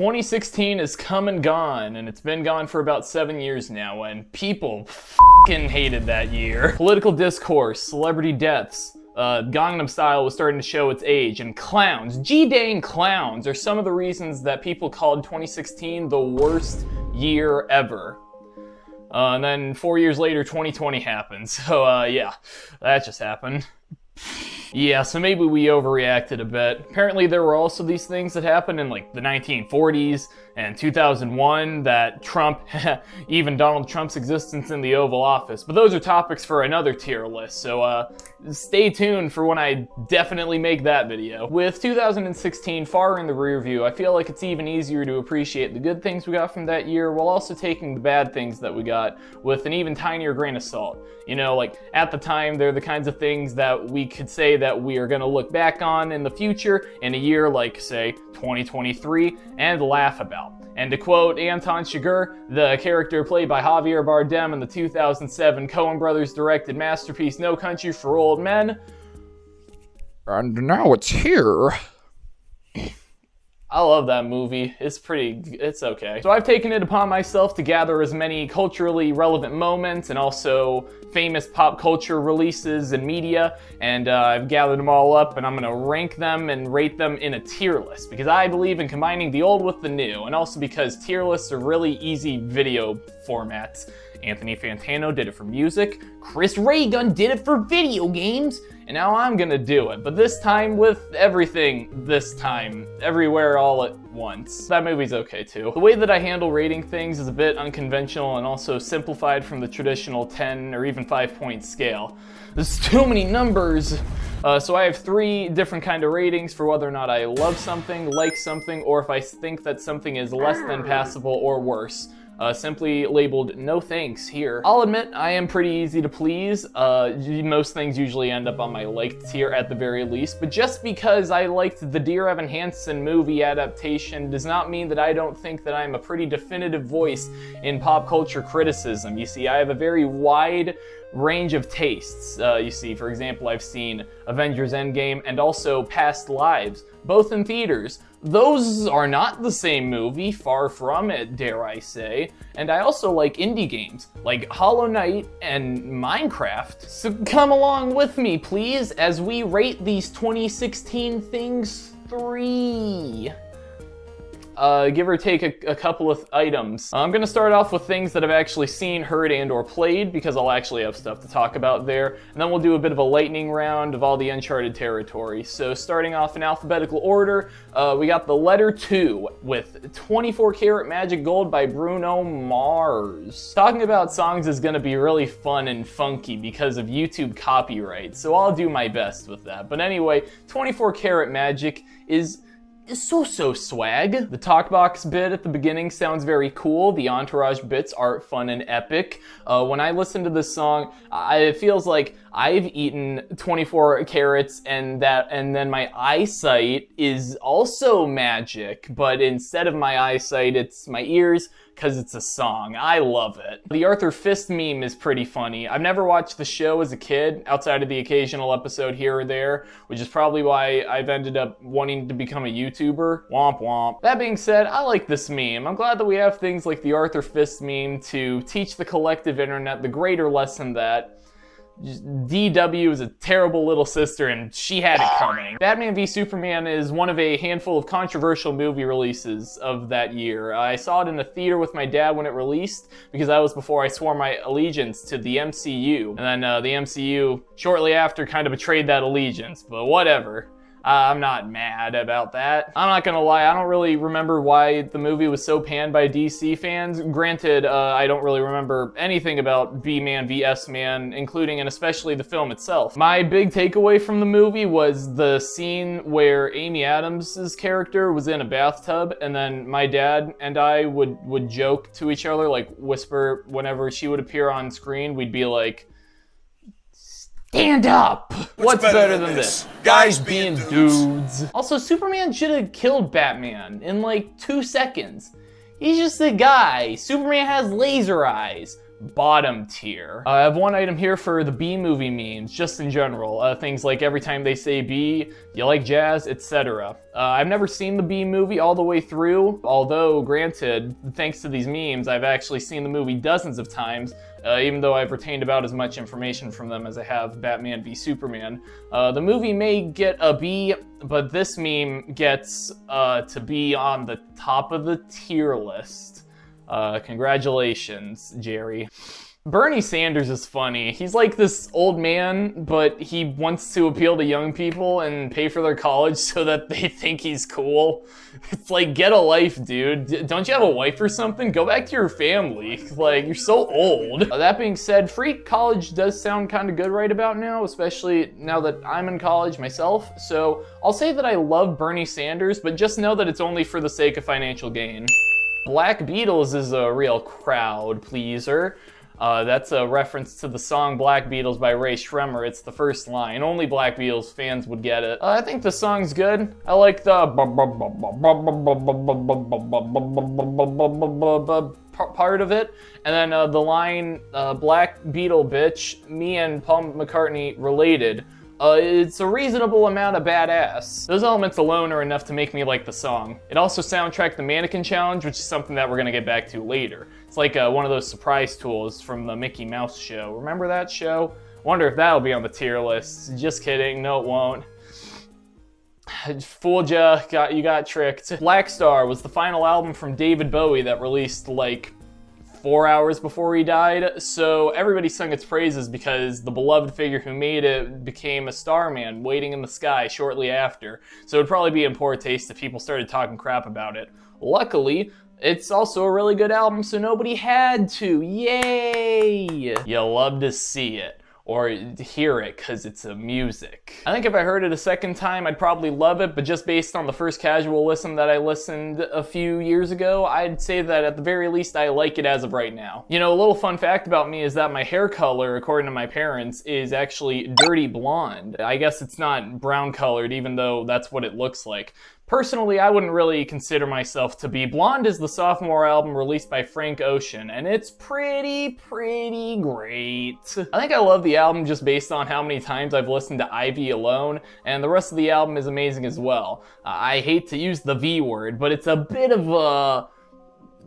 2016 has come and gone, and it's been gone for about 7 years now, and people f***ing hated that year. Political discourse, celebrity deaths, Gangnam Style was starting to show its age, and clowns, G-dang clowns, are some of the reasons that people called 2016 the worst year ever. And then 4 years later, 2020 happened, so yeah, that just happened. Yeah, so maybe we overreacted a bit. Apparently there were also these things that happened in like the 1940s and 2001 that Trump, even Donald Trump's existence in the Oval Office. But those are topics for another tier list, so stay tuned for when I definitely make that video. With 2016 far in the rear view, I feel like it's even easier to appreciate the good things we got from that year while also taking the bad things that we got with an even tinier grain of salt. You know, like at the time, they're the kinds of things that we could say that we are going to look back on in the future in a year like, say, 2023 and laugh about. And to quote Anton Chigurh, the character played by Javier Bardem in the 2007 Coen Brothers directed masterpiece No Country for Old Men, and now it's here. I love that movie. It's okay. So I've taken it upon myself to gather as many culturally relevant moments and also famous pop culture releases and media, and I've gathered them all up, and I'm gonna rank them and rate them in a tier list, because I believe in combining the old with the new, and also because tier lists are really easy video formats. Anthony Fantano did it for music, Chris Raygun did it for video games, and now I'm gonna do it, but this time with everything, everywhere all at once. That movie's okay too. The way that I handle rating things is a bit unconventional and also simplified from the traditional 10 or even 5-point scale. There's too many numbers! So I have 3 different kind of ratings for whether or not I love something, like something, or if I think that something is less than passable or worse. Simply labeled no thanks here. I'll admit I am pretty easy to please. Most things usually end up on my liked tier at the very least, but just because I liked the Dear Evan Hansen movie adaptation does not mean that I don't think that I'm a pretty definitive voice in pop culture criticism. You see, I have a very wide range of tastes. You see, for example, I've seen Avengers Endgame and also Past Lives, both in theaters. Those are not the same movie, far from it, dare I say. And I also like indie games, like Hollow Knight and Minecraft. So come along with me, please, as we rate these 2016 things 3. Give or take a couple of items. I'm gonna start off with things that I've actually seen, heard, and or played, because I'll actually have stuff to talk about there. And then we'll do a bit of a lightning round of all the uncharted territory. So starting off in alphabetical order, we got the letter 2 with 24 Karat Magic Gold by Bruno Mars. Talking about songs is gonna be really fun and funky because of YouTube copyright, so I'll do my best with that. But anyway, 24 Karat Magic is so swag. The talkbox bit at the beginning sounds very cool. The entourage bits are fun and epic. When I listen to this song, it feels like I've eaten 24 carats and then my eyesight is also magic, but instead of my eyesight, it's my ears, because it's a song. I love it. The Arthur Fist meme is pretty funny. I've never watched the show as a kid, outside of the occasional episode here or there, which is probably why I've ended up wanting to become a YouTuber. Womp womp. That being said, I like this meme. I'm glad that we have things like the Arthur Fist meme to teach the collective internet the greater lesson that DW is a terrible little sister and she had it coming. Batman v Superman is one of a handful of controversial movie releases of that year. I saw it in the theater with my dad when it released because that was before I swore my allegiance to the MCU. And then the MCU shortly after kind of betrayed that allegiance, but whatever. I'm not mad about that. I'm not gonna lie, I don't really remember why the movie was so panned by DC fans. Granted, I don't really remember anything about B-Man v S-Man, including and especially the film itself. My big takeaway from the movie was the scene where Amy Adams' character was in a bathtub, and then my dad and I would joke to each other, like whisper whenever she would appear on screen. We'd be like, stand up! What's better than this? Guys being dudes. Also, Superman should have killed Batman in like 2 seconds. He's just a guy. Superman has laser eyes. bottom tier. I have one item here for the B-movie memes, just in general. Things like every time they say B, you like jazz, etc. I've never seen the B-movie all the way through, although granted, thanks to these memes, I've actually seen the movie dozens of times, even though I've retained about as much information from them as I have Batman v Superman. The movie may get a B, but this meme gets to be on the top of the tier list. Congratulations, Jerry. Bernie Sanders is funny. He's like this old man, but he wants to appeal to young people and pay for their college so that they think he's cool. It's like, get a life, dude. Don't you have a wife or something? Go back to your family. Like, you're so old. That being said, free college does sound kind of good right about now, especially now that I'm in college myself. So I'll say that I love Bernie Sanders, but just know that it's only for the sake of financial gain. Black Beatles is a real crowd pleaser. That's a reference to the song Black Beatles by Ray Shremmer. It's the first line. Only Black Beatles fans would get it. I think the song's good. I like the part of it. And then the line, Black Beatle bitch, me and Paul McCartney related. It's a reasonable amount of badass. Those elements alone are enough to make me like the song. It also soundtracked the Mannequin Challenge, which is something that we're gonna get back to later. It's like one of those surprise tools from the Mickey Mouse show. Remember that show? Wonder if that'll be on the tier list. Just kidding, no it won't. Fooled ya, you got tricked. Black Star was the final album from David Bowie that released like 4 hours before he died, so everybody sung its praises because the beloved figure who made it became a starman waiting in the sky shortly after, so it'd probably be in poor taste if people started talking crap about it. Luckily, it's also a really good album, so nobody had to. Yay! You love to see it. Or hear it, because it's a music. I think if I heard it a second time, I'd probably love it, but just based on the first casual listen that I listened a few years ago, I'd say that at the very least I like it as of right now. You know, a little fun fact about me is that my hair color, according to my parents, is actually dirty blonde. I guess it's not brown colored, even though that's what it looks like. Personally, I wouldn't really consider myself to be. Blonde is the sophomore album released by Frank Ocean, and it's pretty great. I think I love the album just based on how many times I've listened to Ivy alone, and the rest of the album is amazing as well. I hate to use the V word, but it's a bit of a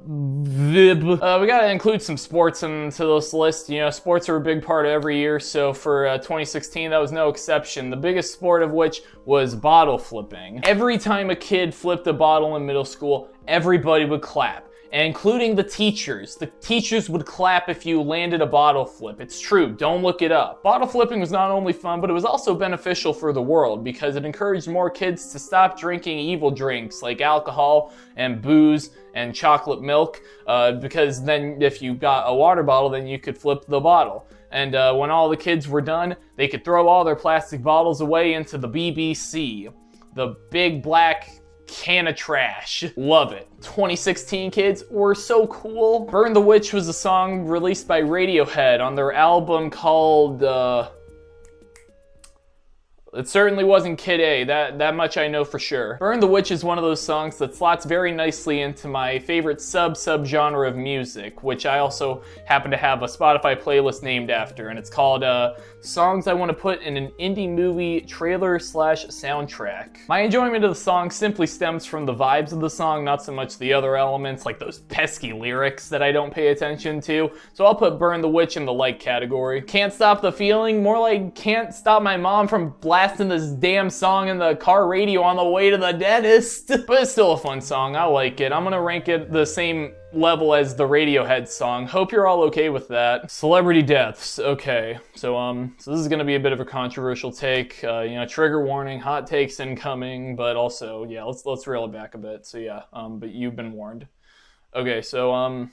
vib. We gotta include some sports into this list. You know, sports are a big part of every year, so for 2016 that was no exception. The biggest sport of which was bottle flipping. Every time a kid flipped a bottle in middle school, everybody would clap. Including the teachers. The teachers would clap if you landed a bottle flip. It's true, don't look it up. Bottle flipping was not only fun, but it was also beneficial for the world because it encouraged more kids to stop drinking evil drinks like alcohol and booze and chocolate milk, because then if you got a water bottle, then you could flip the bottle. And when all the kids were done, they could throw all their plastic bottles away into the BBC, the big black can of trash. Love it. 2016 kids were so cool. Burn the Witch was a song released by Radiohead on their album called, it certainly wasn't Kid A, that much I know for sure. Burn the Witch is one of those songs that slots very nicely into my favorite sub-genre of music, which I also happen to have a Spotify playlist named after, and it's called Songs I Want to Put in an Indie Movie Trailer/Soundtrack. My enjoyment of the song simply stems from the vibes of the song, not so much the other elements like those pesky lyrics that I don't pay attention to, so I'll put Burn the Witch in the like category. Can't Stop the Feeling, more like Can't Stop My Mom from blasting this damn song in the car radio on the way to the dentist. But it's still a fun song, I like it. I'm gonna rank it the same level as the Radiohead song. Hope you're all okay with that. Celebrity deaths, okay. So this is gonna be a bit of a controversial take. You know, trigger warning, hot takes incoming, but also, yeah, let's reel it back a bit. So yeah, but you've been warned. Okay, so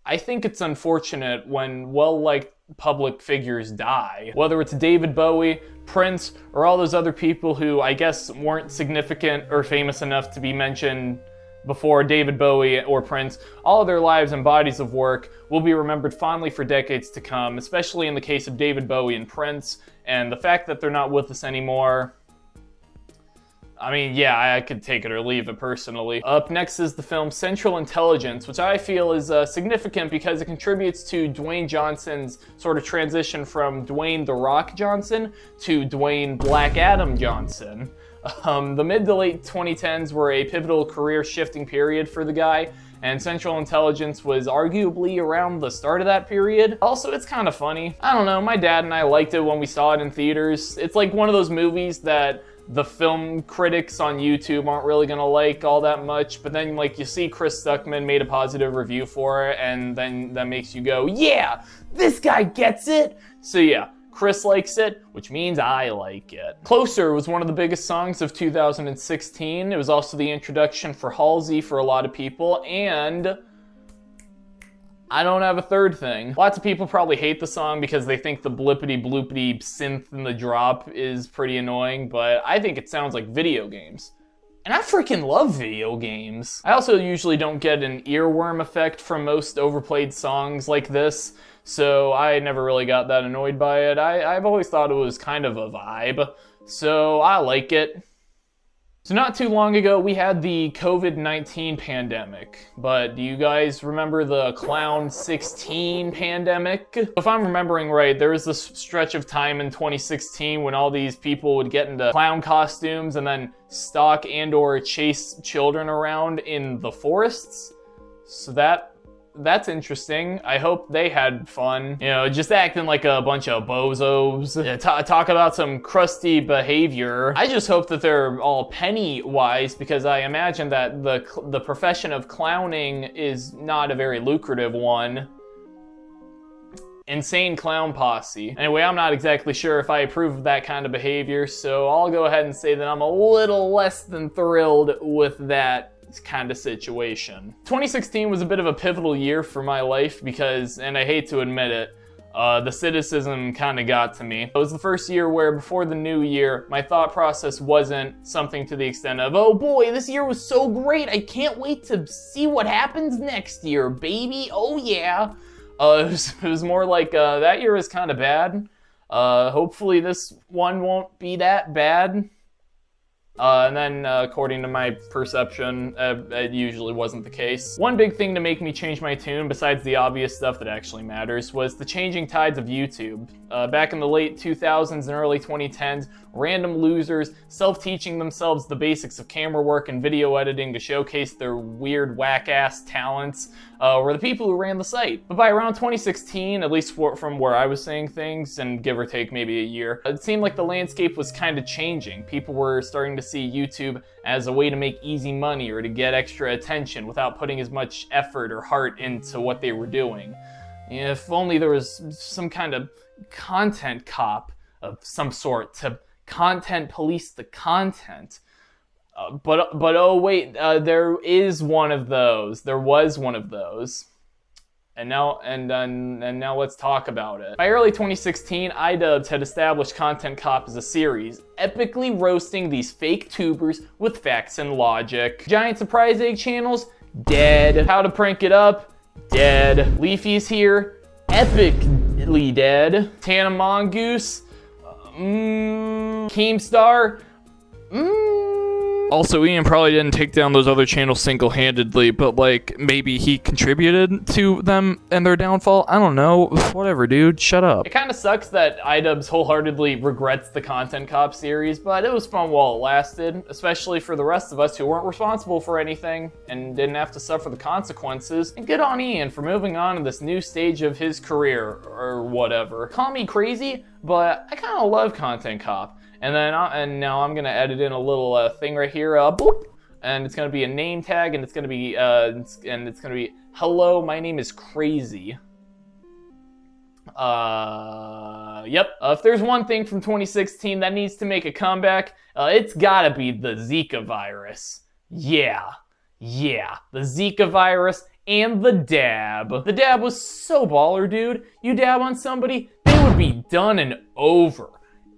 I think it's unfortunate when well-liked public figures die. Whether it's David Bowie, Prince, or all those other people who I guess weren't significant or famous enough to be mentioned before David Bowie or Prince, all of their lives and bodies of work will be remembered fondly for decades to come, especially in the case of David Bowie and Prince, and the fact that they're not with us anymore, I mean, yeah, I could take it or leave it personally. Up next is the film Central Intelligence, which I feel is significant because it contributes to Dwayne Johnson's sort of transition from Dwayne The Rock Johnson to Dwayne Black Adam Johnson. The mid to late 2010s were a pivotal career-shifting period for the guy, and Central Intelligence was arguably around the start of that period. Also, it's kind of funny. I don't know, my dad and I liked it when we saw it in theaters. It's like one of those movies that the film critics on YouTube aren't really gonna like all that much, but then like you see Chris Stuckman made a positive review for it, and then that makes you go, yeah, this guy gets it. So yeah, Chris likes it, which means I like it. Closer was one of the biggest songs of 2016. It was also the introduction for Halsey for a lot of people, and I don't have a third thing. Lots of people probably hate the song because they think the blippity bloopity synth in the drop is pretty annoying, but I think it sounds like video games. And I freaking love video games. I also usually don't get an earworm effect from most overplayed songs like this, so I never really got that annoyed by it. I've always thought it was kind of a vibe, so I like it. So not too long ago, we had the COVID-19 pandemic, but do you guys remember the Clown 16 pandemic? If I'm remembering right, there was this stretch of time in 2016 when all these people would get into clown costumes and then stalk and or chase children around in the forests. So that's interesting. I hope they had fun. You know, just acting like a bunch of bozos. Yeah, talk about some crusty behavior. I just hope that they're all penny-wise, because I imagine that the profession of clowning is not a very lucrative one. Insane clown posse. Anyway, I'm not exactly sure if I approve of that kind of behavior, so I'll go ahead and say that I'm a little less than thrilled with that kind of situation. 2016 was a bit of a pivotal year for my life because, and I hate to admit it, the cynicism kind of got to me. It was the first year where before the new year, my thought process wasn't something to the extent of, oh boy, this year was so great, I can't wait to see what happens next year, baby, oh yeah. It was more like, that year is kind of bad. Hopefully this one won't be that bad. And then, according to my perception, it usually wasn't the case. One big thing to make me change my tune, besides the obvious stuff that actually matters, was the changing tides of YouTube. Back in the late 2000s and early 2010s, random losers self-teaching themselves the basics of camera work and video editing to showcase their weird, whack-ass talents were the people who ran the site. But by around 2016, at least from where I was saying things, and give or take maybe a year, it seemed like the landscape was kind of changing. People were starting to see YouTube as a way to make easy money or to get extra attention without putting as much effort or heart into what they were doing. If only there was some kind of content cop of some sort to content police the content. But oh wait, there is one of those. There was one of those. And now let's talk about it. By early 2016, iDubbbz had established Content Cop as a series, epically roasting these fake tubers with facts and logic. Giant surprise egg channels? Dead. How to prank it up? Dead. Leafy's here? Epically dead. Tana Mongoose? Keemstar? Also, Ian probably didn't take down those other channels single-handedly, but like, maybe he contributed to them and their downfall? I don't know. Whatever, dude. Shut up. It kind of sucks that iDubbbz wholeheartedly regrets the Content Cop series, but it was fun while it lasted, especially for the rest of us who weren't responsible for anything and didn't have to suffer the consequences. And good on Ian for moving on to this new stage of his career, or whatever. Call me crazy, but I kind of love Content Cop. And now I'm gonna edit in a little thing right here, boop, and it's gonna be a name tag, and it's gonna be hello, my name is Crazy. Yep. If there's one thing from 2016 that needs to make a comeback, it's gotta be the Zika virus. Yeah, the Zika virus and the dab. The dab was so baller, dude. You dab on somebody, they would be done and over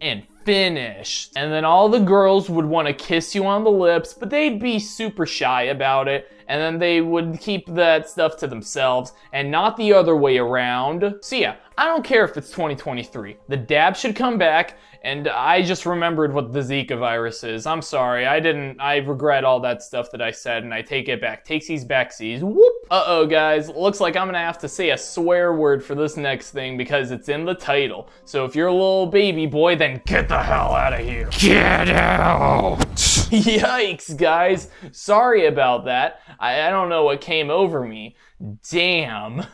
and finished. And then all the girls would want to kiss you on the lips, but they'd be super shy about it. and then they would keep that stuff to themselves and not the other way around. So yeah, I don't care if it's 2023. The dab should come back, and I just remembered what the Zika virus is. I'm sorry, I regret all that stuff that I said, and I take it back. Takesies backsies, whoop. Uh-oh, guys, looks like I'm gonna have to say a swear word for this next thing because it's in the title. So if you're a little baby boy, then get the hell out of here. Get out! Yikes, guys. Sorry about that. I don't know what came over me. Damn.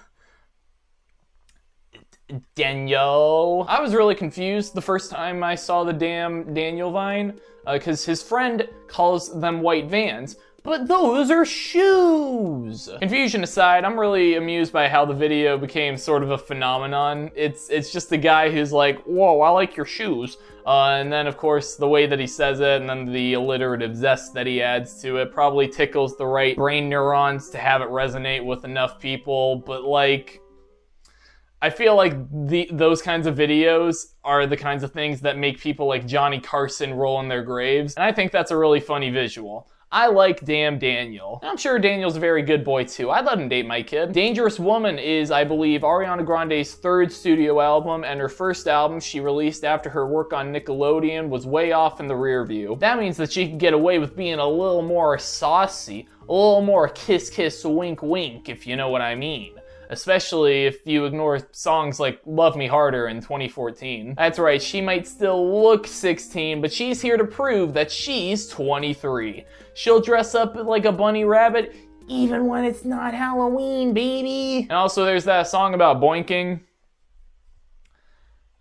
Daniel. I was really confused the first time I saw the damn Daniel Vine, because his friend calls them white vans, but those are shoes! Confusion aside, I'm really amused by how the video became sort of a phenomenon. It's just a guy who's like, whoa, I like your shoes. And then, of course, the way that he says it and then the alliterative zest that he adds to it probably tickles the right brain neurons to have it resonate with enough people, but like, I feel like those kinds of videos are the kinds of things that make people like Johnny Carson roll in their graves, and I think that's a really funny visual. I like damn Daniel. I'm sure Daniel's a very good boy too. I'd let him date my kid. Dangerous Woman is, I believe, Ariana Grande's third studio album, and her first album she released after her work on Nickelodeon was way off in the rear view. That means that she can get away with being a little more saucy, a little more kiss kiss wink wink, if you know what I mean. Especially if you ignore songs like Love Me Harder in 2014. That's right, she might still look 16, but she's here to prove that she's 23. She'll dress up like a bunny rabbit even when it's not Halloween, baby. And also there's that song about boinking.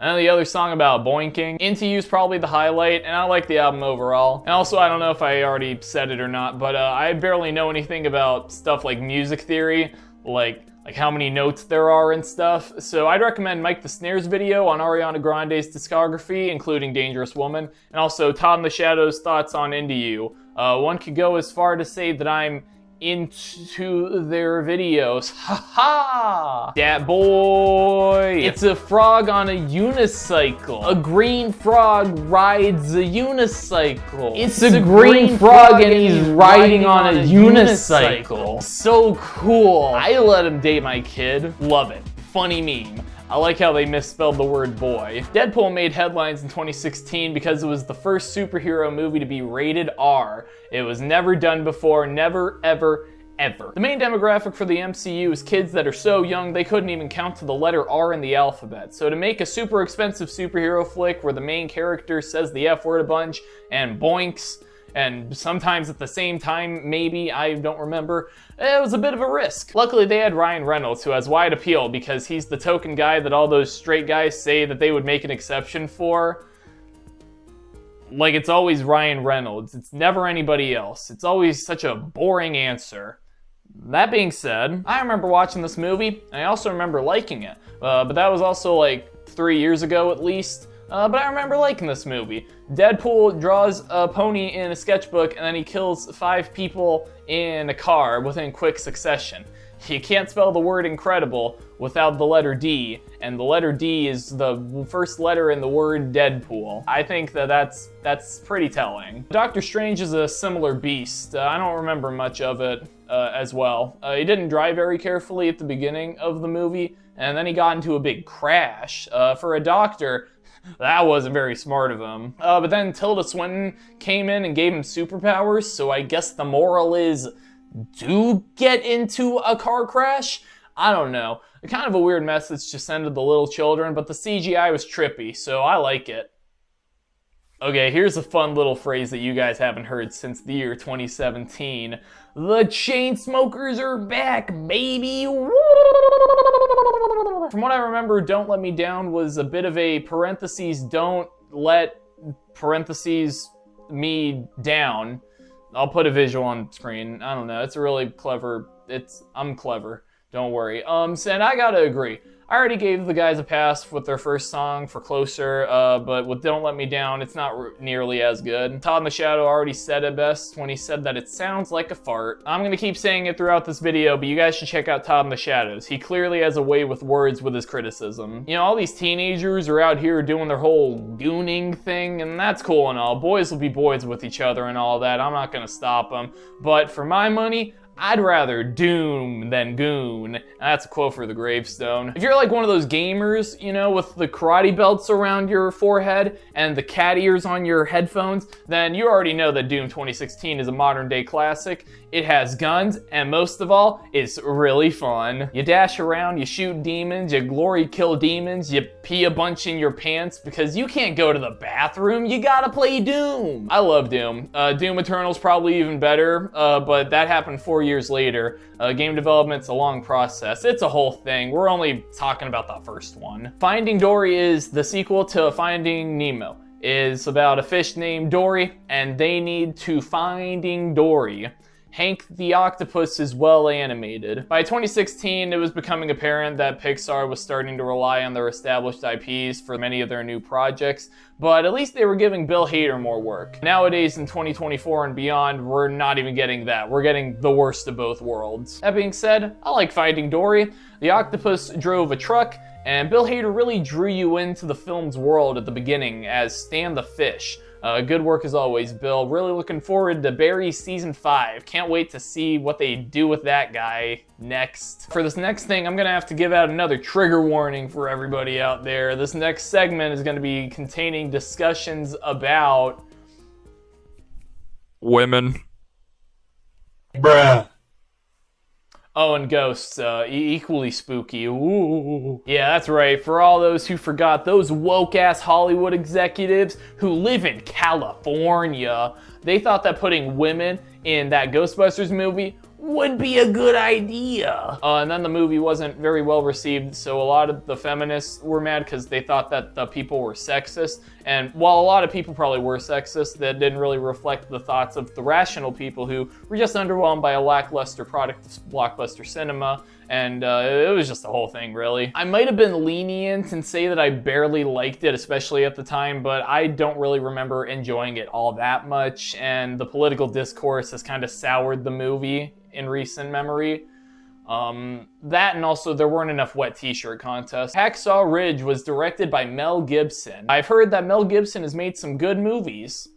And the other song about boinking. Into You's probably the highlight, and I like the album overall. And also, I don't know if I already said it or not, but I barely know anything about stuff like music theory, like how many notes there are and stuff. So I'd recommend Mike the Snares video on Ariana Grande's discography, including Dangerous Woman, and also Todd in the Shadow's thoughts on Into You. One could go as far to say that I'm into their videos. Haha! Dat boy! It's a frog on a unicycle. A green frog rides a unicycle. It's a green frog and he's riding on a unicycle. So cool. I let him date my kid. Love it. Funny meme. I like how they misspelled the word boy. Deadpool made headlines in 2016 because it was the first superhero movie to be rated R. It was never done before, never, ever, ever. The main demographic for the MCU is kids that are so young they couldn't even count to the letter R in the alphabet. So to make a super expensive superhero flick where the main character says the F word a bunch and boinks, and sometimes at the same time, maybe, I don't remember, it was a bit of a risk. Luckily, they had Ryan Reynolds, who has wide appeal because he's the token guy that all those straight guys say that they would make an exception for. Like, it's always Ryan Reynolds. It's never anybody else. It's always such a boring answer. That being said, I remember watching this movie, and I also remember liking it. But that was also like 3 years ago at least. But I remember liking this movie. Deadpool draws a pony in a sketchbook and then he kills 5 people in a car within quick succession. You can't spell the word incredible without the letter D, and the letter D is the first letter in the word Deadpool. I think that's pretty telling. Doctor Strange is a similar beast. I don't remember much of it as well. He didn't drive very carefully at the beginning of the movie, and then he got into a big crash. For a doctor, that wasn't very smart of him. But then Tilda Swinton came in and gave him superpowers, so I guess the moral is, do get into a car crash? I don't know. Kind of a weird message to send to the little children, but the CGI was trippy, so I like it. Okay, here's a fun little phrase that you guys haven't heard since the year 2017. The Chainsmokers are back, baby! From what I remember, Don't Let Me Down was a bit of a parentheses, don't let parentheses me down. I'll put a visual on screen. I don't know, it's a really clever, I'm clever. Don't worry. And I gotta agree. I already gave the guys a pass with their first song for Closer, but with Don't Let Me Down, it's not nearly as good. Todd in the Shadow already said it best when he said that it sounds like a fart. I'm gonna keep saying it throughout this video, but you guys should check out Todd in the Shadows. He clearly has a way with words with his criticism. You know, all these teenagers are out here doing their whole gooning thing, and that's cool and all. Boys will be boys with each other and all that. I'm not gonna stop them. But for my money, I'd rather doom than goon. That's a quote for the gravestone. If you're like one of those gamers, you know, with the karate belts around your forehead and the cat ears on your headphones, then you already know that Doom 2016 is a modern day classic. It has guns, and most of all, it's really fun. You dash around, you shoot demons, you glory kill demons, you pee a bunch in your pants because you can't go to the bathroom, you gotta play Doom. I love Doom. Doom Eternal's probably even better, but that happened 4 years later. Game development's a long process. It's a whole thing. We're only talking about the first one. Finding Dory is the sequel to Finding Nemo. It's about a fish named Dory, and they need to Finding Dory. Hank the Octopus is well animated. By 2016, it was becoming apparent that Pixar was starting to rely on their established IPs for many of their new projects, but at least they were giving Bill Hader more work. Nowadays, in 2024 and beyond, we're not even getting that. We're getting the worst of both worlds. That being said, I like Finding Dory. The octopus drove a truck, and Bill Hader really drew you into the film's world at the beginning as Stan the Fish. Good work as always, Bill. Really looking forward to Barry Season 5. Can't wait to see what they do with that guy next. For this next thing, I'm gonna have to give out another trigger warning for everybody out there. This next segment is gonna be containing discussions about women. Bruh. Oh, and ghosts, equally spooky. Ooh. Yeah, that's right. For all those who forgot, those woke-ass Hollywood executives who live in California, they thought that putting women in that Ghostbusters movie would be a good idea. And then the movie wasn't very well received, so a lot of the feminists were mad because they thought that the people were sexist. And while a lot of people probably were sexist, that didn't really reflect the thoughts of the rational people who were just underwhelmed by a lackluster product of blockbuster cinema. And it was just the whole thing, really. I might have been lenient and say that I barely liked it, especially at the time, but I don't really remember enjoying it all that much, and the political discourse has kind of soured the movie in recent memory. That and also there weren't enough wet t-shirt contests. Hacksaw Ridge was directed by Mel Gibson. I've heard that Mel Gibson has made some good movies.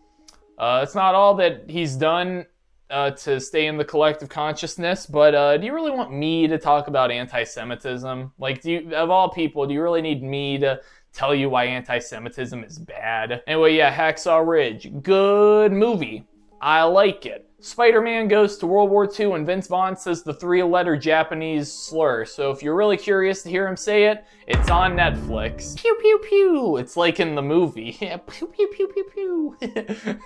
It's not all that he's done to stay in the collective consciousness, but do you really want me to talk about anti-Semitism? Like, of all people, do you really need me to tell you why anti-Semitism is bad? Anyway, yeah, Hacksaw Ridge, good movie. I like it. Spider-Man goes to World War II and Vince Vaughn says the three-letter Japanese slur. So if you're really curious to hear him say it, it's on Netflix. Pew pew pew. It's like in the movie. Yeah, pew pew pew pew pew.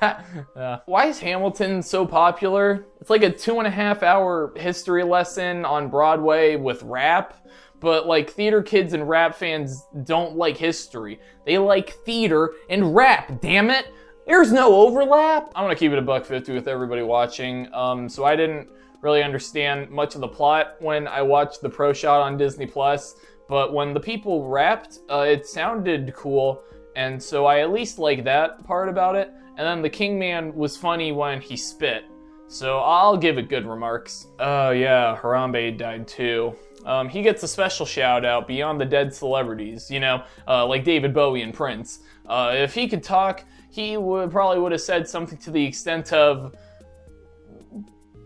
Why is Hamilton so popular? It's like a 2.5-hour history lesson on Broadway with rap. But like theater kids and rap fans don't like history. They like theater and rap, damn it. There's no overlap. I'm gonna keep it $1.50 with everybody watching. So I didn't really understand much of the plot when I watched the pro shot on Disney Plus, but when the people rapped, it sounded cool, and so I at least like that part about it. And then the Kingman was funny when he spit, so I'll give it good remarks. Oh yeah, Harambe died too. He gets a special shout out beyond the dead celebrities, you know, like David Bowie and Prince. If he could talk, he probably would have said something to the extent of,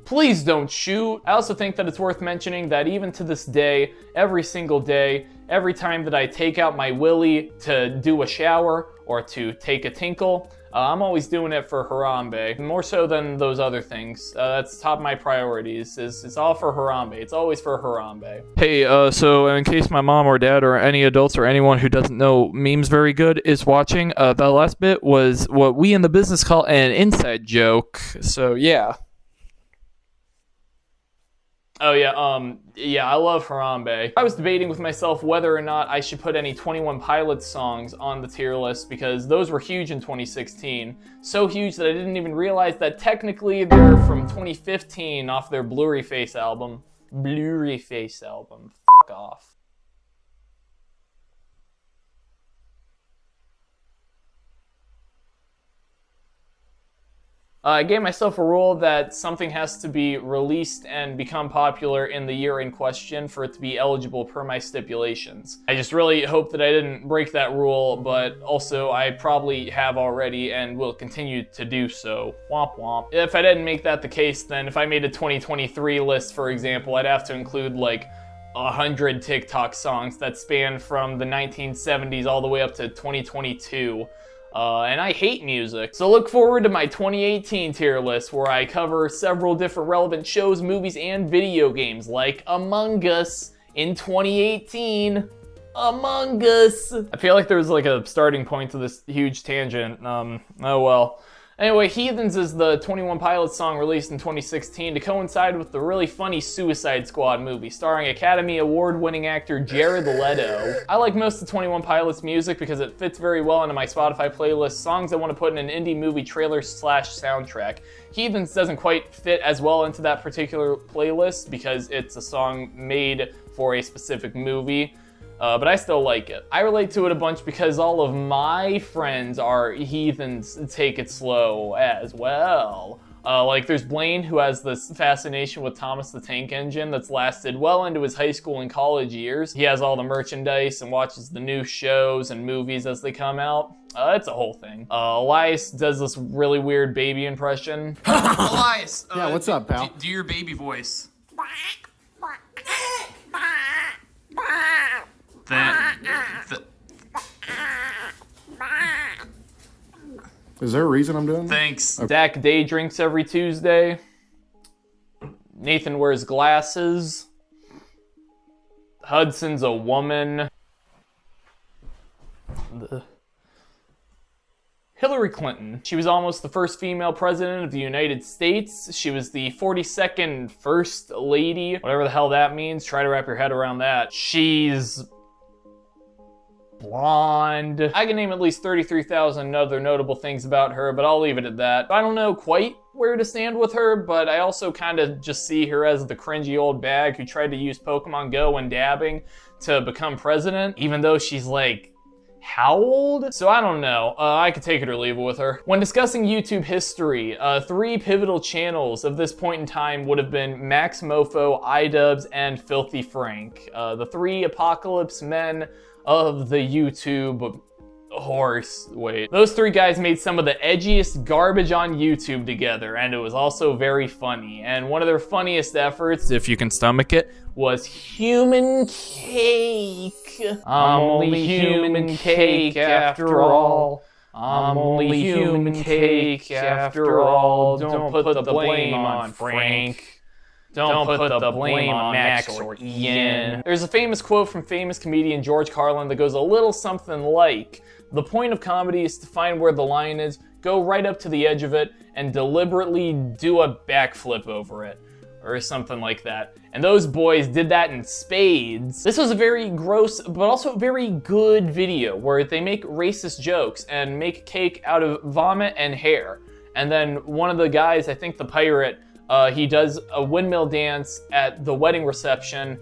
please don't shoot. I also think that it's worth mentioning that even to this day, every single day, every time that I take out my willy to do a shower or to take a tinkle, I'm always doing it for Harambe, more so than those other things. That's top of my priorities, it's all for Harambe. It's always for Harambe. Hey, so in case my mom or dad or any adults or anyone who doesn't know memes very good is watching, the last bit was what we in the business call an inside joke, so yeah. Oh yeah, yeah, I love Harambe. I was debating with myself whether or not I should put any 21 Pilots songs on the tier list because those were huge in 2016. So huge that I didn't even realize that technically they're from 2015 off their Blurry Face album. Blurry Face album. Fuck off. I gave myself a rule that something has to be released and become popular in the year in question for it to be eligible per my stipulations. I just really hope that I didn't break that rule, but also I probably have already and will continue to do so. Womp womp. If I didn't make that the case, then if I made a 2023 list, for example, I'd have to include like 100 TikTok songs that span from the 1970s all the way up to 2022. And I hate music. So look forward to my 2018 tier list where I cover several different relevant shows, movies, and video games like Among Us in 2018. Among Us! I feel like there was like a starting point to this huge tangent. Oh well. Anyway, Heathens is the 21 Pilots song released in 2016 to coincide with the really funny Suicide Squad movie starring Academy Award-winning actor Jared Leto. I like most of 21 Pilots music because it fits very well into my Spotify playlist, songs I want to put in an indie movie trailer / soundtrack. Heathens doesn't quite fit as well into that particular playlist because it's a song made for a specific movie. But I still like it. I relate to it a bunch because all of my friends are heathens take it slow as well. Like there's Blaine, who has this fascination with Thomas the Tank Engine that's lasted well into his high school and college years. He has all the merchandise and watches the new shows and movies as they come out. It's a whole thing. Elias does this really weird baby impression. Elias! Yeah, what's up, pal? Do your baby voice. Is there a reason I'm doing that? Thanks. Dak day drinks every Tuesday. Nathan wears glasses. Hudson's a woman. Hillary Clinton. She was almost the first female president of the United States. She was the 42nd First Lady. Whatever the hell that means. Try to wrap your head around that. She's blonde. I can name at least 33,000 other notable things about her, but I'll leave it at that. I don't know quite where to stand with her, but I also kind of just see her as the cringy old bag who tried to use Pokémon Go and dabbing to become president, even though she's like, how old? So I don't know. I could take it or leave it with her. When discussing YouTube history, 3 pivotal channels of this point in time would have been Max Mofo, iDubbbz, and Filthy Frank. The 3 apocalypse men of the YouTube horse. Wait. Those 3 guys made some of the edgiest garbage on YouTube together, and it was also very funny. And one of their funniest efforts, if you can stomach it, was human cake. I'm only human cake after all. I'm only human cake after all. Don't put the blame on Frank. Don't put the blame on Max or Ian. There's a famous quote from famous comedian George Carlin that goes a little something like, "The point of comedy is to find where the line is, go right up to the edge of it, and deliberately do a backflip over it." Or something like that. And those boys did that in spades. This was a very gross, but also very good video where they make racist jokes and make cake out of vomit and hair. And then one of the guys, I think the pirate, he does a windmill dance at the wedding reception,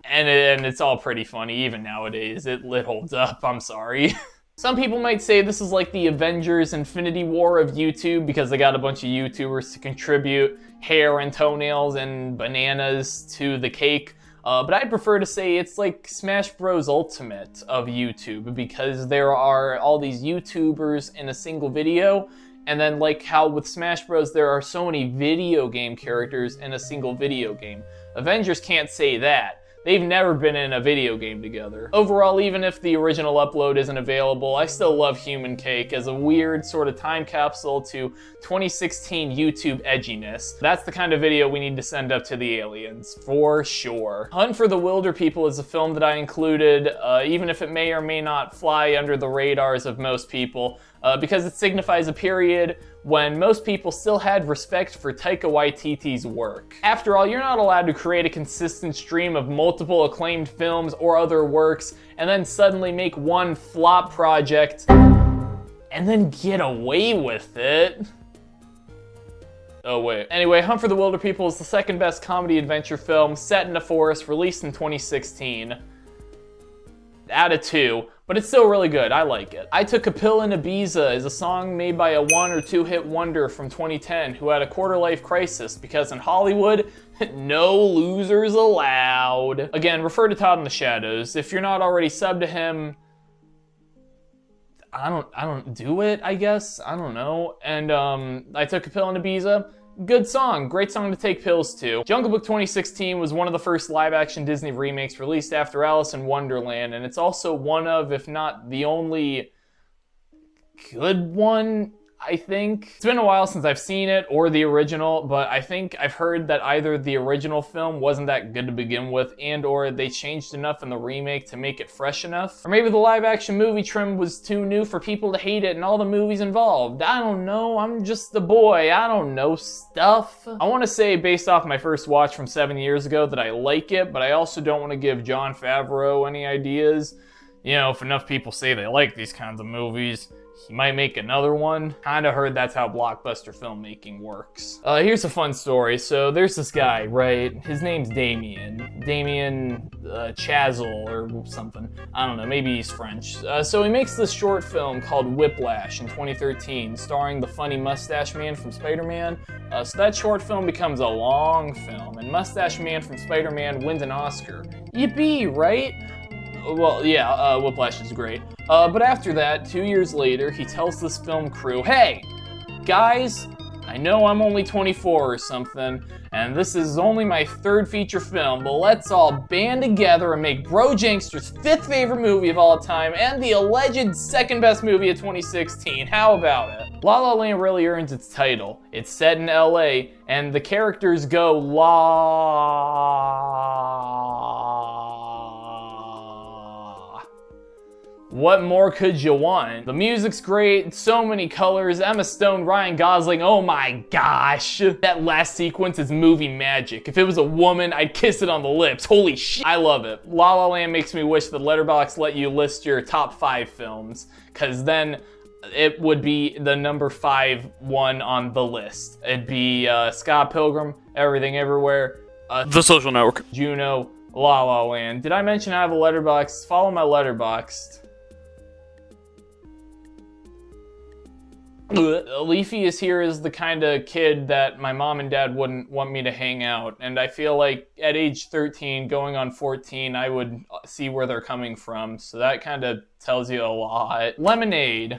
and it's all pretty funny, even nowadays. It holds up, I'm sorry. Some people might say this is like the Avengers Infinity War of YouTube because they got a bunch of YouTubers to contribute hair and toenails and bananas to the cake. But I'd prefer to say it's like Smash Bros. Ultimate of YouTube because there are all these YouTubers in a single video. And then like how with Smash Bros. There are so many video game characters in a single video game. Avengers can't say that. They've never been in a video game together. Overall, even if the original upload isn't available, I still love Human Cake as a weird sort of time capsule to 2016 YouTube edginess. That's the kind of video we need to send up to the aliens, for sure. Hunt for the Wilder People is a film that I included, even if it may or may not fly under the radars of most people, because it signifies a period when most people still had respect for Taika Waititi's work. After all, you're not allowed to create a consistent stream of multiple acclaimed films or other works and then suddenly make one flop project and then get away with it. Oh wait. Anyway, Hunt for the Wilder People is the second best comedy adventure film set in a forest released in 2016. out of 2, but it's still really good. I like it. I Took a Pill in Ibiza is a song made by a 1 or 2 hit wonder from 2010 who had a quarter-life crisis because in Hollywood, no losers allowed. Again, refer to Todd in the Shadows. If you're not already subbed to him, I don't do it, I guess. I don't know. And I Took a Pill in Ibiza. Good song, great song to take pills to. Jungle Book 2016 was one of the first live-action Disney remakes released after Alice in Wonderland, and it's also one of, if not the only good one, I think. It's been a while since I've seen it, or the original, but I think I've heard that either the original film wasn't that good to begin with, and or they changed enough in the remake to make it fresh enough. Or maybe the live-action movie trim was too new for people to hate it and all the movies involved. I don't know, I'm just a boy, I don't know stuff. I want to say, based off my first watch from 7 years ago, that I like it, but I also don't want to give Jon Favreau any ideas. You know, if enough people say they like these kinds of movies, he might make another one. Kinda heard that's how blockbuster filmmaking works. Here's a fun story. So there's this guy, right? His name's Damien. Damien Chazelle or something. I don't know, maybe he's French. So he makes this short film called Whiplash in 2013, starring the funny mustache man from Spider-Man. So that short film becomes a long film, and Mustache Man from Spider-Man wins an Oscar. Yippee, right? Well, yeah, Whiplash is great. But after that, 2 years later, he tells this film crew, hey, guys, I know I'm only 24 or something, and this is only my 3rd feature film, but let's all band together and make Bro Jankster's 5th favorite movie of all time and the alleged 2nd best movie of 2016. How about it? La La Land really earns its title. It's set in LA, and the characters go What more could you want? The music's great, so many colors, Emma Stone, Ryan Gosling, oh my gosh. That last sequence is movie magic. If it was a woman, I'd kiss it on the lips. Holy shit, I love it. La La Land makes me wish that Letterboxd let you list your top 5 films, cause then it would be the number 5 one on the list. It'd be Scott Pilgrim, Everything Everywhere, The Social Network, Juno, La La Land. Did I mention I have a Letterboxd? Follow my Letterboxd. Leafy is here as the kind of kid that my mom and dad wouldn't want me to hang out, and I feel like at age 13, going on 14, I would see where they're coming from, so that kind of tells you a lot. Lemonade,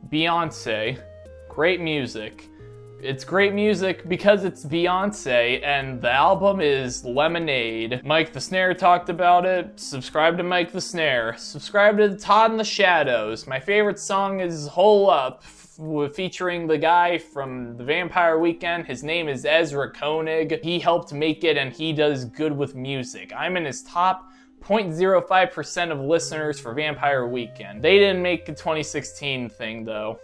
Beyonce, great music. It's great music because it's Beyonce, and the album is Lemonade. Mike the Snare talked about it. Subscribe to Mike the Snare. Subscribe to Todd in the Shadows. My favorite song is Hole Up, featuring the guy from the Vampire Weekend. His name is Ezra Koenig. He helped make it, and he does good with music. I'm in his top 0.05% of listeners for Vampire Weekend. They didn't make the 2016 thing, though.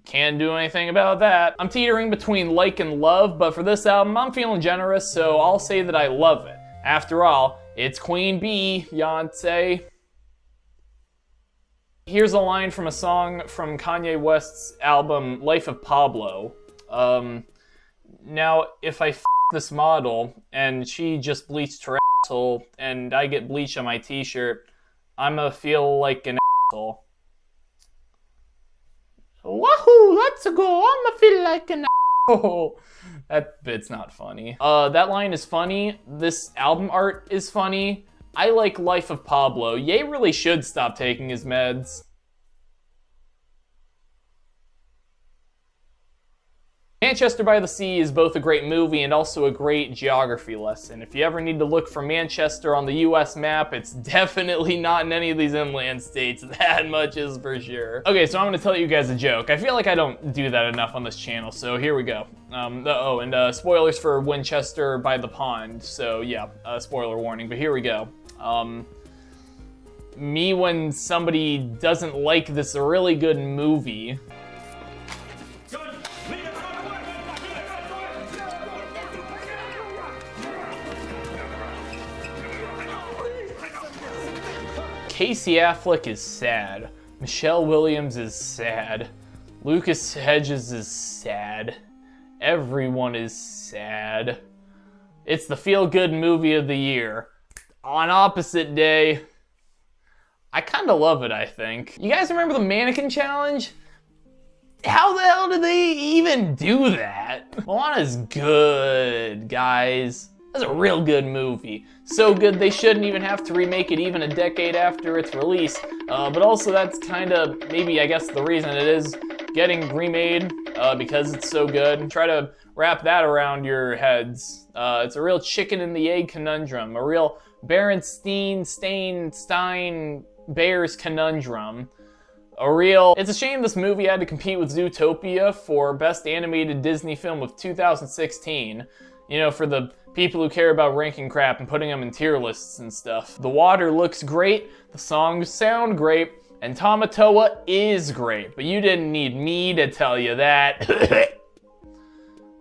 Can't do anything about that. I'm teetering between like and love, but for this album, I'm feeling generous, so I'll say that I love it. After all, it's Queen Bee, Beyonce. Here's a line from a song from Kanye West's album, Life of Pablo. Now, if I f this model, and she just bleached her asshole, and I get bleach on my t-shirt, I'ma feel like an asshole. Wahoo, let's go, I'ma feel like an asshole. That bit's not funny. That line is funny. This album art is funny. I like Life of Pablo. Ye really should stop taking his meds. Manchester by the Sea is both a great movie and also a great geography lesson. If you ever need to look for Manchester on the US map, it's definitely not in any of these inland states. That much is for sure. Okay, so I'm gonna tell you guys a joke. I feel like I don't do that enough on this channel, so here we go. Spoilers for Winchester by the Pond. So yeah, spoiler warning, but here we go. Me when somebody doesn't like this really good movie. Casey Affleck is sad. Michelle Williams is sad. Lucas Hedges is sad. Everyone is sad. It's the feel-good movie of the year. On opposite day, I kind of love it, I think. You guys remember the mannequin challenge? How the hell did they even do that? Moana's good, guys. That's a real good movie. So good they shouldn't even have to remake it even a decade after its release. But also that's kind of maybe, I guess, the reason it is getting remade, because it's so good. Try to wrap that around your heads. It's a real chicken and the egg conundrum. A real Berenstein, Stein, Bears conundrum. It's a shame this movie had to compete with Zootopia for Best Animated Disney Film of 2016. You know, for the people who care about ranking crap and putting them in tier lists and stuff. The water looks great, the songs sound great, and Tamatoa is great, but you didn't need me to tell you that.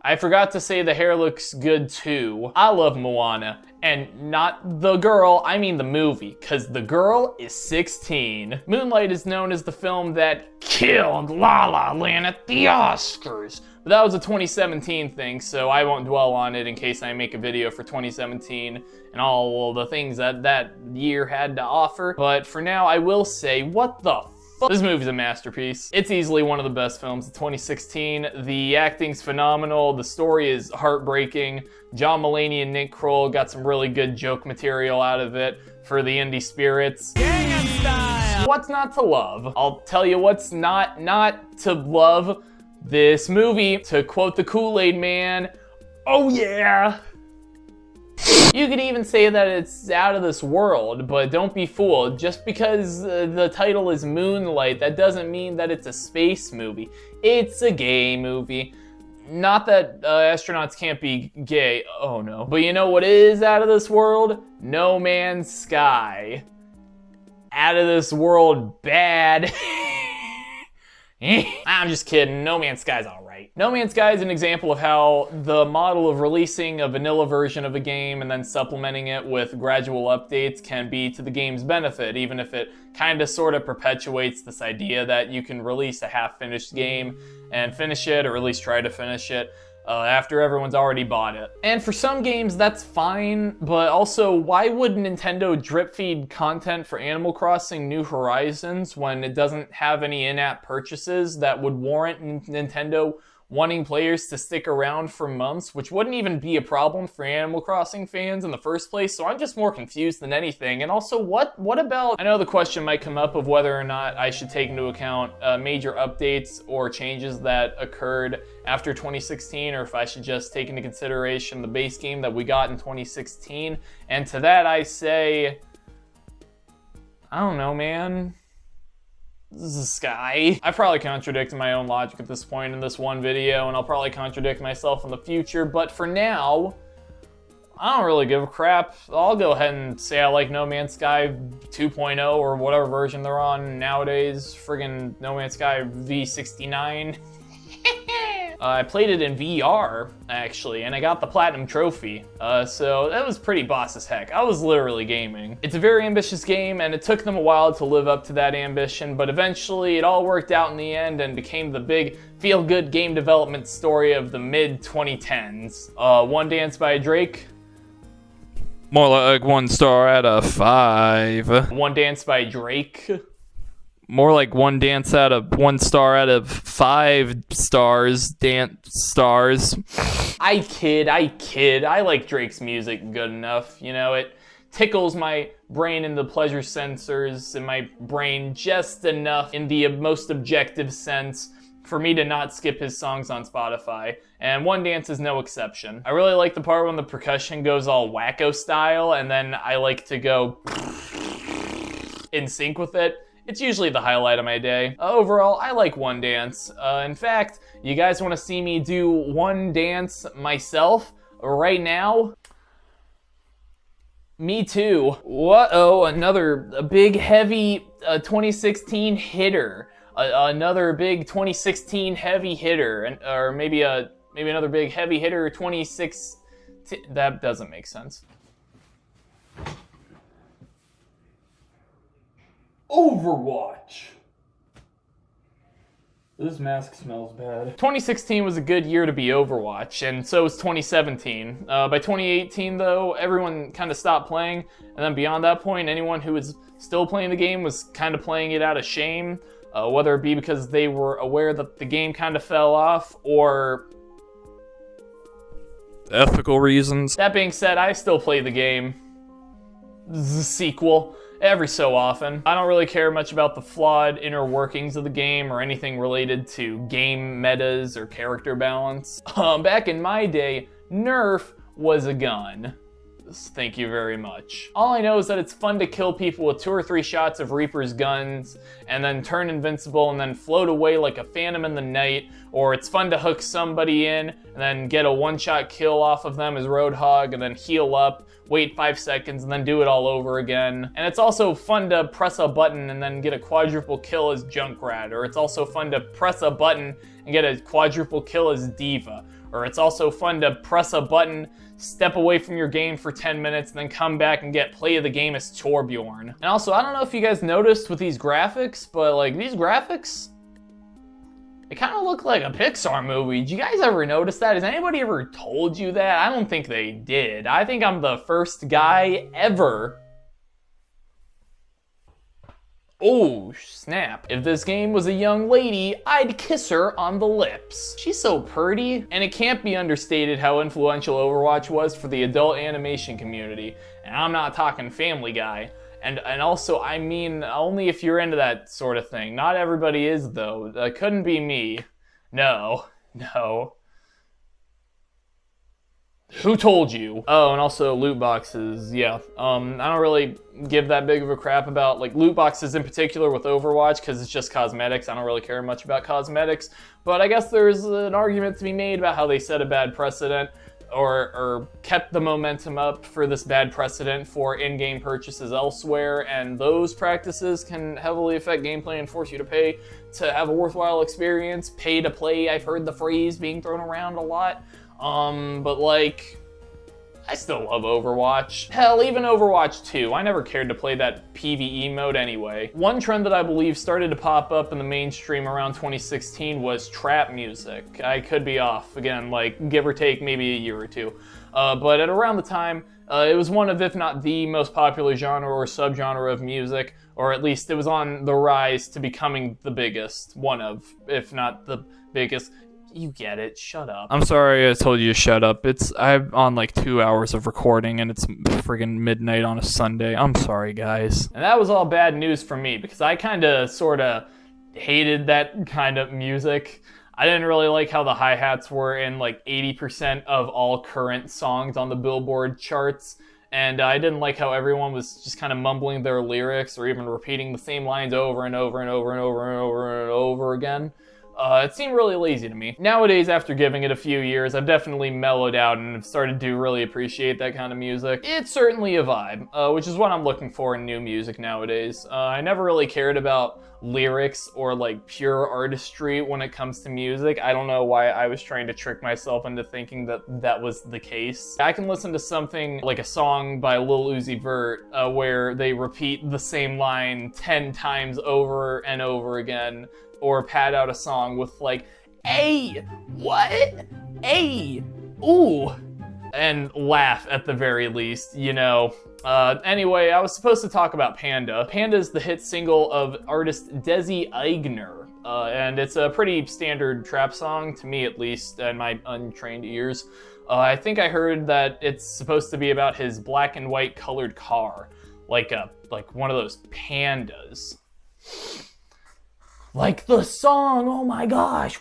I forgot to say the hair looks good too. I love Moana, and not the girl, I mean the movie, cause the girl is 16. Moonlight is known as the film that killed La La Land at the Oscars. But that was a 2017 thing, so I won't dwell on it in case I make a video for 2017 and all the things that that year had to offer. But for now, I will say, what the fuck? This movie's a masterpiece. It's easily one of the best films of 2016. The acting's phenomenal. The story is heartbreaking. John Mulaney and Nick Kroll got some really good joke material out of it for the indie spirits. Gangnam Style! What's not to love? I'll tell you what's not to love. This movie, to quote the Kool-Aid Man, oh yeah! You could even say that it's out of this world, but don't be fooled. Just because the title is Moonlight, that doesn't mean that it's a space movie. It's a gay movie. Not that astronauts can't be gay, oh no. But you know what is out of this world? No Man's Sky. Out of this world bad. I'm just kidding, No Man's Sky's alright. No Man's Sky is an example of how the model of releasing a vanilla version of a game and then supplementing it with gradual updates can be to the game's benefit, even if it kinda sorta perpetuates this idea that you can release a half-finished game and finish it, or at least try to finish it, after everyone's already bought it. And for some games, that's fine, but also, why would Nintendo drip feed content for Animal Crossing New Horizons when it doesn't have any in-app purchases that would warrant Nintendo wanting players to stick around for months, which wouldn't even be a problem for Animal Crossing fans in the first place, so I'm just more confused than anything. And also, what about, I know the question might come up of whether or not I should take into account major updates or changes that occurred after 2016, or if I should just take into consideration the base game that we got in 2016. And to that I say, I don't know, man. This is Sky. I probably contradicted my own logic at this point in this one video, and I'll probably contradict myself in the future, but for now, I don't really give a crap. I'll go ahead and say I like No Man's Sky 2.0 or whatever version they're on nowadays. Friggin' No Man's Sky V69. I played it in VR, actually, and I got the Platinum Trophy, so that was pretty boss as heck. I was literally gaming. It's a very ambitious game, and it took them a while to live up to that ambition, but eventually it all worked out in the end and became the big feel-good game development story of the mid-2010s. One Dance by Drake. More like 1 star out of 5. One Dance by Drake. More like 1 dance out of 1 star out of 5 stars, dance stars. I kid. I like Drake's music good enough. You know, it tickles my brain in the pleasure sensors in my brain just enough in the most objective sense for me to not skip his songs on Spotify. And One Dance is no exception. I really like the part when the percussion goes all wacko style, and then I like to go in sync with it. It's usually the highlight of my day. Overall, I like One Dance. In fact, you guys want to see me do One Dance myself right now? Me too. What-oh, another big heavy 2016 hitter. Another big 2016 heavy hitter, or maybe another big heavy hitter 2016. That doesn't make sense. Overwatch. This mask smells bad. 2016 was a good year to be Overwatch, and so was 2017. By 2018, though, everyone kind of stopped playing, and then beyond that point, anyone who was still playing the game was kind of playing it out of shame, whether it be because they were aware that the game kind of fell off, or ethical reasons. That being said, I still play the game. The sequel. Every so often. I don't really care much about the flawed inner workings of the game or anything related to game metas or character balance. Back in my day, Nerf was a gun. Thank you very much. All I know is that it's fun to kill people with 2 or 3 shots of Reaper's guns and then turn invincible and then float away like a phantom in the night, or it's fun to hook somebody in and then get a 1-shot kill off of them as Roadhog and then heal up, wait 5 seconds, and then do it all over again. And it's also fun to press a button and then get a quadruple kill as Junkrat, or it's also fun to press a button and get a quadruple kill as Diva, or it's also fun to press a button, step away from your game for 10 minutes, and then come back and get play of the game as Torbjorn. And also, I don't know if you guys noticed with these graphics, but like these graphics, they kind of look like a Pixar movie. Did you guys ever notice that? Has anybody ever told you that? I don't think they did. I think I'm the first guy ever. Oh, snap. If this game was a young lady, I'd kiss her on the lips. She's so pretty. And it can't be understated how influential Overwatch was for the adult animation community. And I'm not talking Family Guy. And also, I mean, only if you're into that sort of thing. Not everybody is, though. That couldn't be me. No. Who told you? Oh, and also loot boxes, yeah. I don't really give that big of a crap about like loot boxes in particular with Overwatch because it's just cosmetics. I don't really care much about cosmetics, but I guess there's an argument to be made about how they set a bad precedent or kept the momentum up for this bad precedent for in-game purchases elsewhere, and those practices can heavily affect gameplay and force you to pay to have a worthwhile experience. Pay to play, I've heard the phrase being thrown around a lot. But like, I still love Overwatch. Hell, even Overwatch 2. I never cared to play that PvE mode anyway. One trend that I believe started to pop up in the mainstream around 2016 was trap music. I could be off, again, like give or take maybe a year or two. But at around the time, it was one of, if not the most popular genre or subgenre of music, or at least it was on the rise to becoming the biggest. One of, if not the biggest. You get it, shut up. I'm sorry I told you to shut up. I'm on like 2 hours of recording and it's friggin' midnight on a Sunday. I'm sorry, guys. And that was all bad news for me because I kinda sorta hated that kind of music. I didn't really like how the hi-hats were in like 80% of all current songs on the Billboard charts. And I didn't like how everyone was just kind of mumbling their lyrics or even repeating the same lines over and over and over and over and over and over again. It seemed really lazy to me. Nowadays, after giving it a few years, I've definitely mellowed out and have started to really appreciate that kind of music. It's certainly a vibe, which is what I'm looking for in new music nowadays. I never really cared about lyrics or like pure artistry when it comes to music. I don't know why I was trying to trick myself into thinking that that was the case. I can listen to something like a song by Lil Uzi Vert where they repeat the same line 10 times over and over again, or pad out a song with like, "Hey, what? Hey, ooh," and laugh at the very least, you know. Anyway, I was supposed to talk about Panda. Panda is the hit single of artist Desi Eigner, and it's a pretty standard trap song, to me at least, in my untrained ears. I think I heard that it's supposed to be about his black and white colored car, like one of those pandas. Like the song, oh my gosh.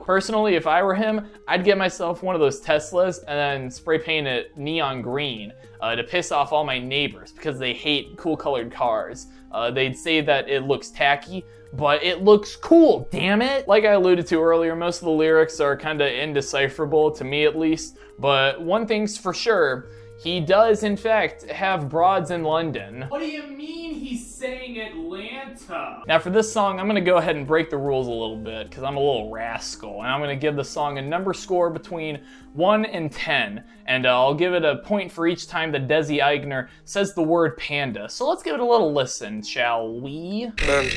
Personally, if I were him, I'd get myself one of those Teslas and then spray paint it neon green to piss off all my neighbors because they hate cool colored cars. They'd say that it looks tacky, but it looks cool, damn it. Like I alluded to earlier, most of the lyrics are kind of indecipherable, to me at least, but one thing's for sure, he does in fact have broads in London. What do you mean he's saying Atlanta? Santa. Now for this song, I'm gonna go ahead and break the rules a little bit because I'm a little rascal, and I'm gonna give the song a number score between 1 and 10, and I'll give it a point for each time that Desi Eigner says the word panda. So let's give it a little listen, shall we? Okay,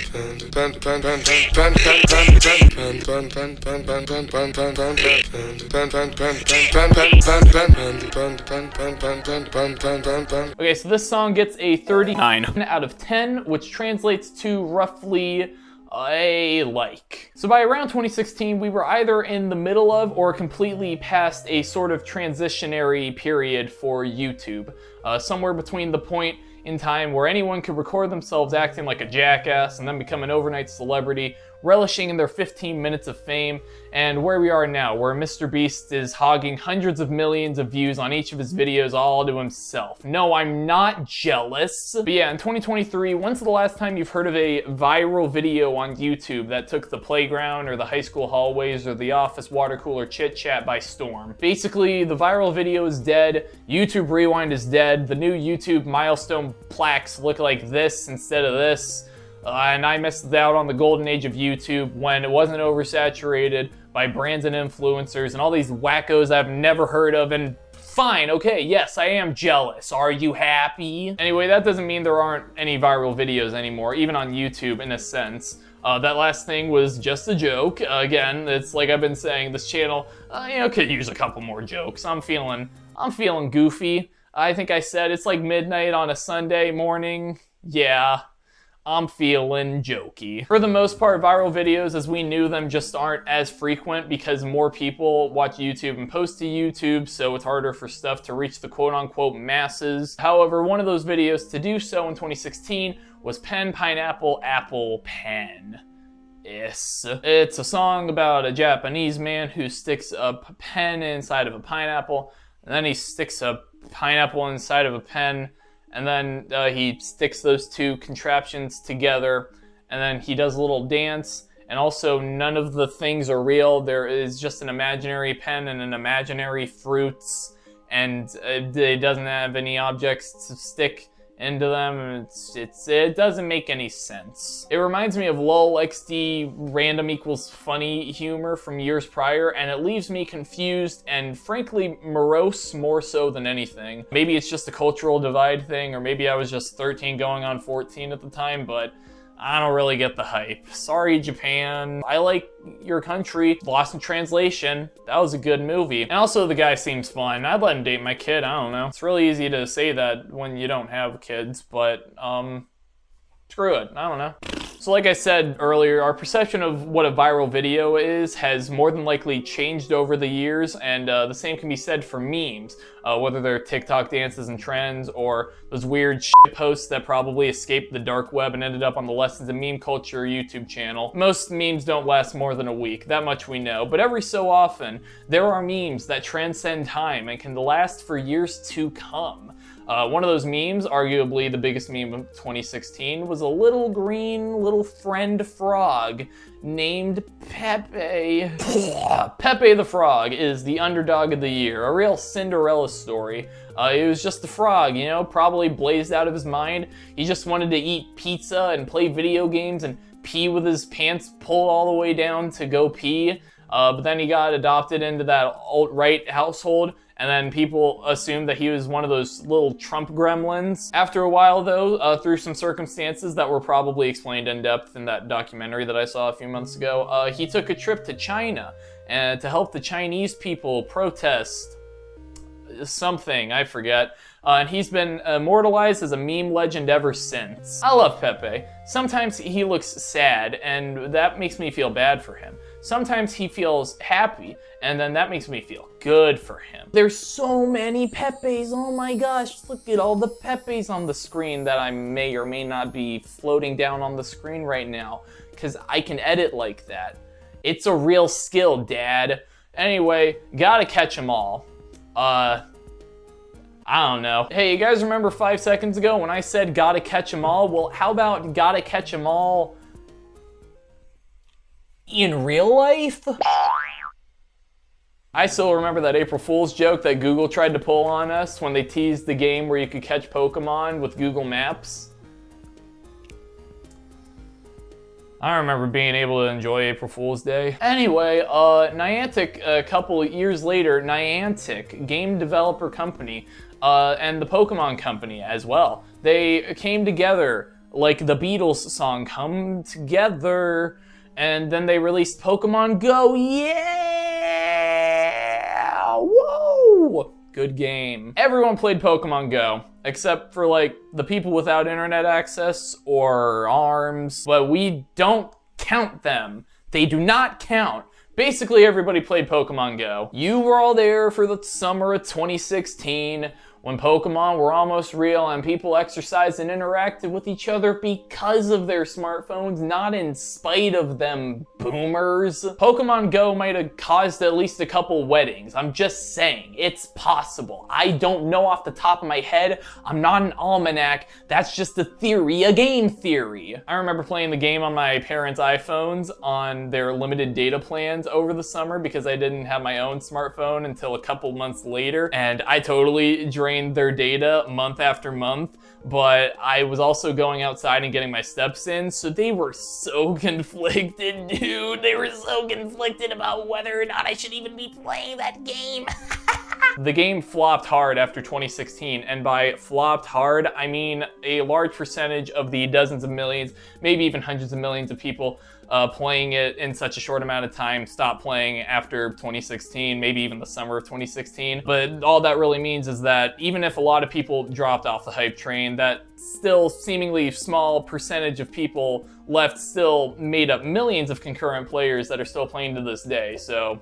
so this song gets a 39 out of 10, which translates to roughly a like. So by around 2016, we were either in the middle of or completely past a sort of transitionary period for YouTube. Somewhere between the point in time where anyone could record themselves acting like a jackass and then become an overnight celebrity, relishing in their 15 minutes of fame, and where we are now, where Mr. Beast is hogging hundreds of millions of views on each of his videos all to himself. No, I'm not jealous. But yeah, in 2023, when's the last time you've heard of a viral video on YouTube that took the playground or the high school hallways or the office water cooler chit chat by storm? Basically, the viral video is dead, YouTube Rewind is dead, the new YouTube milestone plaques look like this instead of this. And I missed out on the golden age of YouTube when it wasn't oversaturated by brands and influencers and all these wackos I've never heard of. And fine, okay, yes, I am jealous. Are you happy? Anyway, that doesn't mean there aren't any viral videos anymore, even on YouTube in a sense. That last thing was just a joke. Again, it's like I've been saying, this channel, could use a couple more jokes. I'm feeling goofy. I think I said it's like midnight on a Sunday morning. Yeah. I'm feeling jokey. For the most part, viral videos as we knew them just aren't as frequent because more people watch YouTube and post to YouTube, so it's harder for stuff to reach the quote-unquote masses. However, one of those videos to do so in 2016 was Pen, Pineapple, Apple, Pen. It's a song about a Japanese man who sticks a pen inside of a pineapple, and then he sticks a pineapple inside of a pen, and then he sticks those two contraptions together, and then he does a little dance, and also none of the things are real. There is just an imaginary pen and an imaginary fruits, and it doesn't have any objects to stick into them, and it doesn't make any sense. It reminds me of lol xd random equals funny humor from years prior, and it leaves me confused and frankly morose more so than anything. Maybe it's just a cultural divide thing, or maybe I was just 13 going on 14 at the time, but I don't really get the hype. Sorry, Japan. I like your country. Lost in Translation. That was a good movie. And also the guy seems fun. I'd let him date my kid. I don't know. It's really easy to say that when you don't have kids, but screw it. I don't know. So like I said earlier, our perception of what a viral video is has more than likely changed over the years, and the same can be said for memes, whether they're TikTok dances and trends or those weird shit posts that probably escaped the dark web and ended up on the Lessons in Meme Culture YouTube channel. Most memes don't last more than a week, that much we know, but every so often, there are memes that transcend time and can last for years to come. One of those memes, arguably the biggest meme of 2016, was a little green little friend frog named Pepe. Pepe the Frog is the underdog of the year, a real Cinderella story. It was just a frog, probably blazed out of his mind. He just wanted to eat pizza and play video games and pee with his pants pulled all the way down to go pee. But then he got adopted into that alt-right household, and then people assumed that he was one of those little Trump gremlins. After a while, though, through some circumstances that were probably explained in depth in that documentary that I saw a few months ago, he took a trip to China to help the Chinese people protest something, I forget. And he's been immortalized as a meme legend ever since. I love Pepe. Sometimes he looks sad, and that makes me feel bad for him. Sometimes he feels happy, and then that makes me feel good for him. There's so many Pepes, oh my gosh, look at all the Pepes on the screen that I may or may not be floating down on the screen right now, because I can edit like that. It's a real skill, Dad. Anyway, gotta catch 'em all. I don't know. Hey, you guys remember 5 seconds ago when I said gotta catch 'em all? Well, how about gotta catch 'em all in real life? I still remember that April Fool's joke that Google tried to pull on us when they teased the game where you could catch Pokemon with Google Maps. I remember being able to enjoy April Fool's Day. Anyway, Niantic, a couple years later, Niantic, game developer company, and the Pokemon company as well, they came together like the Beatles song, Come Together, and then they released Pokemon Go. Yeah! Whoa! Good game. Everyone played Pokemon Go, except for like the people without internet access or ARMS, but we don't count them. They do not count. Basically, everybody played Pokemon Go. You were all there for the summer of 2016 when Pokemon were almost real and people exercised and interacted with each other because of their smartphones, not in spite of them, boomers. Pokemon Go might have caused at least a couple weddings. I'm just saying, it's possible. I don't know off the top of my head. I'm not an almanac. That's just a theory, a game theory. I remember playing the game on my parents' iPhones on their limited data plans over the summer because I didn't have my own smartphone until a couple months later, and I totally drained their data month after month, but I was also going outside and getting my steps in, so they were so conflicted, dude. They were so conflicted about whether or not I should even be playing that game. The game flopped hard after 2016, and by flopped hard, I mean a large percentage of the dozens of millions, maybe even hundreds of millions of people playing it in such a short amount of time stopped playing after 2016, maybe even the summer of 2016. But all that really means is that even if a lot of people dropped off the hype train, that still seemingly small percentage of people left still made up millions of concurrent players that are still playing to this day. So,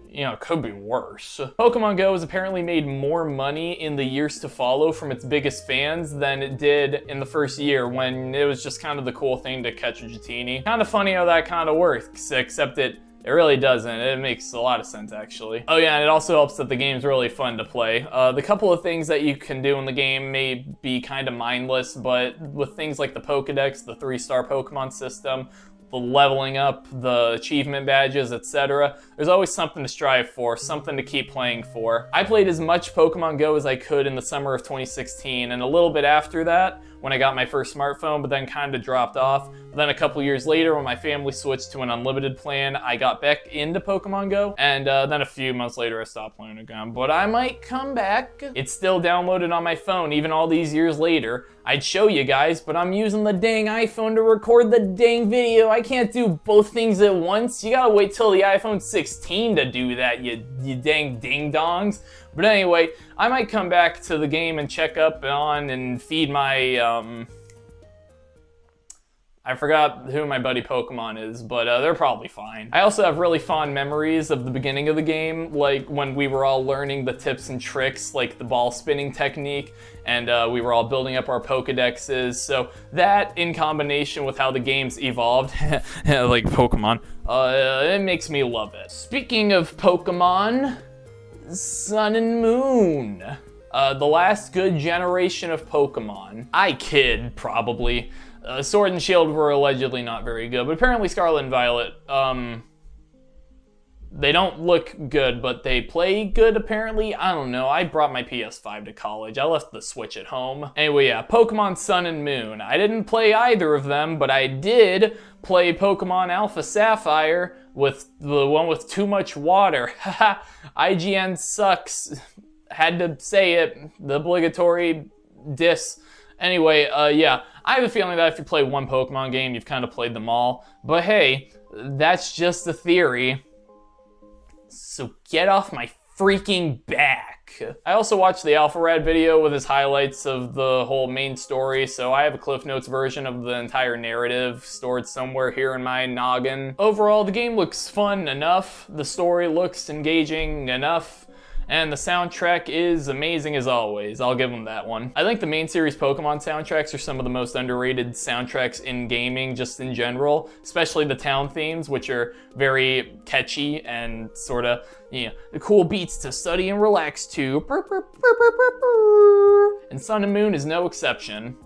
you know, it could be worse. Pokemon Go has apparently made more money in the years to follow from its biggest fans than it did in the first year when it was just kind of the cool thing to catch a Dratini. Kind of funny how that kind of works, except it really doesn't. It makes a lot of sense, actually. Oh yeah, and it also helps that the game's really fun to play. The couple of things that you can do in the game may be kind of mindless, but with things like the Pokedex, the 3-star Pokemon system, the leveling up, the achievement badges, etc. There's always something to strive for, something to keep playing for. I played as much Pokemon Go as I could in the summer of 2016, and a little bit after that, when I got my first smartphone, but then kind of dropped off. But then a couple years later, when my family switched to an unlimited plan, I got back into Pokemon Go, and then a few months later, I stopped playing again. But I might come back. It's still downloaded on my phone, even all these years later. I'd show you guys, but I'm using the dang iPhone to record the dang video. I can't do both things at once. You gotta wait till the iPhone 16 to do that, you dang ding-dongs. But anyway, I might come back to the game and check up on and feed my, I forgot who my buddy Pokemon is, but they're probably fine. I also have really fond memories of the beginning of the game, like when we were all learning the tips and tricks, like the ball spinning technique, and we were all building up our Pokedexes. So that, in combination with how the game's evolved, like Pokemon, it makes me love it. Speaking of Pokemon, Sun and Moon. The last good generation of Pokemon. I kid, probably. Sword and Shield were allegedly not very good, but apparently Scarlet and Violet, they don't look good, but they play good apparently. I don't know, I brought my PS5 to college. I left the Switch at home. Anyway, yeah, Pokemon Sun and Moon. I didn't play either of them, but I did play Pokemon Alpha Sapphire with the one with too much water. Haha, IGN sucks. Had to say it, the obligatory diss. Anyway, yeah, I have a feeling that if you play one Pokemon game, you've kind of played them all. But hey, that's just a theory. So get off my freaking back. I also watched the AlphaRad video with his highlights of the whole main story, so I have a Cliff Notes version of the entire narrative stored somewhere here in my noggin. Overall, the game looks fun enough, the story looks engaging enough, and the soundtrack is amazing as always. I'll give them that one. I think the main series Pokemon soundtracks are some of the most underrated soundtracks in gaming, just in general, especially the town themes, which are very catchy and sort of, you know, the cool beats to study and relax to. And Sun and Moon is no exception.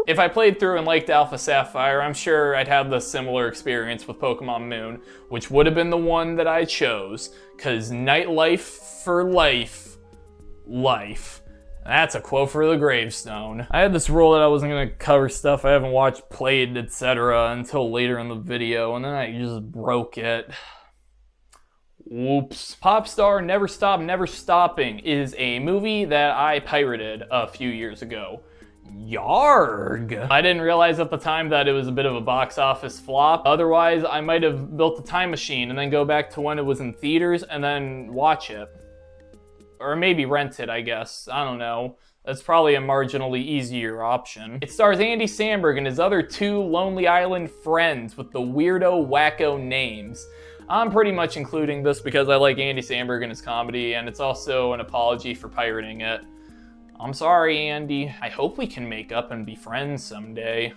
If I played through and liked Alpha Sapphire, I'm sure I'd have the similar experience with Pokemon Moon, which would have been the one that I chose, cause nightlife for life. That's a quote for the gravestone. I had this rule that I wasn't gonna cover stuff I haven't watched, played, etc. until later in the video, and then I just broke it. Whoops. Popstar Never Stop, Never Stopping is a movie that I pirated a few years ago. Yarg! I didn't realize at the time that it was a bit of a box office flop. Otherwise, I might have built a time machine and then go back to when it was in theaters and then watch it. Or maybe rent it, I guess. I don't know. That's probably a marginally easier option. It stars Andy Samberg and his other two Lonely Island friends with the weirdo, wacko names. I'm pretty much including this because I like Andy Samberg and his comedy, and it's also an apology for pirating it. I'm sorry, Andy. I hope we can make up and be friends someday.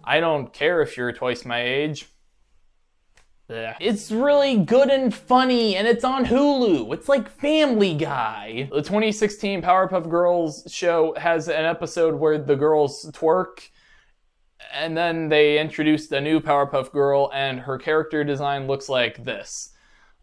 I don't care if you're twice my age. Blech. It's really good and funny, and it's on Hulu. It's like Family Guy. The 2016 Powerpuff Girls show has an episode where the girls twerk, and then they introduced a new Powerpuff Girl, and her character design looks like this.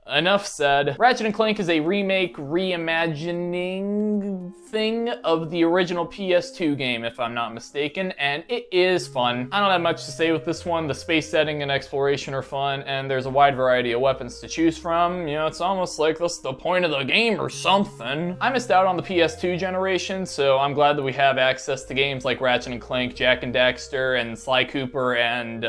Enough said. Ratchet & Clank is a remake, reimagining thing of the original PS2 game, if I'm not mistaken, and it is fun. I don't have much to say with this one. The space setting and exploration are fun, and there's a wide variety of weapons to choose from. You know, it's almost like that's the point of the game or something. I missed out on the PS2 generation, so I'm glad that we have access to games like Ratchet & Clank, Jak and Daxter, and Sly Cooper, and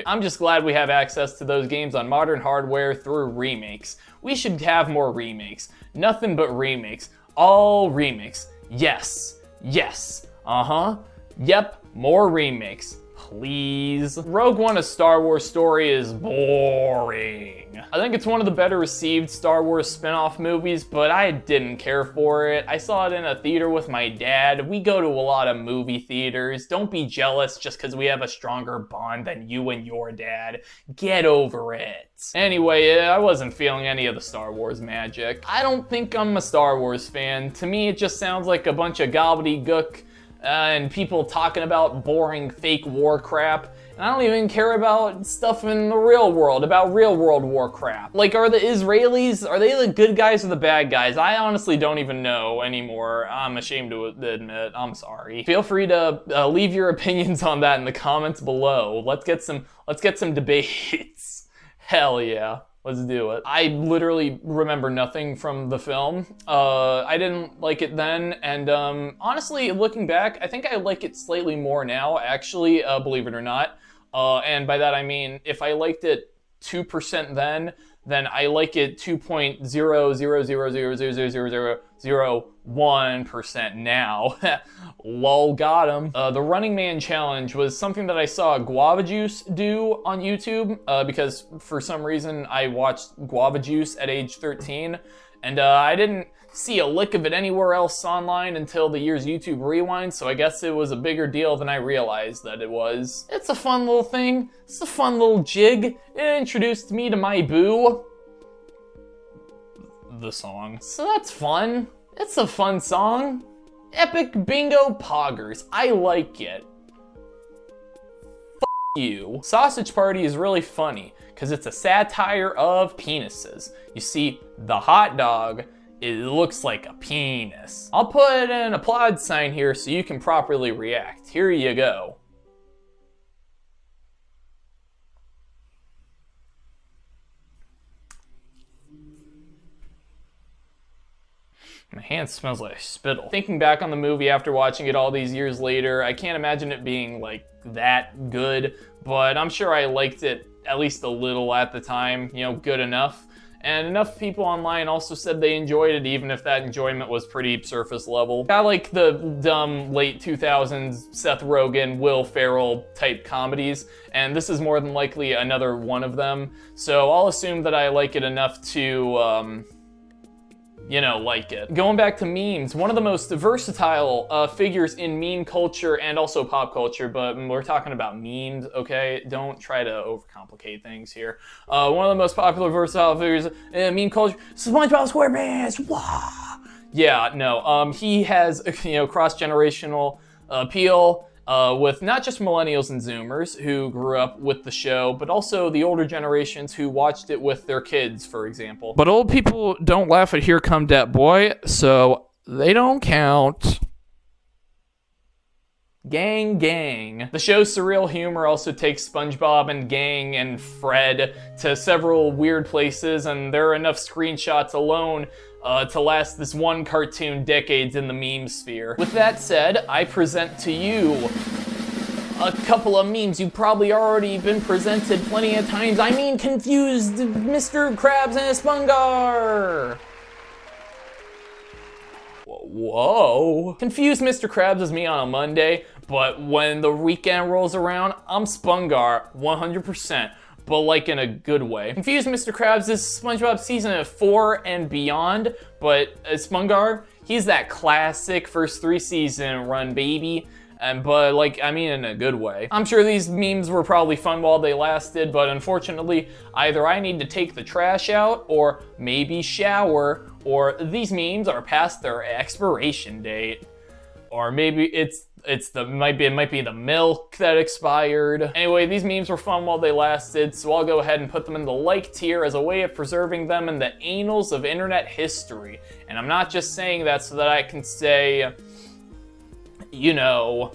I'm just glad we have access to those games on modern hardware through remakes. We should have more remakes. Nothing but remakes. All remakes. Yes. Yes. Yep, more remakes. Please. Rogue One: A Star Wars Story is boring. I think it's one of the better received Star Wars spin-off movies, but I didn't care for it. I saw it in a theater with my dad. We go to a lot of movie theaters. Don't be jealous just because we have a stronger bond than you and your dad. Get over it. Anyway, I wasn't feeling any of the Star Wars magic. I don't think I'm a Star Wars fan. To me, it just sounds like a bunch of gobbledygook and people talking about boring fake war crap. And I don't even care about stuff in the real world, about real world war crap. Like, are the Israelis, are they the good guys or the bad guys? I honestly don't even know anymore. I'm ashamed to admit, I'm sorry. Feel free to leave your opinions on that in the comments below. Let's get some debates. Hell yeah. Let's do it. I literally remember nothing from the film. I didn't like it then, and honestly, looking back, I think I like it slightly more now, actually, believe it or not. And by that I mean, if I liked it 2% then I like it 2.000000001% now. Lol, got him. The Running Man Challenge was something that I saw Guava Juice do on YouTube, because for some reason I watched Guava Juice at age 13, and I didn't see a lick of it anywhere else online until the year's YouTube Rewind, so I guess it was a bigger deal than I realized that it was. It's a fun little thing. It's a fun little jig. It introduced me to my boo. The song. So that's fun. It's a fun song. Epic Bingo Poggers. I like it. F you. Sausage Party is really funny because it's a satire of penises. You see, the hot dog, it looks like a penis. I'll put an applaud sign here so you can properly react. Here you go. My hand smells like spittle. Thinking back on the movie after watching it all these years later, I can't imagine it being like that good, but I'm sure I liked it at least a little at the time, you know, good enough. And enough people online also said they enjoyed it, even if that enjoyment was pretty surface level. I like the dumb late 2000s Seth Rogen, Will Ferrell type comedies, and this is more than likely another one of them. So I'll assume that I like it enough to, you know, like it. Going back to memes, one of the most versatile figures in meme culture and also pop culture, but we're talking about memes, okay? Don't try to overcomplicate things here. One of the most popular versatile figures in meme culture, SpongeBob SquarePants, wah! Yeah, no, he has, you know, cross-generational appeal, with not just millennials and zoomers who grew up with the show, but also the older generations who watched it with their kids, for example. But old people don't laugh at Here Come Dat Boy, so They don't count. Gang, gang. The show's surreal humor also takes SpongeBob and Gang and Fred to several weird places, and there are enough screenshots alone to last this one cartoon decades in the meme sphere. With that said, I present to you a couple of memes you've probably already been presented plenty of times. I mean, confused Mr. Krabs and Spungar. Whoa. Confused Mr. Krabs is me on a Monday, but when the weekend rolls around, I'm Spungar 100%, but like in a good way. Confused Mr. Krabs is SpongeBob season 4 and beyond, but Spungar, he's that classic first 3 season run baby. But like, I mean in a good way. I'm sure these memes were probably fun while they lasted, but unfortunately, either I need to take the trash out, or maybe shower, or these memes are past their expiration date. Or maybe it might be the milk that expired. Anyway, these memes were fun while they lasted, so I'll go ahead and put them in the like tier as a way of preserving them in the annals of internet history. And I'm not just saying that so that I can say, you know,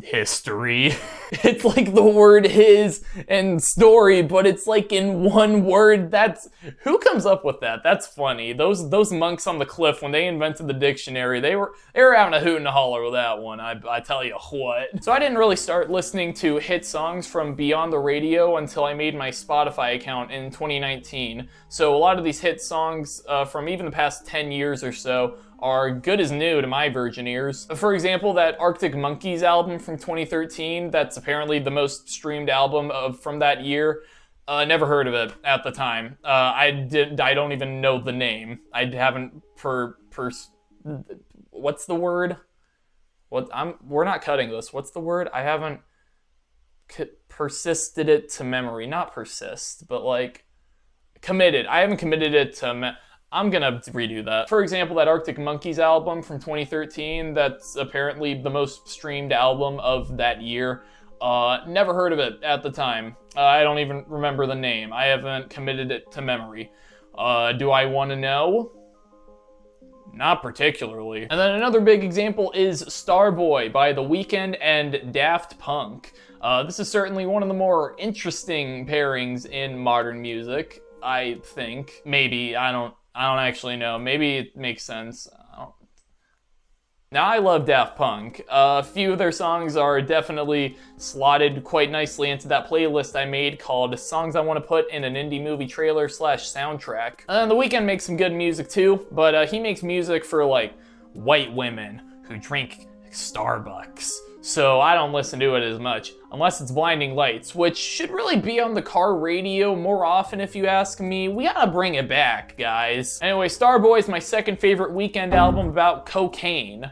history. It's like the word his and story, but it's like in one word. That's, who comes up with that? That's funny. Those monks on the cliff, when they invented the dictionary, they were having a hoot and a holler with that one, I tell you what. So I didn't really start listening to hit songs from beyond the radio until I made my Spotify account in 2019. So a lot of these hit songs from even the past 10 years or so are good as new to my virgin ears. For example, that Arctic Monkeys album from 2013, that's apparently the most streamed album from that year. Never heard of it at the time. I don't even know the name. I haven't what's the word? We're not cutting this. What's the word? I haven't persisted it to memory. Not persist, but like committed. I haven't committed it to I'm gonna redo that. For example, that Arctic Monkeys album from 2013, that's apparently the most streamed album of that year. Never heard of it at the time. I don't even remember the name. I haven't committed it to memory. Do I want to know? Not particularly. And then another big example is Starboy by The Weeknd and Daft Punk. This is certainly one of the more interesting pairings in modern music, I think. Maybe, I don't actually know. Maybe it makes sense. Now, I love Daft Punk. A few of their songs are definitely slotted quite nicely into that playlist I made called Songs I Want to Put in an Indie Movie Trailer / Soundtrack. And The Weeknd makes some good music too, but he makes music for like white women who drink Starbucks. So I don't listen to it as much, unless it's Blinding Lights, which should really be on the car radio more often if you ask me. We gotta bring it back, guys. Anyway, Starboy is my second favorite Weeknd album about cocaine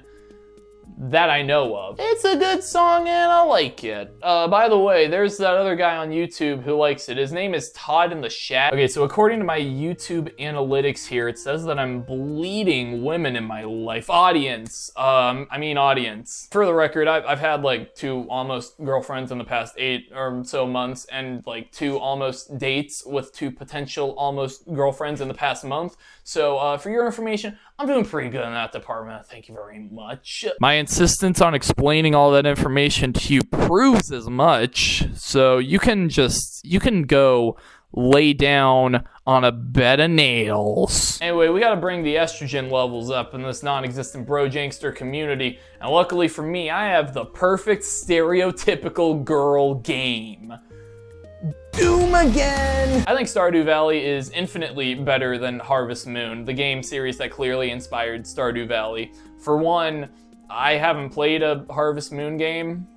that I know of. It's a good song and I like it. By the way, there's that other guy on YouTube who likes it. His name is Todd in the Shat. Okay, so according to my YouTube analytics here, it says that I'm bleeding women in my life. Audience. Audience. For the record, I've had like 2 almost girlfriends in the past 8 or so months, and like 2 almost dates with 2 potential almost girlfriends in the past month. So for your information, I'm doing pretty good in that department. Thank you very much. My insistence on explaining all that information to you proves as much. So you can go lay down on a bed of nails. Anyway, we gotta bring the estrogen levels up in this non-existent bro-jankster community. And luckily for me, I have the perfect stereotypical girl game. Doom again! I think Stardew Valley is infinitely better than Harvest Moon, the game series that clearly inspired Stardew Valley. For one, I haven't played a Harvest Moon game.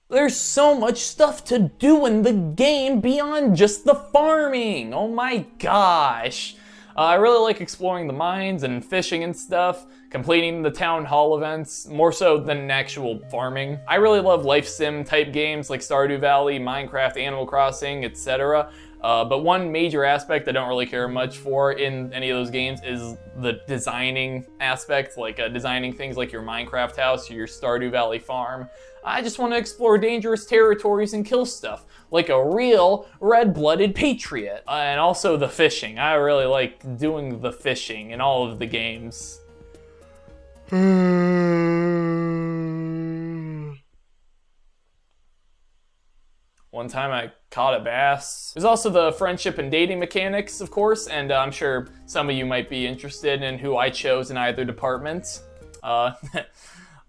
There's so much stuff to do in the game beyond just the farming. Oh my gosh. I really like exploring the mines and fishing and stuff, completing the town hall events, more so than actual farming. I really love life sim type games like Stardew Valley, Minecraft, Animal Crossing, etc. But one major aspect I don't really care much for in any of those games is the designing aspect, like designing things like your Minecraft house or your Stardew Valley farm. I just want to explore dangerous territories and kill stuff, like a real red-blooded patriot. And also the fishing. I really like doing the fishing in all of the games. One time I caught a bass. There's also the friendship and dating mechanics, of course, and I'm sure some of you might be interested in who I chose in either department.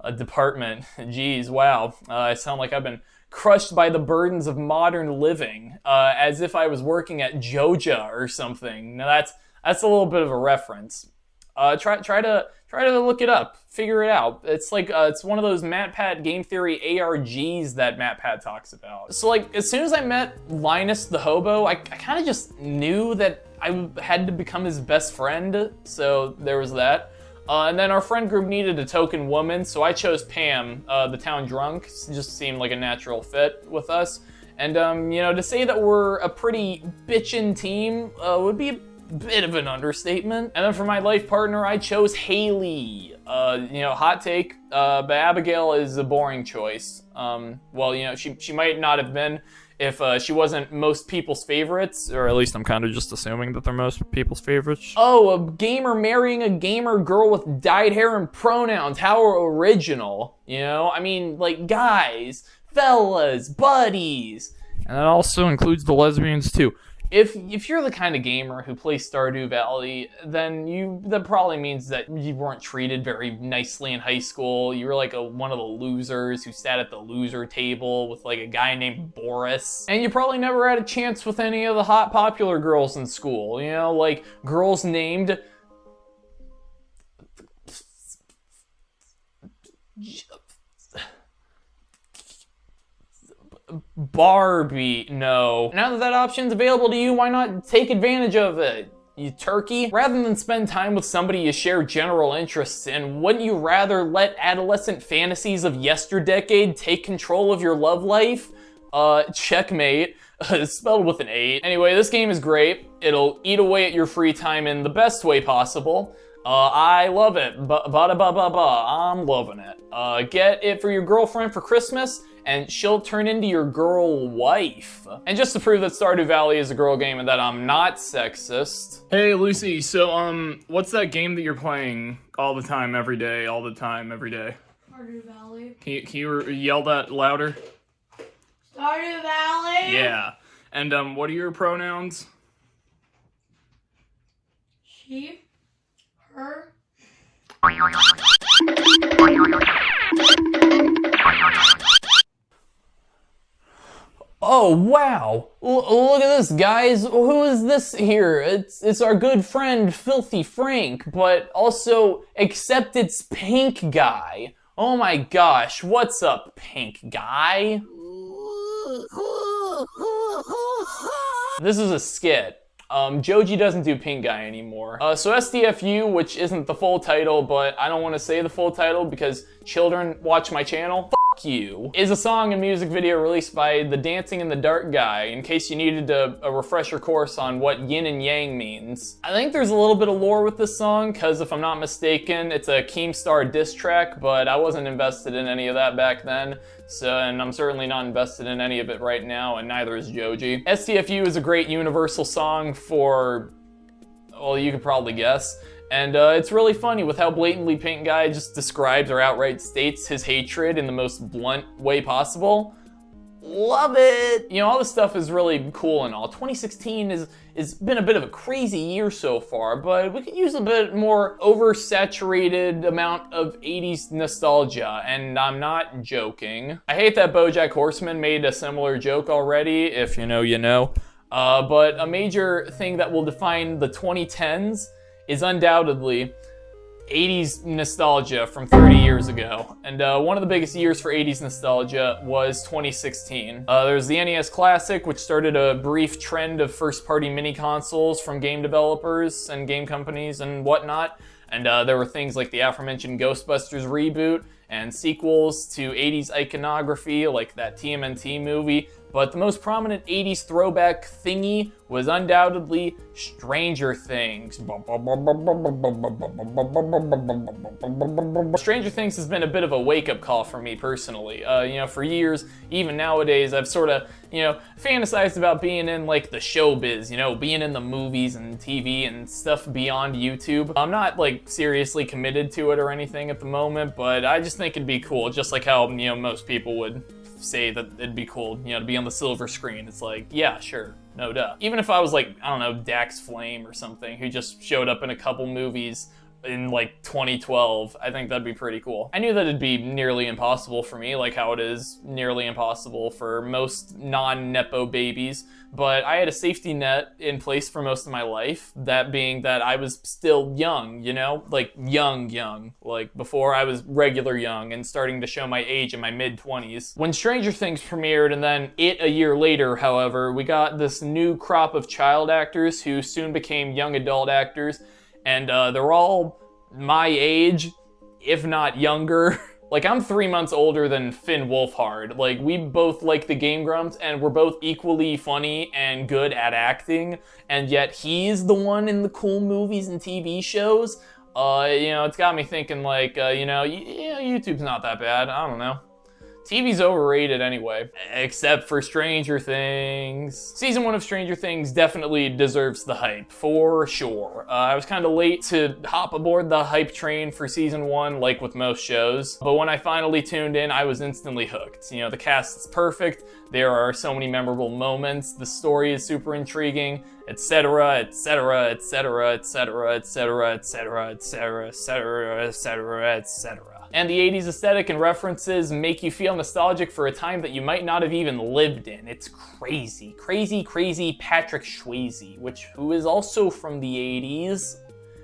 A department, geez, wow. I sound like I've been crushed by the burdens of modern living, as if I was working at Joja or something. Now that's a little bit of a reference. Try to look it up, figure it out. It's like it's one of those MatPat game theory ARGs that MatPat talks about. So like as soon as I met Linus the hobo, I kind of just knew that I had to become his best friend. So there was that. And then our friend group needed a token woman, so I chose Pam, the town drunk. It just seemed like a natural fit with us. And you know, to say that we're a pretty bitchin' team would be a bit of an understatement. And then for my life partner, I chose Haley. You know, hot take, but Abigail is a boring choice. Well, you know, she might not have been if she wasn't most people's favorites, Or at least I'm kind of just assuming that they're most people's favorites. Oh, a gamer marrying a gamer girl with dyed hair and pronouns. How original, you know? I mean, like, guys, fellas, buddies. And that also includes the lesbians too. If you're the kind of gamer who plays Stardew Valley, then that probably means that you weren't treated very nicely in high school. You were like one of the losers who sat at the loser table with like a guy named Boris. And you probably never had a chance with any of the hot popular girls in school, you know, like girls named Barbie. No. Now that option's available to you, why not take advantage of it, you turkey? Rather than spend time with somebody you share general interests in, wouldn't you rather let adolescent fantasies of yesterdecade take control of your love life? Checkmate. Spelled with an 8. Anyway, this game is great. It'll eat away at your free time in the best way possible. I love it. I'm loving it. Get it for your girlfriend for Christmas, and she'll turn into your girl wife. And just to prove that Stardew Valley is a girl game and that I'm not sexist. Hey, Lucy, so, what's that game that you're playing all the time, every day, all the time, every day? Stardew Valley. Can you yell that louder? Stardew Valley? Yeah. And, what are your pronouns? She, her. Oh, wow. Look at this, guys. Who is this here? It's our good friend, Filthy Frank, but also except it's Pink Guy. Oh my gosh, what's up, Pink Guy? This is a skit. Joji doesn't do Pink Guy anymore. So SDFU, which isn't the full title, but I don't want to say the full title because children watch my channel. Fuck you. Is a song and music video released by the Dancing in the Dark guy, in case you needed a refresher course on what yin and yang means. I think there's a little bit of lore with this song, because if I'm not mistaken, it's a Keemstar diss track, but I wasn't invested in any of that back then. And I'm certainly not invested in any of it right now, and neither is Joji. STFU is a great universal song for, well, you could probably guess. And it's really funny with how blatantly Pink Guy just describes or outright states his hatred in the most blunt way possible. Love it! You know, all this stuff is really cool and all. 2016 has been a bit of a crazy year so far, but we could use a bit more oversaturated amount of 80s nostalgia, and I'm not joking. I hate that BoJack Horseman made a similar joke already, if you know, you know. But a major thing that will define the 2010s is undoubtedly 80s nostalgia from 30 years ago. And one of the biggest years for 80s nostalgia was 2016. There's the NES Classic, which started a brief trend of first-party mini consoles from game developers and game companies and whatnot. And there were things like the aforementioned Ghostbusters reboot and sequels to 80s iconography like that TMNT movie. But the most prominent 80s throwback thingy was undoubtedly Stranger Things. Stranger Things has been a bit of a wake-up call for me personally. For years, even nowadays, I've sort of, fantasized about being in like the showbiz, being in the movies and TV and stuff beyond YouTube. I'm not like seriously committed to it or anything at the moment, but I just think it'd be cool, just like how, most people would say that it'd be cool, to be on the silver screen. It's like, yeah, sure, no duh. Even if I was like, I don't know, Dax Flame or something, who just showed up in a couple movies in like 2012, I think that'd be pretty cool. I knew that it'd be nearly impossible for me, like how it is nearly impossible for most non-Nepo babies, but I had a safety net in place for most of my life, that being that I was still young, like young, like before I was regular young and starting to show my age in my mid-20s. When Stranger Things premiered and then a year later, however, we got this new crop of child actors who soon became young adult actors, and they're all my age, if not younger. Like, I'm 3 months older than Finn Wolfhard. Like, we both like the Game Grumps, and we're both equally funny and good at acting, and yet he's the one in the cool movies and TV shows. It's got me thinking, like, YouTube's not that bad. I don't know. TV's overrated anyway, except for Stranger Things. Season 1 of Stranger Things definitely deserves the hype, for sure. I was kind of late to hop aboard the hype train for Season 1, like with most shows, but when I finally tuned in, I was instantly hooked. The cast is perfect, there are so many memorable moments, the story is super intriguing, etc., etc., etc., etc., etc., etc., etc., etc., etc., etc. And the 80s aesthetic and references make you feel nostalgic for a time that you might not have even lived in. It's crazy, crazy, crazy Patrick Swayze, who is also from the 80s.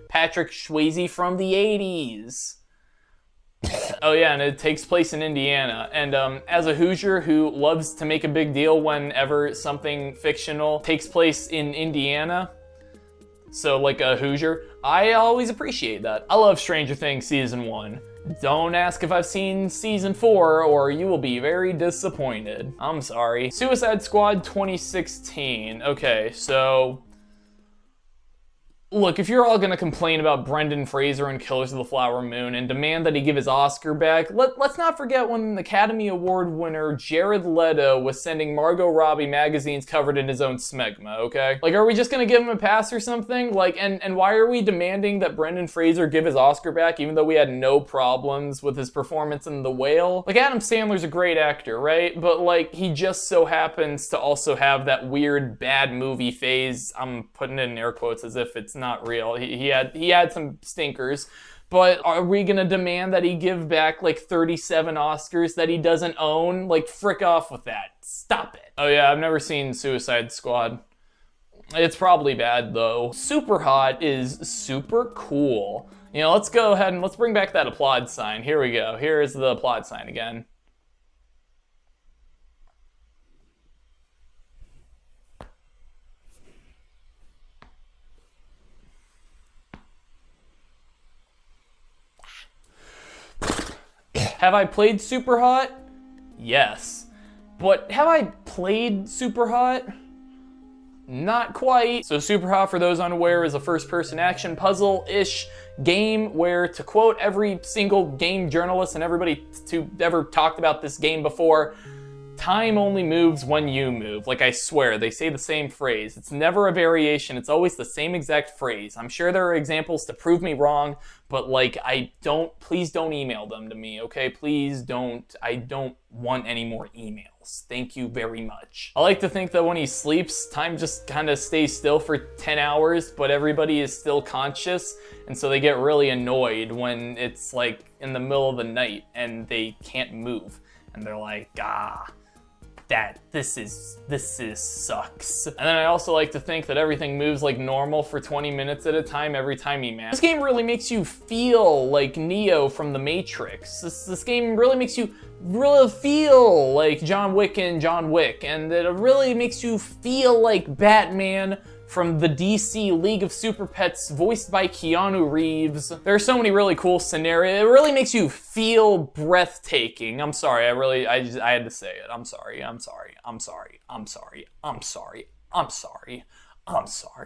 Patrick Swayze from the 80s. Oh yeah, and it takes place in Indiana. And as a Hoosier who loves to make a big deal whenever something fictional takes place in Indiana, so like a Hoosier, I always appreciate that. I love Stranger Things Season 1. Don't ask if I've seen Season 4 or you will be very disappointed. I'm sorry. Suicide Squad 2016. Okay, so look, if you're all gonna complain about Brendan Fraser and Killers of the Flower Moon and demand that he give his Oscar back, let's not forget when Academy Award winner Jared Leto was sending Margot Robbie magazines covered in his own smegma, okay? Like, are we just gonna give him a pass or something? Like, and why are we demanding that Brendan Fraser give his Oscar back even though we had no problems with his performance in The Whale? Like, Adam Sandler's a great actor, right? But like, he just so happens to also have that weird bad movie phase. I'm putting it in air quotes as if it's not real. He had some stinkers, but are we gonna demand that he give back like 37 Oscars that he doesn't own? Like, frick off with that. Stop it. Oh yeah, I've never seen Suicide Squad. It's probably bad though. Super Hot is super cool. Let's go ahead and let's bring back that applaud sign. Here we go. Here is the applaud sign again. Have I played Super Hot? Yes. But have I played Super Hot? Not quite. So Super Hot, for those unaware, is a first-person action puzzle-ish game where, to quote every single game journalist and everybody who ever talked about this game before, time only moves when you move. Like, I swear, they say the same phrase. It's never a variation, it's always the same exact phrase. I'm sure there are examples to prove me wrong, but like, please don't email them to me, okay? Please don't. I don't want any more emails. Thank you very much. I like to think that when he sleeps, time just kind of stays still for 10 hours, but everybody is still conscious, and so they get really annoyed when it's like in the middle of the night and they can't move. And they're like, this sucks. And then I also like to think that everything moves like normal for 20 minutes at a time every time you match. This game really makes you feel like Neo from The Matrix. This game really makes you really feel like John Wick in John Wick, and it really makes you feel like Batman from the DC League of Super Pets, voiced by Keanu Reeves. There are so many really cool scenarios. It really makes you feel breathtaking. I'm sorry, I had to say it. I'm sorry.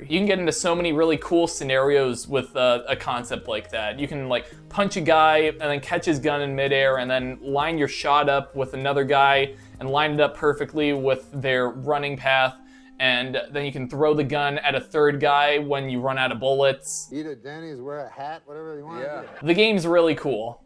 You can get into so many really cool scenarios with a concept like that. You can like punch a guy and then catch his gun in midair and then line your shot up with another guy and line it up perfectly with their running path. And then you can throw the gun at a third guy when you run out of bullets. Eat at Denny's, wear a hat, whatever you want to do. The game's really cool.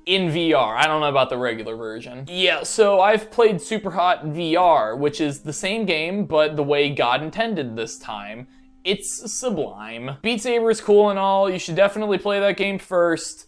In VR, I don't know about the regular version. Yeah, so I've played Superhot VR, which is the same game, but the way God intended this time. It's sublime. Beat Saber is cool and all, you should definitely play that game first,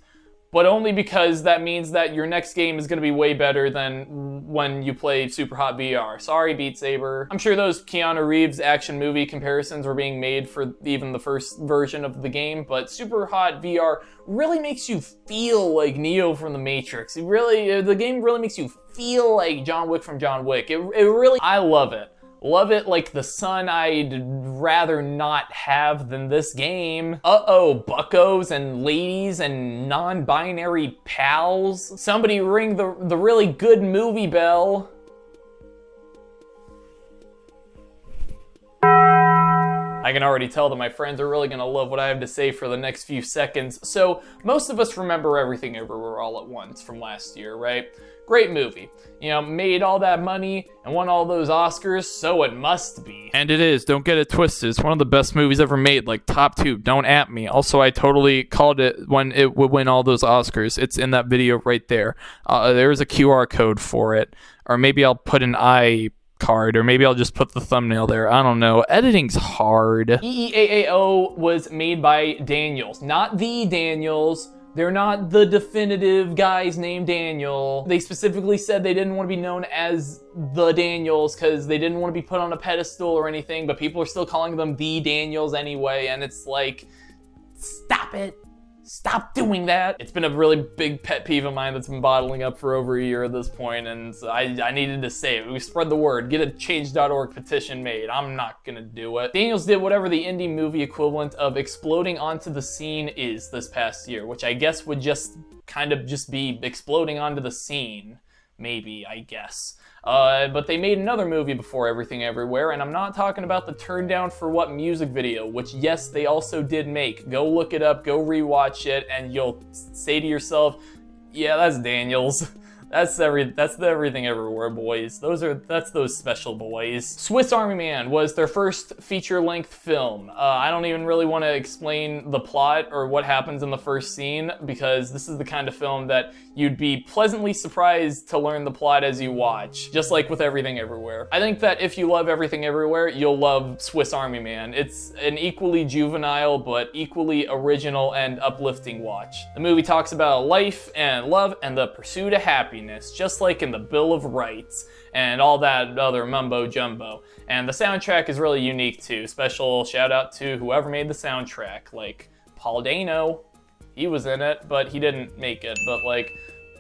but only because that means that your next game is gonna be way better than when you play Superhot VR. Sorry, Beat Saber. I'm sure those Keanu Reeves action movie comparisons were being made for even the first version of the game, but Superhot VR really makes you feel like Neo from the Matrix. The game really makes you feel like John Wick from John Wick. I love it. Love it like the son I'd rather not have than this game. Uh-oh, buckos and ladies and non-binary pals. Somebody ring the really good movie bell. I can already tell that my friends are really gonna love what I have to say for the next few seconds. So, most of us remember Everything Everywhere All at Once from last year, right? Great movie. You know, made all that money and won all those Oscars, so it must be. And it is, don't get it twisted. It's one of the best movies ever made, like top 2, don't at me. Also, I totally called it when it would win all those Oscars. It's in that video right there. There's a QR code for it. Or maybe I'll put an card, or maybe I'll just put the thumbnail there. I don't know. Editing's hard. EEAAO was made by Daniels, not the Daniels. They're not the definitive guys named Daniel. They specifically said they didn't want to be known as the Daniels because they didn't want to be put on a pedestal or anything, but people are still calling them the Daniels anyway, and it's like, stop it. Stop doing that. It's been a really big pet peeve of mine that's been bottling up for over a year at this point, and I needed to say it. We spread the word. Get a change.org petition made. I'm not gonna do it. Daniels did whatever the indie movie equivalent of exploding onto the scene is this past year, which I guess would just kind of just be exploding onto the scene. Maybe, I guess. But they made another movie before Everything Everywhere, and I'm not talking about the Turn Down for What music video, which yes, they also did make. Go look it up, go rewatch it, and you'll say to yourself, yeah, that's Daniels. That's the Everything Everywhere boys. That's those special boys. Swiss Army Man was their first feature-length film. I don't even really want to explain the plot or what happens in the first scene, because this is the kind of film that you'd be pleasantly surprised to learn the plot as you watch, just like with Everything Everywhere. I think that if you love Everything Everywhere, you'll love Swiss Army Man. It's an equally juvenile but equally original and uplifting watch. The movie talks about life and love and the pursuit of happiness, just like in the Bill of Rights and all that other mumbo jumbo. And the soundtrack is really unique too. Special shout out to whoever made the soundtrack, like Paul Dano. He was in it, but he didn't make it. But like,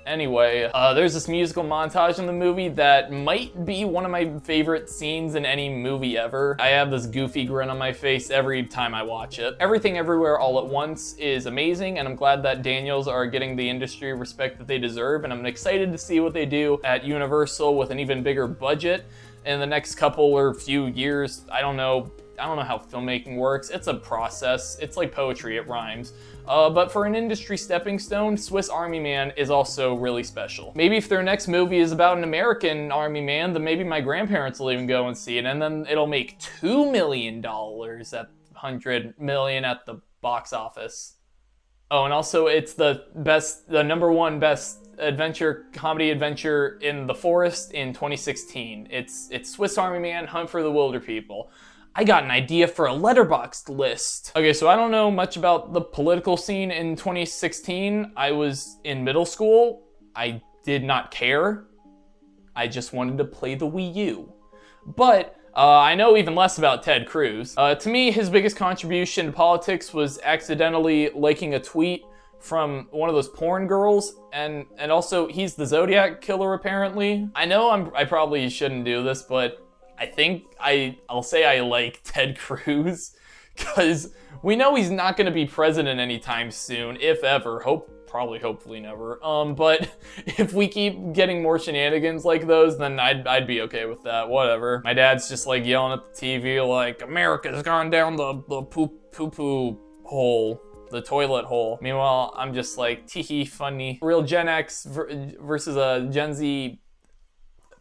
anyway, there's this musical montage in the movie that might be one of my favorite scenes in any movie ever. I have this goofy grin on my face every time I watch it. Everything Everywhere All at Once is amazing, and I'm glad that Daniels are getting the industry respect that they deserve, and I'm excited to see what they do at Universal with an even bigger budget in the next couple or few years. I don't know how filmmaking works. It's a process. It's like poetry, it rhymes. But for an industry stepping stone, Swiss Army Man is also really special. Maybe if their next movie is about an American Army Man, then maybe my grandparents will even go and see it, and then it'll make $2 million at $100 million at the box office. Oh, and also it's the number one best comedy adventure in the forest in 2016. It's Swiss Army Man, Hunt for the Wilder People. I got an idea for a Letterboxd list. Okay, so I don't know much about the political scene in 2016. I was in middle school. I did not care. I just wanted to play the Wii U. But I know even less about Ted Cruz. To me, his biggest contribution to politics was accidentally liking a tweet from one of those porn girls, and also he's the Zodiac killer apparently. I know I probably shouldn't do this, but I think I'll say I like Ted Cruz, because we know he's not going to be president anytime soon, if ever. Hopefully never. But if we keep getting more shenanigans like those, then I'd be okay with that. Whatever. My dad's just like yelling at the TV like, America's gone down the poo-poo hole. The toilet hole. Meanwhile, I'm just like, tee funny. Real Gen X versus a Gen Z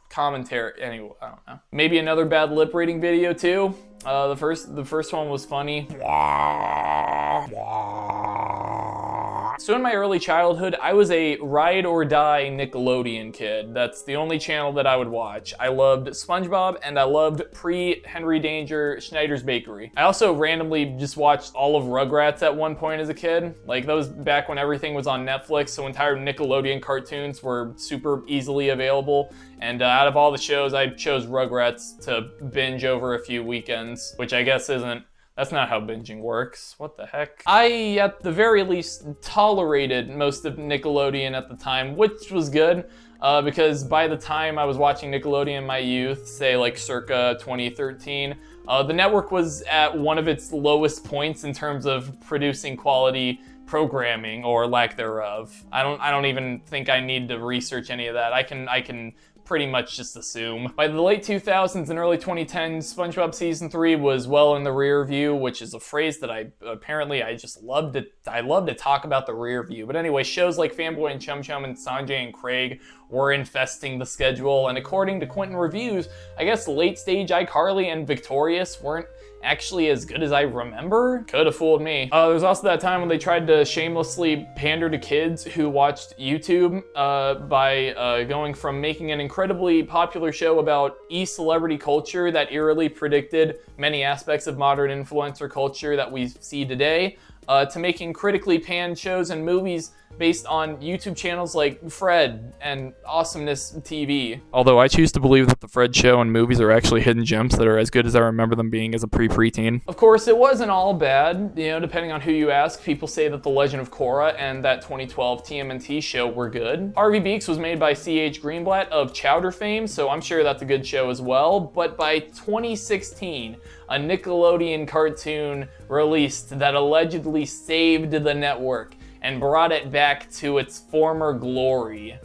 commentary. Anyway, I don't know. Maybe another bad lip reading video too. The first one was funny. So in my early childhood, I was a ride or die Nickelodeon kid. That's the only channel that I would watch. I loved SpongeBob and I loved pre-Henry Danger Schneider's Bakery. I also randomly just watched all of Rugrats at one point as a kid. Like those back when everything was on Netflix, so entire Nickelodeon cartoons were super easily available. And out of all the shows, I chose Rugrats to binge over a few weekends, which I guess that's not how binging works. What the heck? I, at the very least, tolerated most of Nickelodeon at the time, which was good, because by the time I was watching Nickelodeon in my youth, say like circa 2013, the network was at one of its lowest points in terms of producing quality programming or lack thereof. I don't even think I need to research any of that. I can pretty much just assume. By the late 2000s and early 2010s, SpongeBob Season 3 was well in the rear view, which is a phrase that I just love to talk about the rear view. But anyway, shows like Fanboy and Chum Chum and Sanjay and Craig were infesting the schedule, and according to Quentin Reviews, I guess late stage iCarly and Victorious weren't actually as good as I remember. Could have fooled me. There's also that time when they tried to shamelessly pander to kids who watched YouTube by going from making an incredibly popular show about e-celebrity culture that eerily predicted many aspects of modern influencer culture that we see today, to making critically panned shows and movies based on YouTube channels like Fred and Awesomeness TV. Although I choose to believe that the Fred show and movies are actually hidden gems that are as good as I remember them being as a preteen. Of course, it wasn't all bad. You know, depending on who you ask, people say that The Legend of Korra and that 2012 TMNT show were good. Harvey Beaks was made by C.H. Greenblatt of Chowder fame, so I'm sure that's a good show as well. But by 2016, a Nickelodeon cartoon released that allegedly saved the network and brought it back to its former glory.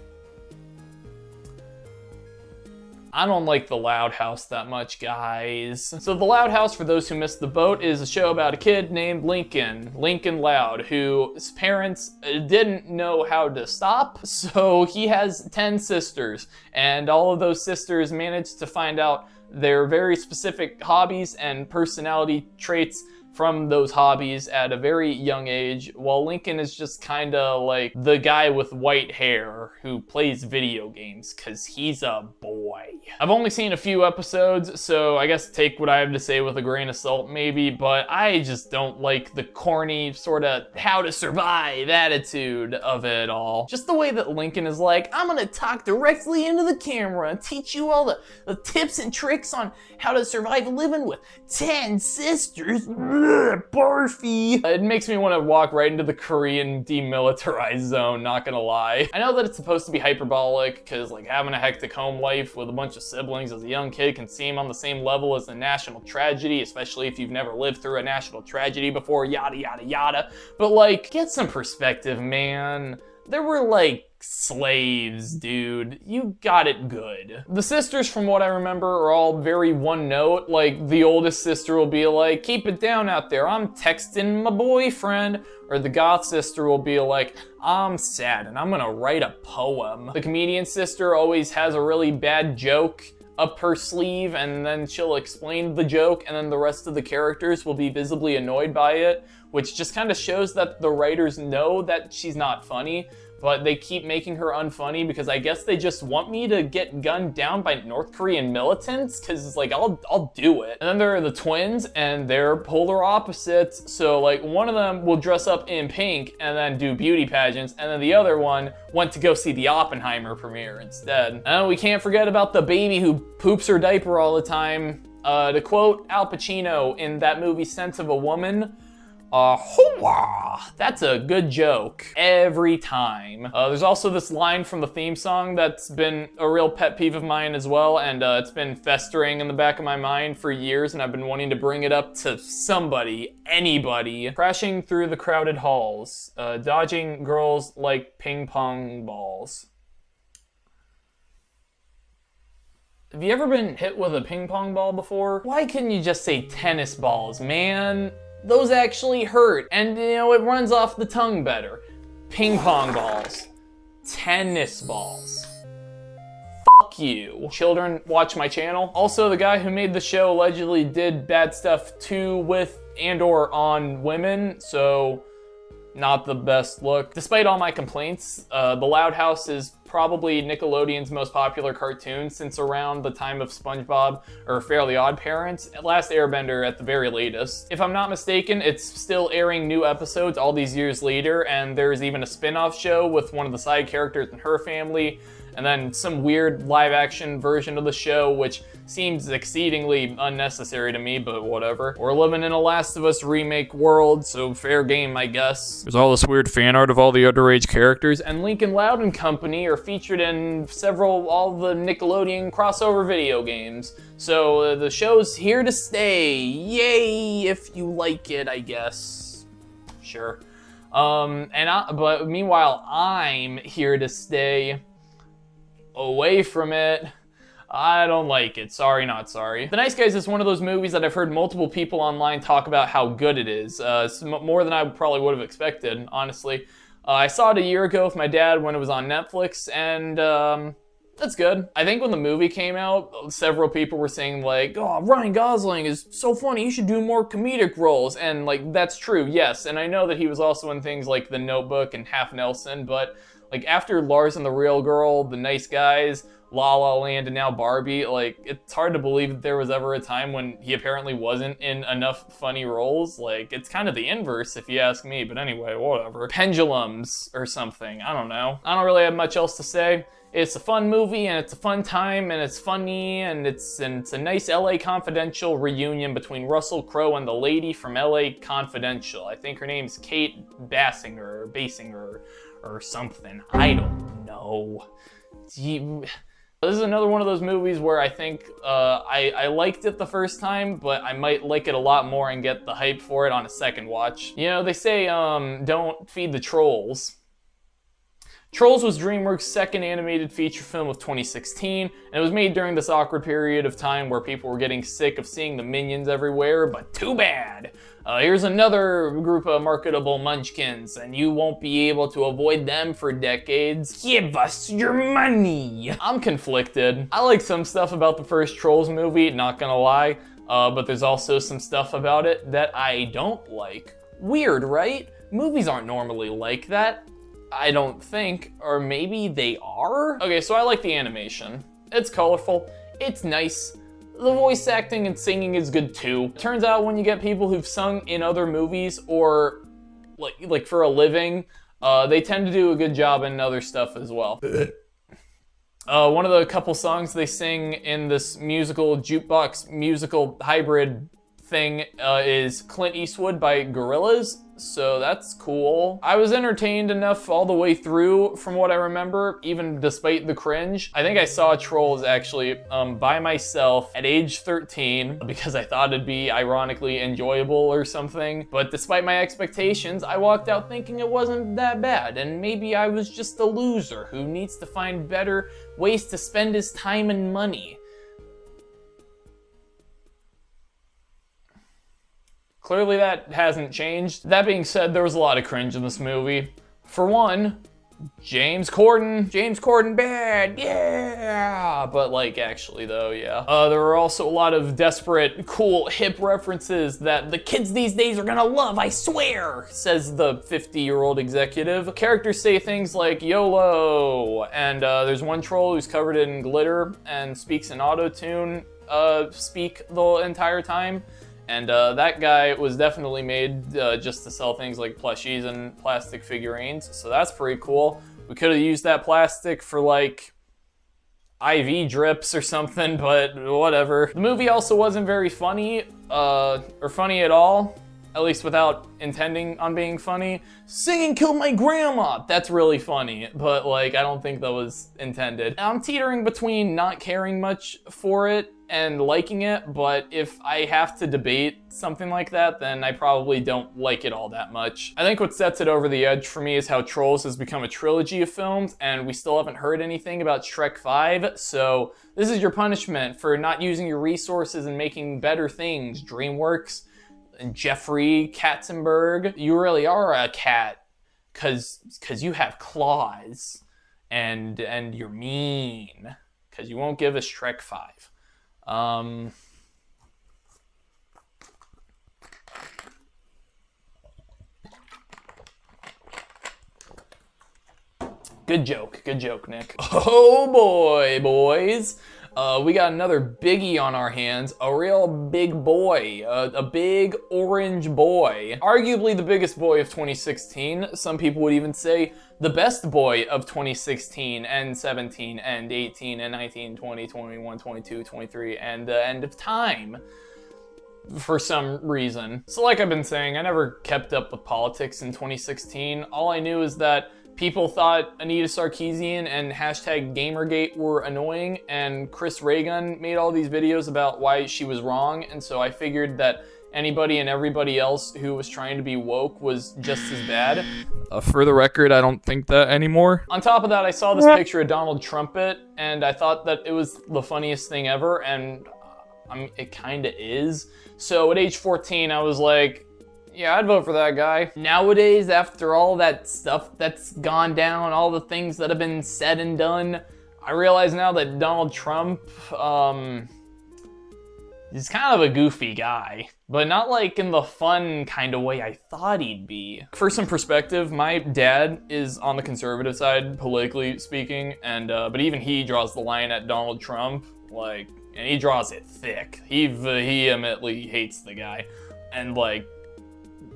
I don't like The Loud House that much, guys. So The Loud House, for those who missed the boat, is a show about a kid named Lincoln Loud, whose parents didn't know how to stop, so he has 10 sisters, and all of those sisters managed to find out their very specific hobbies and personality traits from those hobbies at a very young age, while Lincoln is just kinda like the guy with white hair who plays video games, cause he's a boy. I've only seen a few episodes, so I guess take what I have to say with a grain of salt maybe, but I just don't like the corny sorta how to survive attitude of it all. Just the way that Lincoln is like, I'm gonna talk directly into the camera and teach you all the tips and tricks on how to survive living with 10 sisters. Barfy. It makes me want to walk right into the Korean demilitarized zone, not gonna lie. I know that it's supposed to be hyperbolic, because like having a hectic home life with a bunch of siblings as a young kid can seem on the same level as a national tragedy, especially if you've never lived through a national tragedy before, yada yada yada. But like, get some perspective, man. There were like slaves, dude. You got it good. The sisters, from what I remember, are all very one note. Like, the oldest sister will be like, keep it down out there, I'm texting my boyfriend. Or the goth sister will be like, I'm sad and I'm gonna write a poem. The comedian sister always has a really bad joke up her sleeve, and then she'll explain the joke, and then the rest of the characters will be visibly annoyed by it, which just kind of shows that the writers know that she's not funny, but they keep making her unfunny because I guess they just want me to get gunned down by North Korean militants, because it's like, I'll do it. And then there are the twins, and they're polar opposites, so like one of them will dress up in pink and then do beauty pageants, and then the other one went to go see the Oppenheimer premiere instead. And we can't forget about the baby who poops her diaper all the time. To quote Al Pacino in that movie Sense of a Woman, That's a good joke every time. There's also this line from the theme song that's been a real pet peeve of mine as well, and it's been festering in the back of my mind for years, and I've been wanting to bring it up to somebody, anybody. Crashing through the crowded halls, dodging girls like ping pong balls. Have you ever been hit with a ping pong ball before? Why couldn't you just say tennis balls, man? Those actually hurt, and you know, it runs off the tongue better. Ping pong balls. Tennis balls. Fuck you. Children, watch my channel. Also, the guy who made the show allegedly did bad stuff to, with, and or on women, so not the best look. Despite all my complaints, The Loud House is probably Nickelodeon's most popular cartoon since around the time of SpongeBob or Fairly Odd Parents, Last Airbender at the very latest. If I'm not mistaken, it's still airing new episodes all these years later, and there's even a spin-off show with one of the side characters and her family, and then some weird live-action version of the show, which seems exceedingly unnecessary to me, but whatever. We're living in a Last of Us remake world, so fair game, I guess. There's all this weird fan art of all the underage characters. And Lincoln Loud and Company are featured in all the Nickelodeon crossover video games. So the show's here to stay. Yay, if you like it, I guess. Sure. But meanwhile, I'm here to stay away from it. I don't like it. Sorry, not sorry. The Nice Guys is one of those movies that I've heard multiple people online talk about how good it is. More than I probably would have expected, honestly. I saw it a year ago with my dad when it was on Netflix, and that's good. I think when the movie came out, several people were saying like, oh, Ryan Gosling is so funny, he should do more comedic roles. And like, that's true, yes. And I know that he was also in things like The Notebook and Half Nelson, but like after Lars and the Real Girl, The Nice Guys, La La Land, and now Barbie, like, it's hard to believe that there was ever a time when he apparently wasn't in enough funny roles. Like, it's kind of the inverse if you ask me, but anyway, whatever. Pendulums or something, I don't know. I don't really have much else to say. It's a fun movie, and it's a fun time, and it's funny, and it's a nice LA Confidential reunion between Russell Crowe and the lady from LA Confidential. I think her name's Kate Basinger or something. I don't know. This is another one of those movies where I think I liked it the first time, but I might like it a lot more and get the hype for it on a second watch. You know, they say don't feed the trolls. Trolls was DreamWorks' second animated feature film of 2016, and it was made during this awkward period of time where people were getting sick of seeing the minions everywhere, but too bad. Here's another group of marketable munchkins, and you won't be able to avoid them for decades. Give us your money! I'm conflicted. I like some stuff about the first Trolls movie, not gonna lie, but there's also some stuff about it that I don't like. Weird, right? Movies aren't normally like that. I don't think, or maybe they are? Okay, so I like the animation. It's colorful, it's nice. The voice acting and singing is good too. Turns out when you get people who've sung in other movies or like for a living, they tend to do a good job in other stuff as well. One of the couple songs they sing in this musical jukebox musical hybrid thing is Clint Eastwood by Gorillaz, so that's cool. I was entertained enough all the way through from what I remember, even despite the cringe. I think I saw Trolls actually by myself at age 13 because I thought it'd be ironically enjoyable or something, but despite my expectations, I walked out thinking it wasn't that bad, and maybe I was just a loser who needs to find better ways to spend his time and money. Clearly that hasn't changed. That being said, there was a lot of cringe in this movie. For one, James Corden. James Corden bad, yeah! But like, actually though, yeah. There were also a lot of desperate, cool, hip references that the kids these days are gonna love, I swear, says the 50-year-old executive. Characters say things like YOLO, and there's one troll who's covered in glitter and speaks in auto-tune, speak the entire time. And that guy was definitely made just to sell things like plushies and plastic figurines, so that's pretty cool. We could have used that plastic for like IV drips or something, but whatever. The movie also wasn't very funny, or funny at all. at least without intending on being funny. Singing killed my grandma. That's really funny, but like I don't think that was intended. I'm teetering between not caring much for it and liking it, but if I have to debate something like that, then I probably don't like it all that much. I think what sets it over the edge for me is how Trolls has become a trilogy of films, and we still haven't heard anything about Shrek 5, so this is your punishment for not using your resources and making better things, DreamWorks and Jeffrey Katzenberg. You really are a cat, cause you have claws, and you're mean, cause you won't give us Shrek 5. Good joke, Nick. Oh boy, boys. We got another biggie on our hands, a real big boy, a big orange boy. Arguably the biggest boy of 2016. Some people would even say the best boy of 2016 and 17 and 18 and 19, 20, 21, 22, 23, and the end of time for some reason. So like I've been saying, I never kept up with politics in 2016. All I knew is that people thought Anita Sarkeesian and hashtag Gamergate were annoying, and Chris Reagan made all these videos about why she was wrong, and so I figured that anybody and everybody else who was trying to be woke was just as bad. For the record, I don't think that anymore. On top of that, I saw this picture of Donald Trumpet, and I thought that it was the funniest thing ever, and it kinda is. So at age 14, I was like, yeah, I'd vote for that guy. Nowadays, after all that stuff that's gone down, all the things that have been said and done, I realize now that Donald Trump, he's kind of a goofy guy, but not like in the fun kind of way I thought he'd be. For some perspective, my dad is on the conservative side, politically speaking, and but even he draws the line at Donald Trump, like, and he draws it thick. He vehemently hates the guy, and like,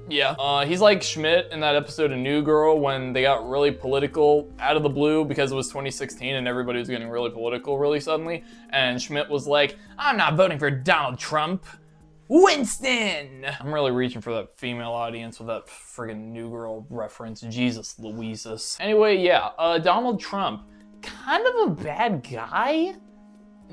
yeah, he's like Schmidt in that episode of New Girl when they got really political out of the blue because it was 2016 and everybody was getting really political really suddenly. And Schmidt was like, I'm not voting for Donald Trump. Winston! I'm really reaching for that female audience with that friggin' New Girl reference. Jesus Louises. Anyway, yeah, Donald Trump, kind of a bad guy.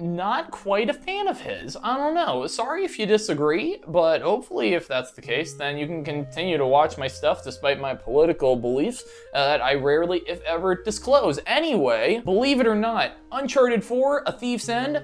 Not quite a fan of his. I don't know. Sorry if you disagree, but hopefully if that's the case, then you can continue to watch my stuff despite my political beliefs that I rarely, if ever, disclose. Anyway, believe it or not, Uncharted 4, A Thief's End,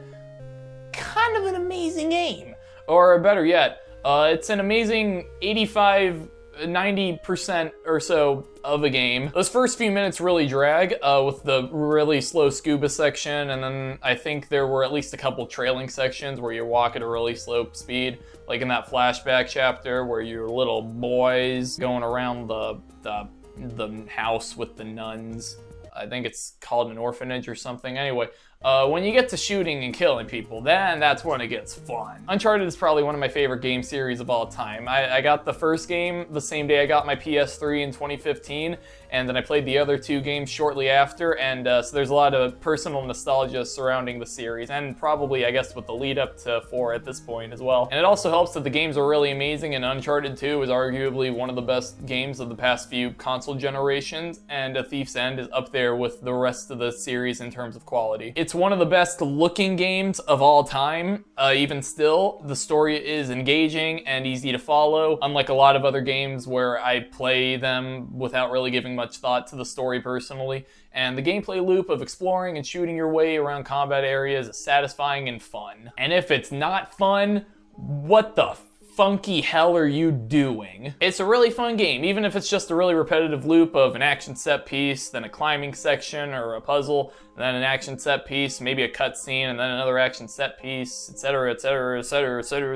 kind of an amazing game. Or better yet, it's an amazing 90% or so of a game. Those first few minutes really drag with the really slow scuba section, and then I think there were at least a couple trailing sections where you walk at a really slow speed, like in that flashback chapter where you're little boys going around the house with the nuns. I think it's called an orphanage or something. Anyway, when you get to shooting and killing people, then that's when it gets fun. Uncharted is probably one of my favorite game series of all time. I got the first game the same day I got my PS3 in 2015, and then I played the other two games shortly after, and so there's a lot of personal nostalgia surrounding the series, and probably, I guess, with the lead up to 4 at this point as well. And it also helps that the games are really amazing, and Uncharted 2 is arguably one of the best games of the past few console generations, and A Thief's End is up there with the rest of the series in terms of quality. It's one of the best looking games of all time. Even still, the story is engaging and easy to follow, unlike a lot of other games where I play them without really giving much thought to the story personally. And the gameplay loop of exploring and shooting your way around combat areas is satisfying and fun. And if it's not fun, what the funky hell are you doing? It's a really fun game, even if it's just a really repetitive loop of an action set piece, then a climbing section or a puzzle, then an action set piece, maybe a cutscene, and then another action set piece, etc., etc., etc., etc.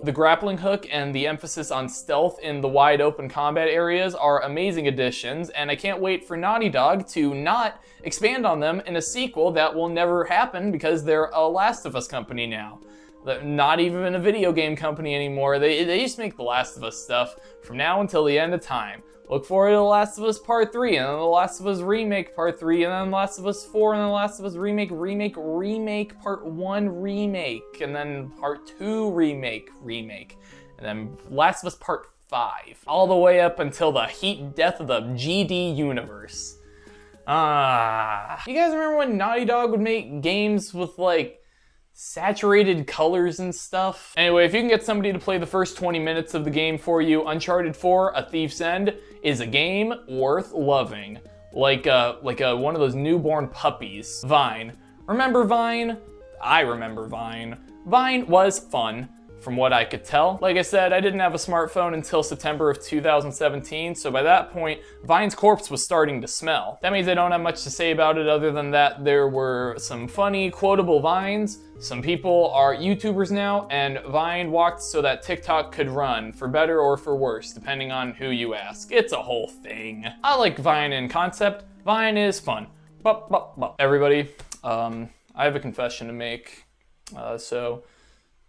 The grappling hook and the emphasis on stealth in the wide open combat areas are amazing additions, and I can't wait for Naughty Dog to not expand on them in a sequel that will never happen because they're a Last of Us company now. Not even a video game company anymore. They just make The Last of Us stuff from now until the end of time. Look forward to The Last of Us Part 3, and then The Last of Us Remake Part 3, and then The Last of Us 4, and then The Last of Us Remake Part 1 Remake, and then Part 2 Remake. and then Last of Us Part 5, all the way up until the heat and death of the GD universe. You guys remember when Naughty Dog would make games with like saturated colors and stuff? Anyway, if you can get somebody to play the first 20 minutes of the game for you, Uncharted 4: A Thief's End is a game worth loving. Like one of those newborn puppies. Vine. Remember Vine? I remember Vine. Vine was fun, from what I could tell. Like I said, I didn't have a smartphone until September of 2017, so by that point, Vine's corpse was starting to smell. That means I don't have much to say about it other than that there were some funny, quotable Vines. Some people are YouTubers now, and Vine walked so that TikTok could run, for better or for worse, depending on who you ask. It's a whole thing. I like Vine in concept. Vine is fun. Everybody, I have a confession to make. So,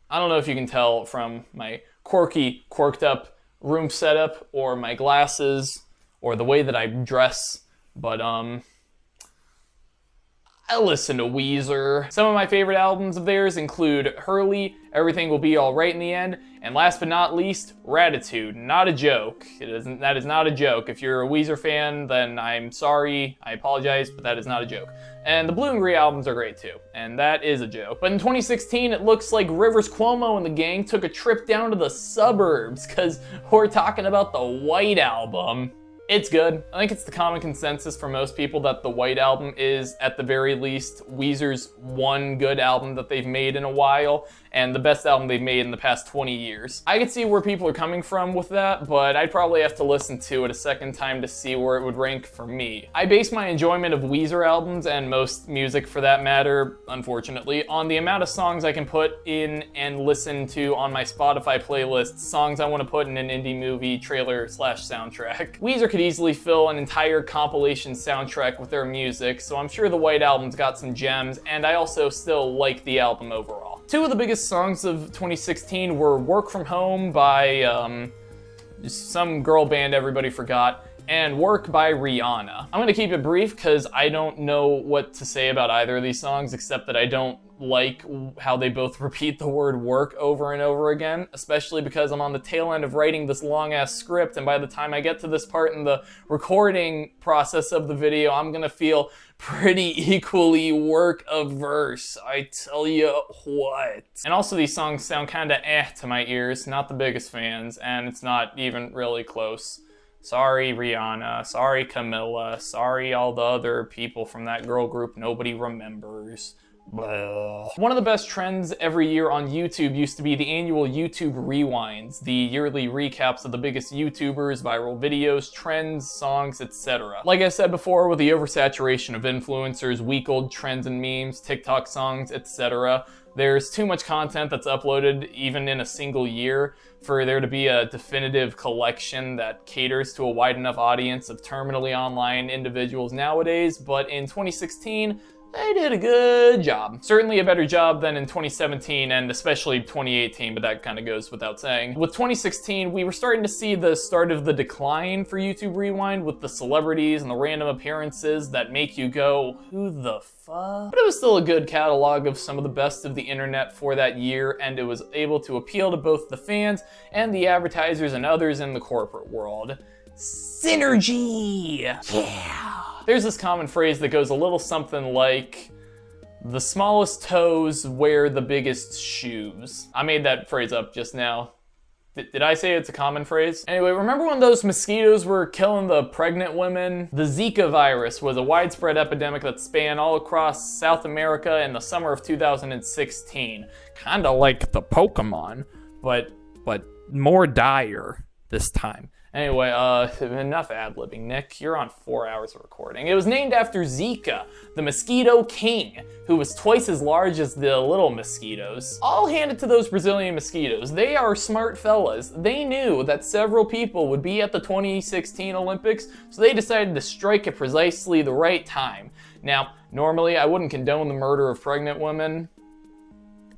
I don't know if you can tell from my quirked up room setup, or my glasses, or the way that I dress, but I listen to Weezer. Some of my favorite albums of theirs include Hurley, Everything Will Be Alright in the End, and last but not least, Ratitude. Not a joke. That is not a joke. If you're a Weezer fan, then I'm sorry, I apologize, but that is not a joke. And the Blue and Green albums are great too, and that is a joke. But in 2016, it looks like Rivers Cuomo and the gang took a trip down to the suburbs, because we're talking about the White Album. It's good. I think it's the common consensus for most people that the White Album is, at the very least, Weezer's one good album that they've made in a while, and the best album they've made in the past 20 years. I can see where people are coming from with that, but I'd probably have to listen to it a second time to see where it would rank for me. I base my enjoyment of Weezer albums, and most music for that matter, unfortunately, on the amount of songs I can put in and listen to on my Spotify playlist, songs I want to put in an indie movie trailer / soundtrack. Weezer could easily fill an entire compilation soundtrack with their music, so I'm sure the White Album's got some gems, and I also still like the album overall. Two of the biggest songs of 2016 were Work From Home by some girl band everybody forgot, and Work by Rihanna. I'm gonna keep it brief because I don't know what to say about either of these songs, except that I don't like how they both repeat the word work over and over again, especially because I'm on the tail end of writing this long-ass script, and by the time I get to this part in the recording process of the video, I'm gonna feel pretty equally work-averse, I tell you what. And also these songs sound kinda to my ears, not the biggest fans, and it's not even really close. Sorry, Rihanna. Sorry, Camilla. Sorry, all the other people from that girl group nobody remembers. Blah. One of the best trends every year on YouTube used to be the annual YouTube Rewinds, the yearly recaps of the biggest YouTubers, viral videos, trends, songs, etc. Like I said before, with the oversaturation of influencers, week-old trends and memes, TikTok songs, etc., there's too much content that's uploaded even in a single year for there to be a definitive collection that caters to a wide enough audience of terminally online individuals nowadays, but in 2016, they did a good job. Certainly a better job than in 2017 and especially 2018, but that kind of goes without saying. With 2016, we were starting to see the start of the decline for YouTube Rewind with the celebrities and the random appearances that make you go, who the fuck? But it was still a good catalog of some of the best of the internet for that year, and it was able to appeal to both the fans and the advertisers and others in the corporate world. Synergy! Yeah! There's this common phrase that goes a little something like, the smallest toes wear the biggest shoes. I made that phrase up just now. Did I say it's a common phrase? Anyway, remember when those mosquitoes were killing the pregnant women? The Zika virus was a widespread epidemic that spanned all across South America in the summer of 2016. Kinda like the Pokémon, but more dire this time. Anyway, enough ad-libbing, Nick. You're on 4 hours of recording. It was named after Zika, the mosquito king, who was twice as large as the little mosquitoes. I'll hand it to those Brazilian mosquitoes. They are smart fellas. They knew that several people would be at the 2016 Olympics, so they decided to strike at precisely the right time. Now, normally I wouldn't condone the murder of pregnant women,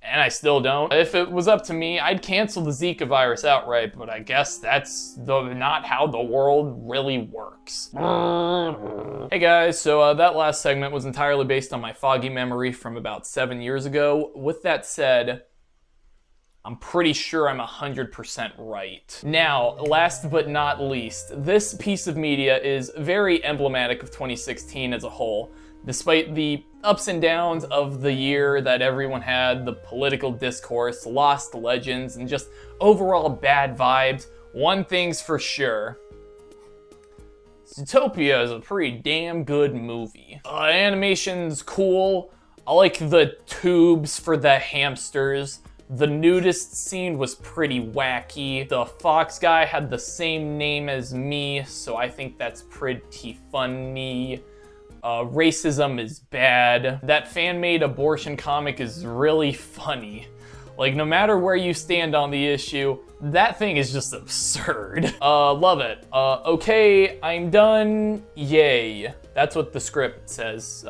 and I still don't. If it was up to me, I'd cancel the Zika virus outright, but I guess that's not how the world really works. Hey guys, so that last segment was entirely based on my foggy memory from about 7 years ago. With that said, I'm pretty sure I'm 100% right. Now, last but not least, this piece of media is very emblematic of 2016 as a whole. Despite the ups and downs of the year that everyone had, the political discourse, lost legends, and just overall bad vibes, one thing's for sure. Zootopia is a pretty damn good movie. Animation's cool. I like the tubes for the hamsters. The nudist scene was pretty wacky. The fox guy had the same name as me, so I think that's pretty funny. Racism is bad. That fan-made abortion comic is really funny. Like, no matter where you stand on the issue, that thing is just absurd. Love it. Okay, I'm done. Yay. That's what the script says.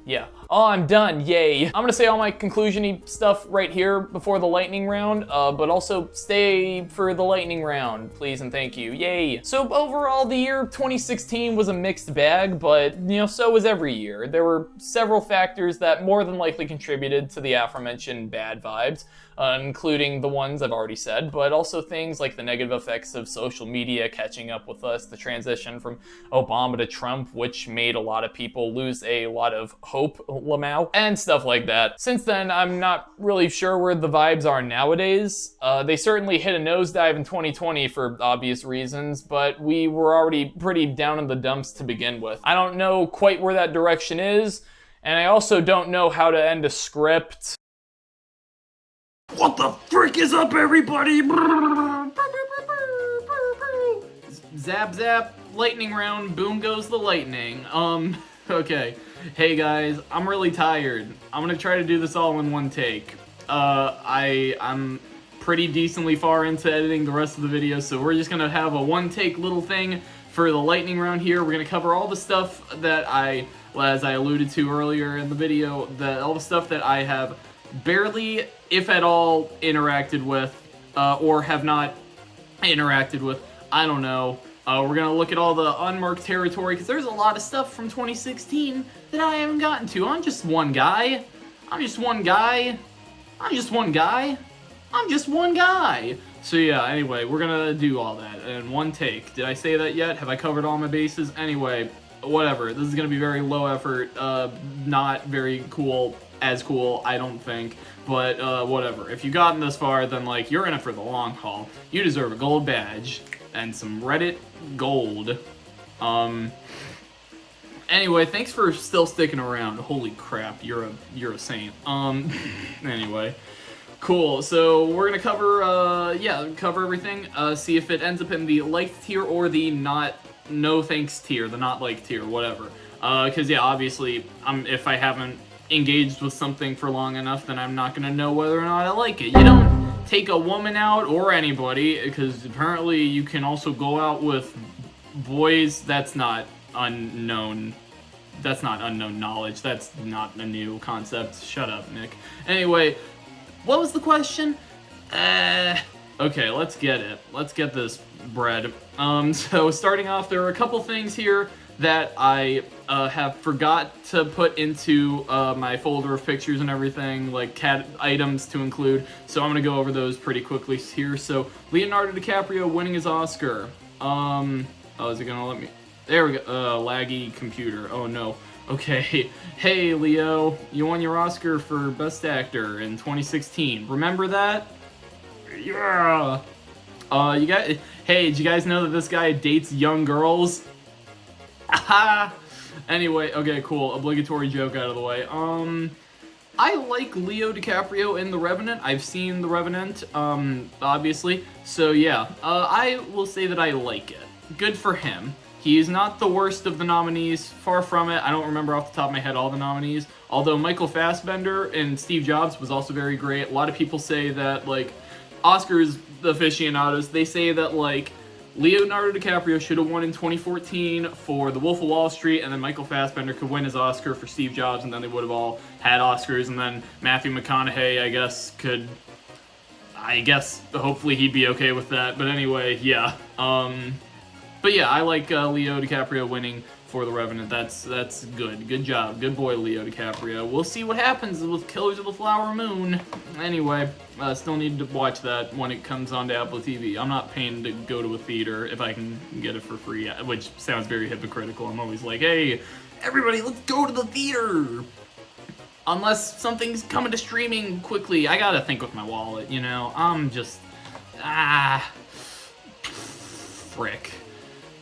Yeah. Oh, I'm done, yay. I'm gonna say all my conclusion-y stuff right here before the lightning round, but also stay for the lightning round, please and thank you, yay. So overall, the year 2016 was a mixed bag, but you know, so was every year. There were several factors that more than likely contributed to the aforementioned bad vibes, including the ones I've already said, but also things like the negative effects of social media catching up with us, the transition from Obama to Trump, which made a lot of people lose a lot of hope, Lamau, and stuff like that. Since then, I'm not really sure where the vibes are nowadays. They certainly hit a nosedive in 2020 for obvious reasons, but we were already pretty down in the dumps to begin with. I don't know quite where that direction is, and I also don't know how to end a script. What the frick is up, everybody? Zap zap, lightning round, boom goes the lightning. Okay. Hey guys, I'm really tired. I'm gonna try to do this all in one take. I'm pretty decently far into editing the rest of the video, so we're just gonna have a one take little thing for the lightning round here. We're gonna cover all the stuff that as I alluded to earlier in the video, all the stuff that I have barely, if at all, interacted with, or have not interacted with. I don't know. We're gonna look at all the unmarked territory, because there's a lot of stuff from 2016 that I haven't gotten to. I'm just one guy. I'm just one guy. I'm just one guy. I'm just one guy. So yeah, anyway, we're gonna do all that in one take. Did I say that yet? Have I covered all my bases? Anyway, whatever. This is gonna be very low effort, not very cool, I don't think. But whatever. If you've gotten this far, then like, you're in it for the long haul. You deserve a gold badge and some Reddit gold. Anyway, thanks for still sticking around. Holy crap, you're a saint. Anyway, cool. So we're gonna cover everything. See if it ends up in the liked tier or the no thanks tier, the not liked tier, whatever. Cause yeah, obviously, if I haven't engaged with something for long enough, then I'm not gonna know whether or not I like it. You don't take a woman out or anybody, because apparently you can also go out with boys. That's not unknown. That's not unknown knowledge. That's not a new concept. Shut up, Nick. Anyway, what was the question? Okay, let's get it. Let's get this bread. So starting off, there are a couple things here that I have forgot to put into my folder of pictures and everything, like cat items to include, so I'm gonna go over those pretty quickly here. So, Leonardo DiCaprio winning his Oscar. Oh, is it gonna let me? There we go. Laggy computer. Oh no. Okay. Hey, Leo, you won your Oscar for Best Actor in 2016. Remember that? Yeah. Hey, did you guys know that this guy dates young girls? Aha! Anyway, okay, cool. Obligatory joke out of the way. I like Leo DiCaprio in The Revenant. I've seen The Revenant, obviously. So yeah, I will say that I like it. Good for him. He is not the worst of the nominees, far from it. I don't remember off the top of my head all the nominees. Although Michael Fassbender and Steve Jobs was also very great. A lot of people say that, like, Oscars aficionados, they say that, like, Leonardo DiCaprio should have won in 2014 for The Wolf of Wall Street, and then Michael Fassbender could win his Oscar for Steve Jobs, and then they would have all had Oscars, and then Matthew McConaughey, I guess, hopefully he'd be okay with that. But anyway, yeah. But yeah, I like Leo DiCaprio winning for The Revenant. That's good. Good job. Good boy, Leo DiCaprio. We'll see what happens with Killers of the Flower Moon. Anyway, still need to watch that when it comes on to Apple TV. I'm not paying to go to a theater if I can get it for free, which sounds very hypocritical. I'm always like, hey, everybody, let's go to the theater. Unless something's coming to streaming quickly. I gotta think with my wallet, you know? I'm just... frick.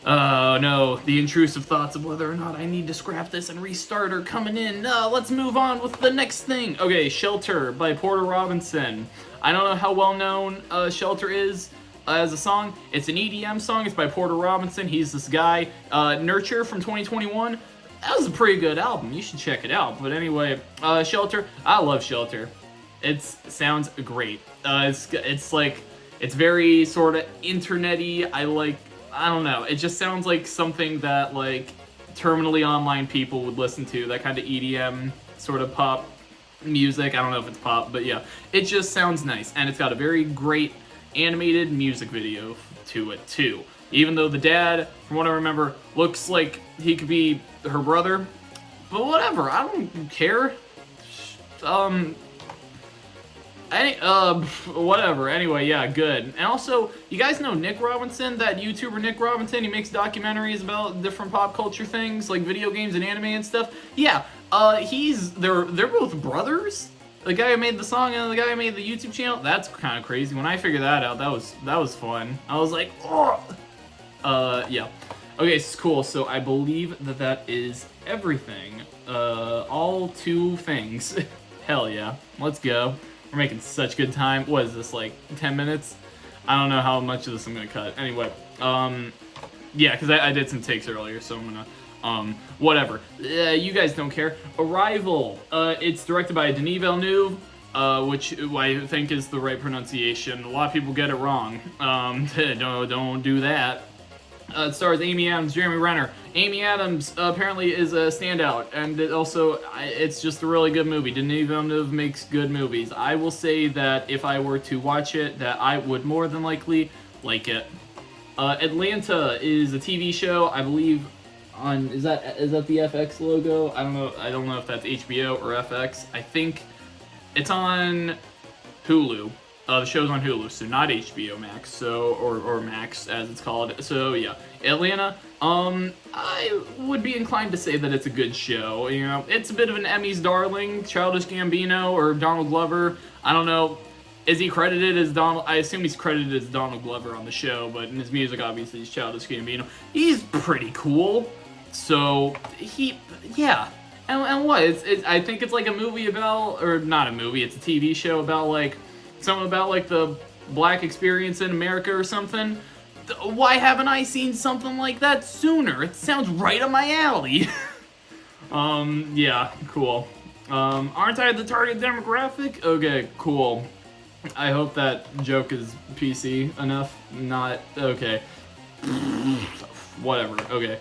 Oh no, the intrusive thoughts of whether or not I need to scrap this and restart are coming in. Let's move on with the next thing. Okay, Shelter by Porter Robinson. I don't know how well known Shelter is as a song. It's an EDM song. It's by Porter Robinson. He's this guy. Nurture from 2021. That was a pretty good album. You should check it out. But anyway, Shelter. I love Shelter. It sounds great. It's like, it's very sort of internet-y. I don't know. It just sounds like something that, like, terminally online people would listen to. That kind of EDM sort of pop music. I don't know if it's pop, but yeah. It just sounds nice. And it's got a very great animated music video to it, too. Even though the dad, from what I remember, looks like he could be her brother. But whatever. I don't care. Whatever. Anyway, yeah, good. And also, you guys know Nick Robinson, that YouTuber Nick Robinson? He makes documentaries about different pop culture things, like video games and anime and stuff. Yeah, they're both brothers. The guy who made the song and the guy who made the YouTube channel. That's kind of crazy. When I figured that out, that was fun. I was like, oh. Yeah. Okay, cool. So I believe that is everything. All 2 things. Hell yeah. Let's go. We're making such good time. What is this, like 10 minutes? I don't know how much of this I'm gonna cut. Anyway, yeah, because I did some takes earlier, so I'm gonna, whatever. You guys don't care. Arrival. It's directed by Denis Villeneuve, which I think is the right pronunciation. A lot of people get it wrong. Don't do that. It stars Amy Adams, Jeremy Renner. Amy Adams apparently is a standout, and it's just a really good movie. Denis Villeneuve makes good movies. I will say that if I were to watch it, that I would more than likely like it. Atlanta is a TV show, I believe. Is that the FX logo? I don't know if that's HBO or FX. I think it's on Hulu. The show's on Hulu, so not HBO Max, so or Max as it's called. So yeah, Atlanta. I would be inclined to say that it's a good show. You know, it's a bit of an Emmys darling. Childish Gambino or Donald Glover. I don't know. Is he credited as Donald? I assume he's credited as Donald Glover on the show, but in his music, obviously, he's Childish Gambino. He's pretty cool. So yeah. And what? I think it's like a movie about, or not a movie. It's a TV show about like. Something about like the black experience in America or something. Why haven't I seen something like that sooner? It sounds right up my alley. Yeah, cool. Aren't I the target demographic? Okay, cool. I hope that joke is PC enough. Not okay. Whatever. Okay.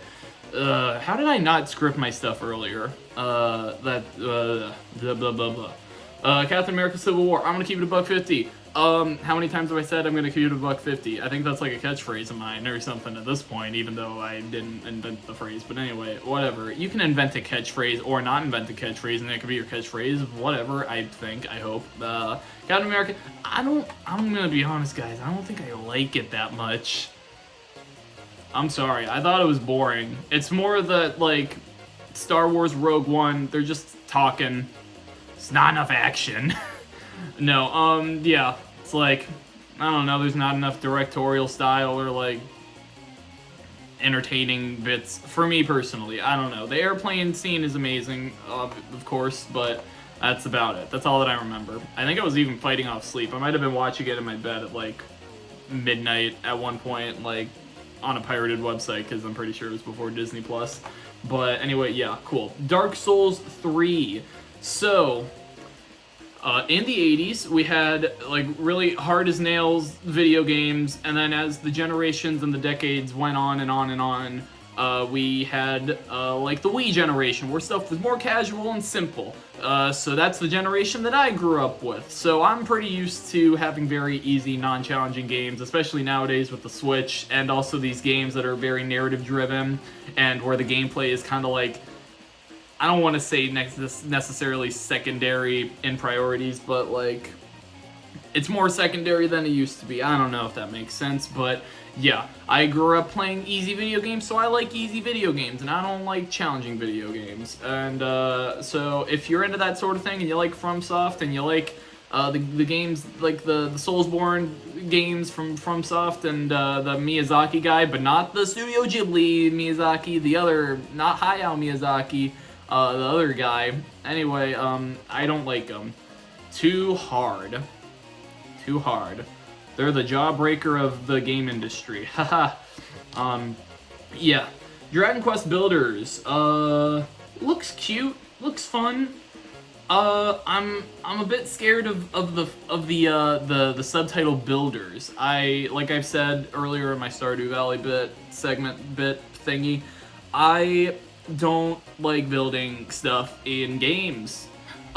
How did I not script my stuff earlier? Blah blah blah. Captain America Civil War. I'm gonna keep it $1.50. How many times have I said I'm gonna keep it $1.50? I think that's like a catchphrase of mine or something at this point, even though I didn't invent the phrase. But anyway, whatever. You can invent a catchphrase or not invent a catchphrase, and it could be your catchphrase. Whatever. I think. I hope. Captain America. I'm gonna be honest, guys. I don't think I like it that much. I'm sorry. I thought it was boring. It's more that like Star Wars Rogue One. They're just talking. It's not enough action. No, yeah, it's like, I don't know, there's not enough directorial style or, like, entertaining bits, for me personally, I don't know. The airplane scene is amazing, of course, but that's about it. That's all that I remember. I think I was even fighting off sleep. I might have been watching it in my bed at, like, midnight at one point, like, on a pirated website, because I'm pretty sure it was before Disney+. But anyway, yeah, cool. Dark Souls 3. So, in the 80s, we had, like, really hard-as-nails video games, and then as the generations and the decades went on and on and on, we had, like, the Wii generation, where stuff was more casual and simple. So that's the generation that I grew up with. So I'm pretty used to having very easy, non-challenging games, especially nowadays with the Switch, and also these games that are very narrative-driven, and where the gameplay is kind of like, I don't want to say necessarily secondary in priorities, but like, it's more secondary than it used to be. I don't know if that makes sense, but yeah, I grew up playing easy video games, so I like easy video games, and I don't like challenging video games. And so if you're into that sort of thing, and you like FromSoft, and you like the games, like the Soulsborne games from FromSoft, and the Miyazaki guy, but not the Studio Ghibli Miyazaki, the other, not Hayao Miyazaki, the other guy. Anyway, I don't like them. Too hard. They're the jawbreaker of the game industry. Haha. Yeah. Dragon Quest Builders. Looks cute. Looks fun. I'm a bit scared of the subtitle Builders. Like I've said earlier in my Stardew Valley segment thingy, I don't like building stuff in games.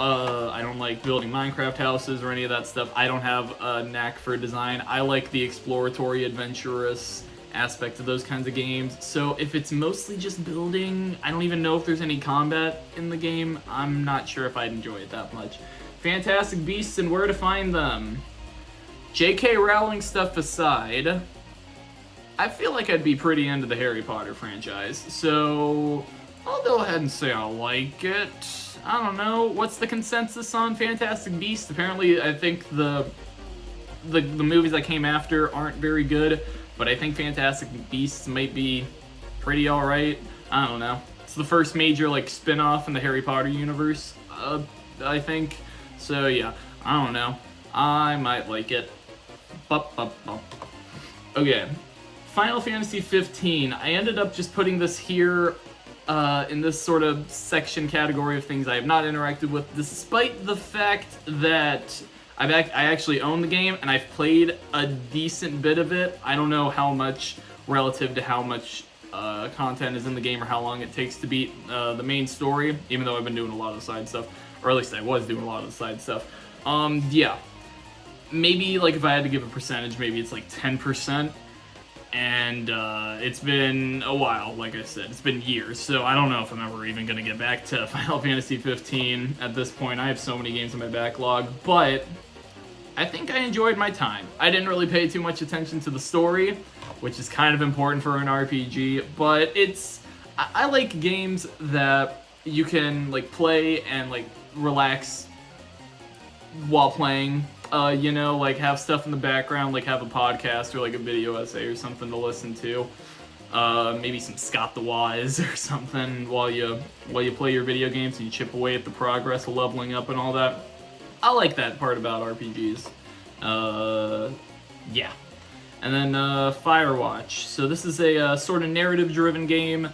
I don't like building Minecraft houses or any of that stuff. I don't have a knack for design. I like the exploratory, adventurous aspect of those kinds of games. So if it's mostly just building, I don't even know if there's any combat in the game. I'm not sure if I'd enjoy it that much. Fantastic Beasts and Where to Find Them. J.K. Rowling stuff aside, I feel like I'd be pretty into the Harry Potter franchise. So I'll go ahead and say I like it. I don't know. What's the consensus on Fantastic Beasts? Apparently, I think the movies that came after aren't very good, but I think Fantastic Beasts might be pretty alright. I don't know. It's the first major, like, spin-off in the Harry Potter universe, I think. So, yeah. I don't know. I might like it. Okay. Final Fantasy 15. I ended up just putting this here in this sort of section category of things I have not interacted with, despite the fact that I actually own the game and I've played a decent bit of it. I don't know how much relative to how much content is in the game or how long it takes to beat the main story, even though I've been doing a lot of the side stuff, or at least I was doing a lot of the side stuff. Yeah. Maybe, like, if I had to give a percentage, maybe it's like 10%. And it's been a while, like I said. It's been years, so I don't know if I'm ever even going to get back to Final Fantasy 15 at this point. I have so many games in my backlog, but I think I enjoyed my time. I didn't really pay too much attention to the story, which is kind of important for an RPG, but I like games that you can, like, play and, like, relax while playing. You know, like, have stuff in the background, like have a podcast or like a video essay or something to listen to. Maybe some Scott the Wise or something while you play your video games and you chip away at the progress of leveling up and all that. I like that part about RPGs. Yeah. And then Firewatch. So this is a sort of narrative-driven game.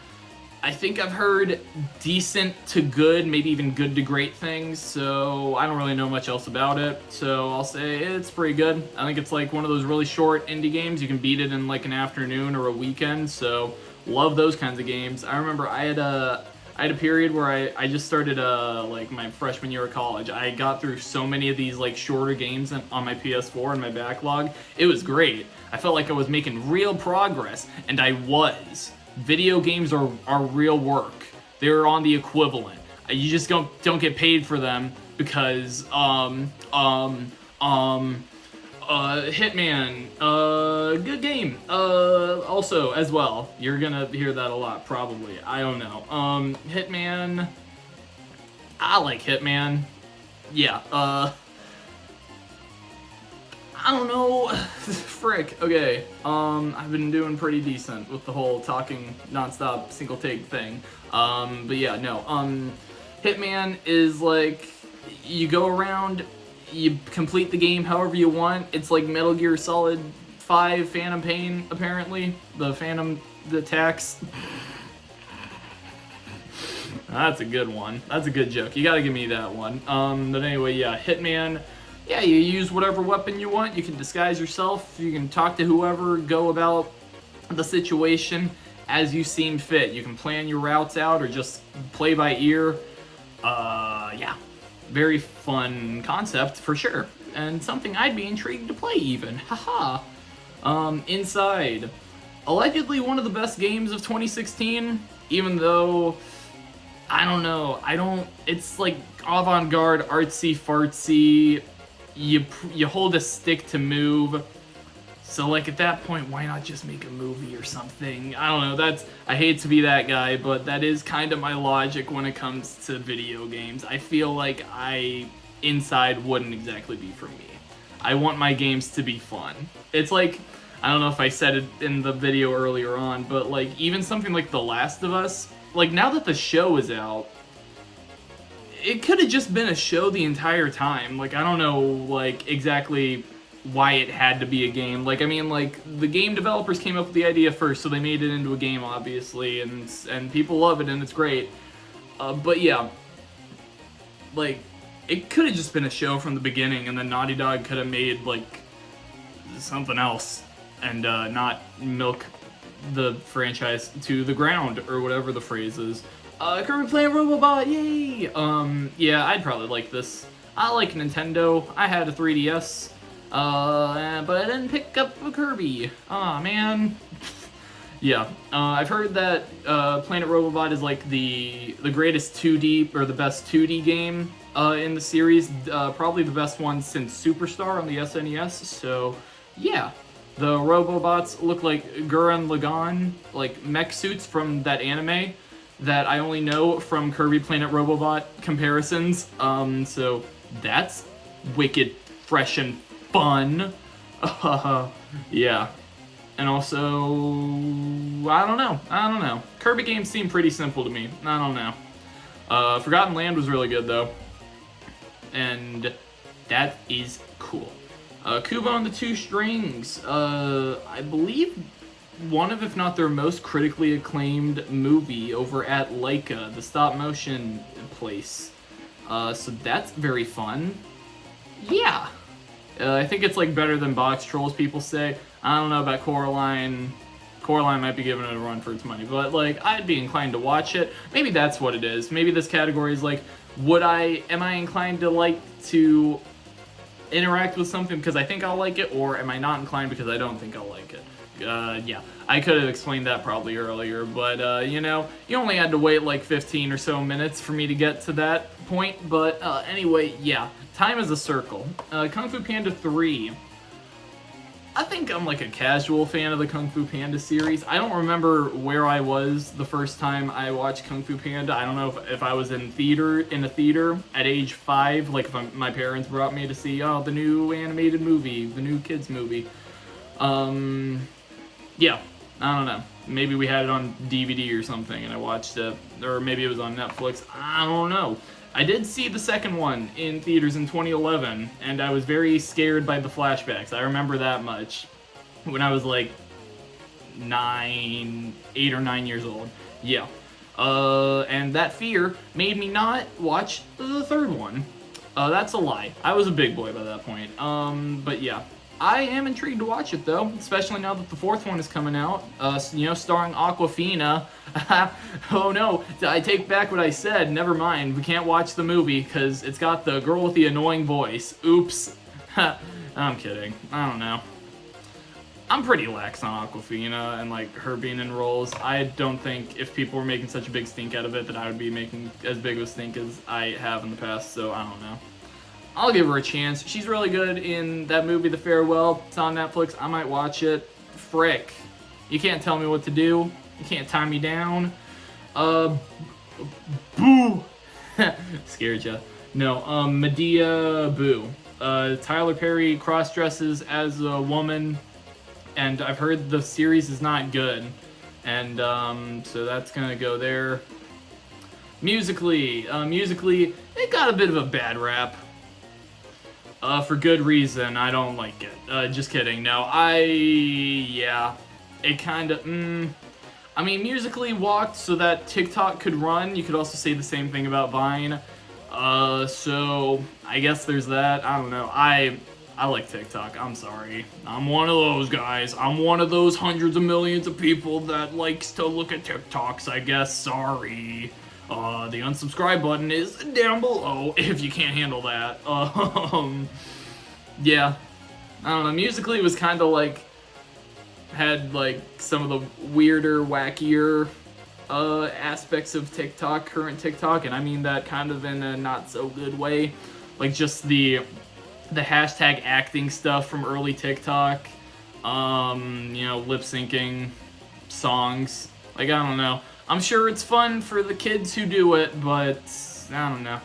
I think I've heard decent to good, maybe even good to great things, so I don't really know much else about it, so I'll say it's pretty good. I think it's like one of those really short indie games. You can beat it in like an afternoon or a weekend, so love those kinds of games. I remember I had a period where I just started like my freshman year of college. I got through so many of these like shorter games on my PS4 and my backlog. It was great. I felt like I was making real progress, and I was. Video games are real work. They're on the equivalent. You just don't get paid for them because Hitman, good game. Also as well, you're gonna hear that a lot probably. I don't know. Hitman. I like Hitman. Yeah. I don't know. Frick. Okay. I've been doing pretty decent with the whole talking nonstop single take thing. But yeah, no. Hitman is like, you go around, you complete the game however you want. It's like Metal Gear Solid 5 Phantom Pain, apparently. The tax. That's a good one. That's a good joke. You gotta give me that one. But anyway, yeah, Hitman. Yeah, you use whatever weapon you want. You can disguise yourself. You can talk to whoever, go about the situation as you seem fit. You can plan your routes out or just play by ear. Yeah. very fun concept for sure, and something I'd be intrigued to play even. Haha. Inside. Allegedly one of the best games of 2016, even though, I don't know, it's like avant-garde, artsy-fartsy, you hold a stick to move, so like at that point, why not just make a movie or something? I don't know, I hate to be that guy, but that is kind of my logic when it comes to video games. I feel like Inside wouldn't exactly be for me. I want my games to be fun. It's like, I don't know if I said it in the video earlier on, but like even something like The Last of Us, like now that the show is out, it could have just been a show the entire time. Like I don't know like exactly why it had to be a game. Like I mean like the game developers came up with the idea first, so they made it into a game obviously, and people love it and it's great. But yeah, like it could have just been a show from the beginning, and then Naughty Dog could have made like something else and not milk the franchise to the ground, or whatever the phrase is. Kirby playing Robobot, yay! Yeah, I'd probably like this. I like Nintendo. I had a 3DS, but I didn't pick up a Kirby. Aw, man. Yeah, I've heard that Planet Robobot is like the greatest 2D, or the best 2D game in the series. Probably the best one since Superstar on the SNES, so yeah. The Robobots look like Gurren Lagann, like mech suits from that anime that I only know from Kirby Planet Robobot comparisons. So that's wicked, fresh, and fun. Yeah. And also, I don't know. Kirby games seem pretty simple to me. I don't know. Forgotten Land was really good though. And that is cool. Kubo and the Two Strings, I believe one of, if not their most critically acclaimed movie over at Laika, the stop motion place. So that's very fun. Yeah. I think it's like better than Box Trolls, people say. I don't know about Coraline. Coraline might be giving it a run for its money, but like I'd be inclined to watch it. Maybe that's what it is. Maybe this category is like, am I inclined to like to interact with something because I think I'll like it, or am I not inclined because I don't think I'll like it? Yeah, I could have explained that probably earlier, but you know, you only had to wait like 15 or so minutes for me to get to that point, but anyway, yeah, time is a circle. Kung Fu Panda 3. I think I'm like a casual fan of the Kung Fu Panda series. I don't remember where I was the first time I watched Kung Fu Panda. I don't know if I was in a theater at age 5, like if my parents brought me to see, the new animated movie, the new kids movie. Yeah, I don't know. Maybe we had it on DVD or something and I watched it, or maybe it was on Netflix. I don't know. I did see the second one in theaters in 2011, and I was very scared by the flashbacks. I remember that much. When I was like 8 or 9 years old. Yeah. And that fear made me not watch the third one. That's a lie. I was a big boy by that point. But yeah. I am intrigued to watch it though, especially now that the fourth one is coming out, you know, starring Awkwafina. Oh no, I take back what I said, never mind, we can't watch the movie because it's got the girl with the annoying voice. Oops. I'm kidding, I don't know. I'm pretty lax on Awkwafina and like her being in roles. I don't think if people were making such a big stink out of it that I would be making as big of a stink as I have in the past, so I don't know. I'll give her a chance. She's really good in that movie, The Farewell. It's on Netflix. I might watch it. Frick. You can't tell me what to do. You can't tie me down. Boo! Scared ya. No, Medea Boo. Tyler Perry cross-dresses as a woman, and I've heard the series is not good. And, so that's gonna go there. Musically, it got a bit of a bad rap. For good reason, I don't like it. Just kidding. No, yeah. It kinda, I mean, Musically walked so that TikTok could run. You could also say the same thing about Vine. So, I guess there's that. I don't know. I like TikTok. I'm sorry. I'm one of those guys. I'm one of those hundreds of millions of people that likes to look at TikToks, I guess. Sorry. The unsubscribe button is down below if you can't handle that. Yeah. I don't know, musically it was kind of like, had like some of the weirder, wackier aspects of TikTok, current TikTok, and I mean that kind of in a not so good way. Like just the hashtag acting stuff from early TikTok, you know, lip syncing songs. Like, I don't know. I'm sure it's fun for the kids who do it, but I don't know.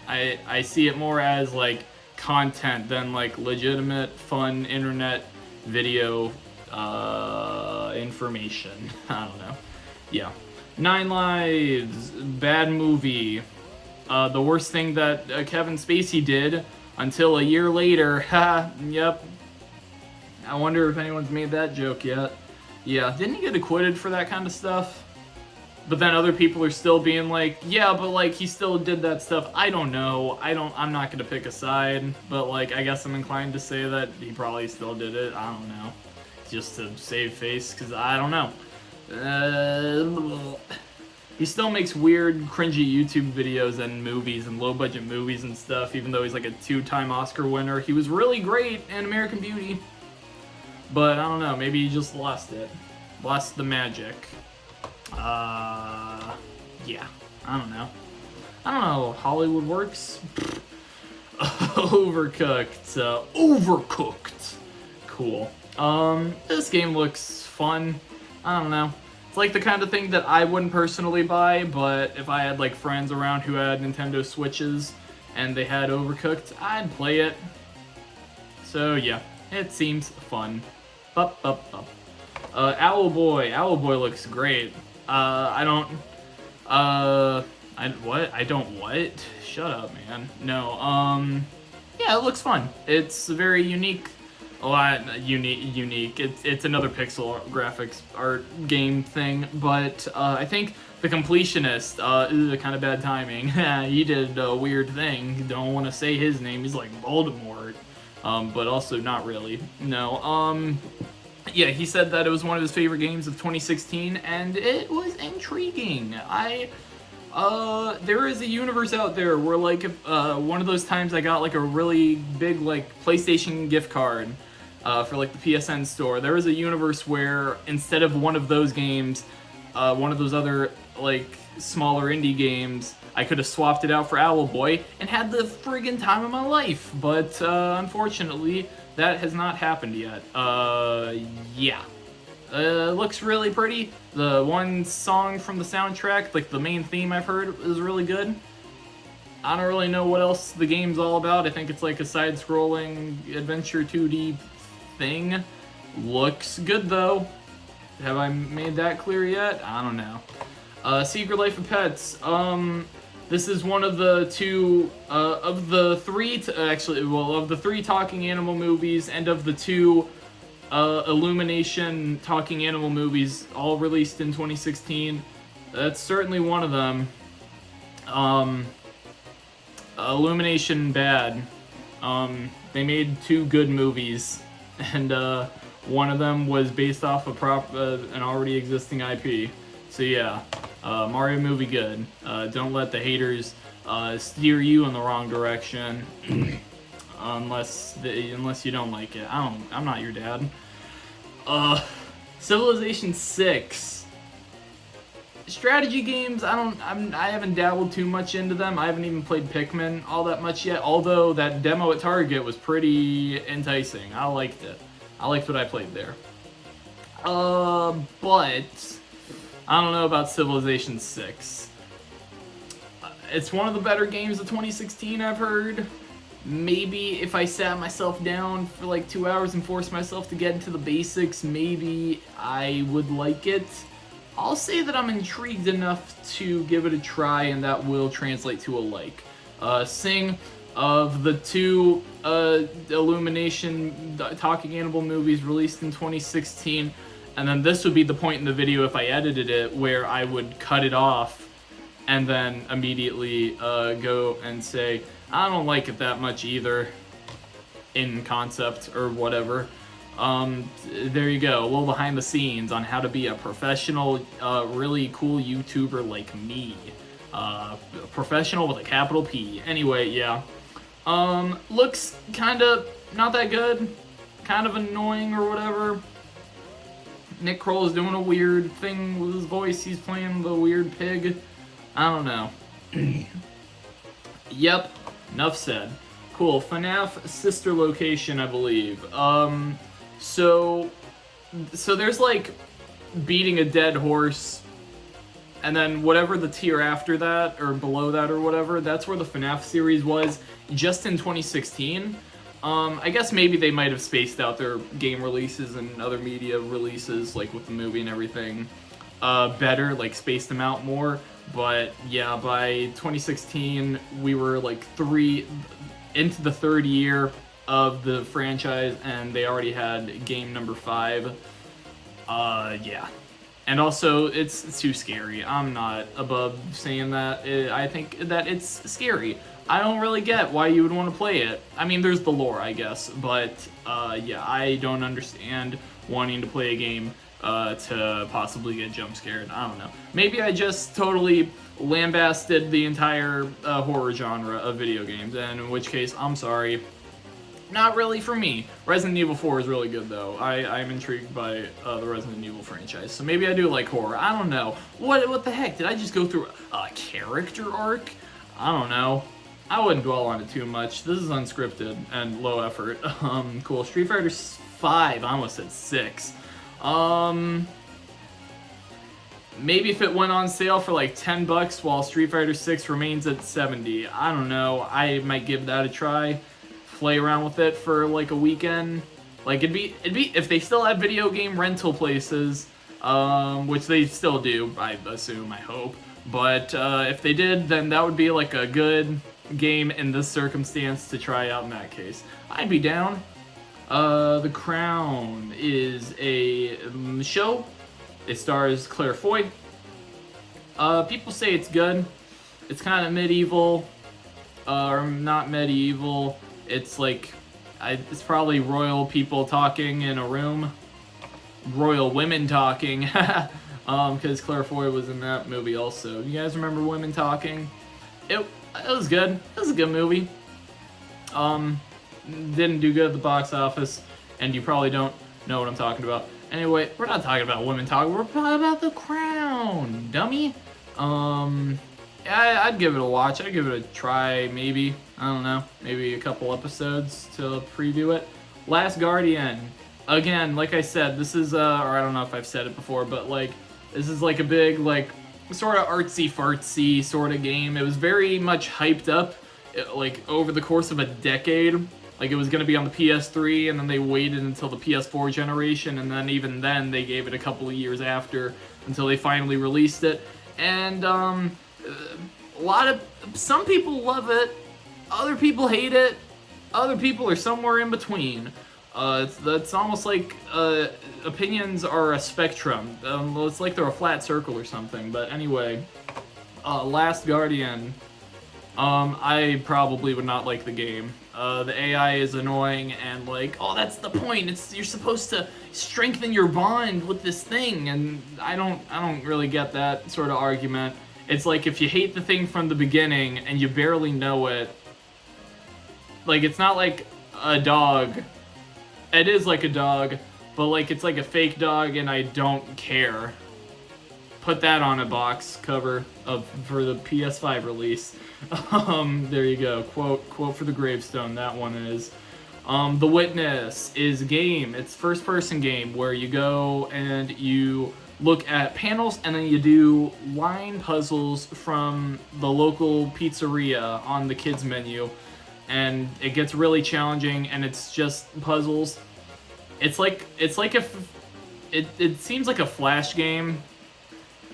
I see it more as like content than like legitimate, fun internet video information. I don't know. Yeah. 9 Lives, bad movie. The worst thing that Kevin Spacey did until a year later. Ha, yep. I wonder if anyone's made that joke yet. Yeah, didn't he get acquitted for that kind of stuff? But then other people are still being like, yeah, but like he still did that stuff. I don't know. I'm not gonna pick a side, but like I guess I'm inclined to say that he probably still did it. I don't know. Just to save face, because I don't know. He still makes weird, cringy YouTube videos and movies and low-budget movies and stuff, even though he's like a 2-time Oscar winner. He was really great in American Beauty. But I don't know, maybe he just lost it. Lost the magic. Yeah, I don't know. I don't know, Hollywood Works? Overcooked. Overcooked. Cool. This game looks fun. I don't know. It's like the kind of thing that I wouldn't personally buy, but if I had like friends around who had Nintendo Switches and they had Overcooked, I'd play it. So yeah, it seems fun. Owlboy. Owlboy looks great. I don't what? Shut up, man. No, yeah, it looks fun. It's very unique. Unique. It's another pixel graphics art game thing, but I think the completionist, kind of bad timing. He did a weird thing. Don't want to say his name. He's like Voldemort, but also not really. No. Yeah, he said that it was one of his favorite games of 2016, and it was intriguing. There is a universe out there where, like, one of those times I got, like, a really big, like, PlayStation gift card for, like, the PSN store. There is a universe where, instead of one of those games, one of those other, like, smaller indie games, I could have swapped it out for Owlboy and had the friggin' time of my life. But, unfortunately, that has not happened yet. Yeah. Looks really pretty. The one song from the soundtrack, like the main theme I've heard, is really good. I don't really know what else the game's all about. I think it's like a side-scrolling adventure 2D thing. Looks good though. Have I made that clear yet? I don't know. Secret Life of Pets. This is one of the two, of the three, of the 3 talking animal movies and of the 2 Illumination talking animal movies, all released in 2016. That's certainly one of them. Illumination bad. They made 2 good movies, and one of them was based off of an already existing IP. So yeah. Mario movie good. Don't let the haters steer you in the wrong direction, unless you don't like it. I'm not your dad. Civilization 6. Strategy games. I haven't dabbled too much into them. I haven't even played Pikmin all that much yet. Although that demo at Target was pretty enticing. I liked it. I liked what I played there. But I don't know about Civilization 6. It's one of the better games of 2016, I've heard. Maybe if I sat myself down for like 2 hours and forced myself to get into the basics, maybe I would like it. I'll say that I'm intrigued enough to give it a try, and that will translate to a like. Sing, of the 2 Illumination talking animal movies released in 2016, and then this would be the point in the video if I edited it where I would cut it off and then immediately go and say, I don't like it that much either, in concept or whatever. There you go, a little behind the scenes on how to be a professional, really cool YouTuber like me. Professional with a capital P. Anyway, yeah. Looks kind of not that good. Kind of annoying or whatever. Nick Kroll is doing a weird thing with his voice. He's playing the weird pig. I don't know. Yep. Enough said. Cool. FNAF sister location, I believe. So there's like beating a dead horse, and then whatever the tier after that or below that or whatever, that's where the FNAF series was just in 2016. I guess maybe they might have spaced out their game releases and other media releases, like with the movie and everything, better, like spaced them out more. But yeah, by 2016, we were like into the third year of the franchise, and they already had game number 5. Yeah. And also, it's too scary. I'm not above saying that. I think that it's scary. I don't really get why you would want to play it. I mean, there's the lore, I guess, but yeah, I don't understand wanting to play a game to possibly get jump scared. I don't know. Maybe I just totally lambasted the entire horror genre of video games, and in which case, I'm sorry. Not really for me. Resident Evil 4 is really good, though. I'm intrigued by the Resident Evil franchise, so maybe I do like horror. I don't know. What the heck? Did I just go through a character arc? I don't know. I wouldn't dwell on it too much. This is unscripted and low effort. Cool. Street Fighter 5. I almost said 6. Maybe if it went on sale for like $10 while Street Fighter 6 remains at 70. I don't know. I might give that a try. Play around with it for like a weekend. Like it'd be if they still have video game rental places, which they still do, I assume, I hope. But if they did, then that would be like a good game in this circumstance to try out in that case. I'd be down. The Crown is a show. It stars Claire Foy. People say it's good. It's kind of medieval, or not medieval. It's like, it's probably royal people talking in a room. Royal women talking. Because Claire Foy was in that movie also. You guys remember Women Talking? It was good. It was a good movie. Didn't do good at the box office, and you probably don't know what I'm talking about. Anyway, we're not talking about Women Talking. We're talking about The Crown, dummy. I'd give it a watch. I'd give it a try, maybe. I don't know. Maybe a couple episodes to preview it. Last Guardian. Again, like I said, this is, or I don't know if I've said it before, but like, this is like a big, like, sort of artsy-fartsy sort of game. It was very much hyped up, like, over the course of a decade. Like, it was going to be on the PS3, and then they waited until the PS4 generation, and then even then, they gave it a couple of years after until they finally released it. And, some people love it, other people hate it, other people are somewhere in between. That's almost like opinions are a spectrum. It's like they're a flat circle or something. But anyway, Last Guardian. I probably would not like the game. The AI is annoying and like, oh, that's the point. You're supposed to strengthen your bond with this thing, and I don't really get that sort of argument. It's like if you hate the thing from the beginning and you barely know it. Like, it's not like a dog. It is like a dog, but like it's like a fake dog and I don't care. Put that on a box cover for the PS5 release. There you go. Quote for the gravestone. That one is. The Witness is a game. It's first-person game where you go and you look at panels and then you do line puzzles from the local pizzeria on the kids menu. And it gets really challenging, and it's just puzzles. It seems like a Flash game,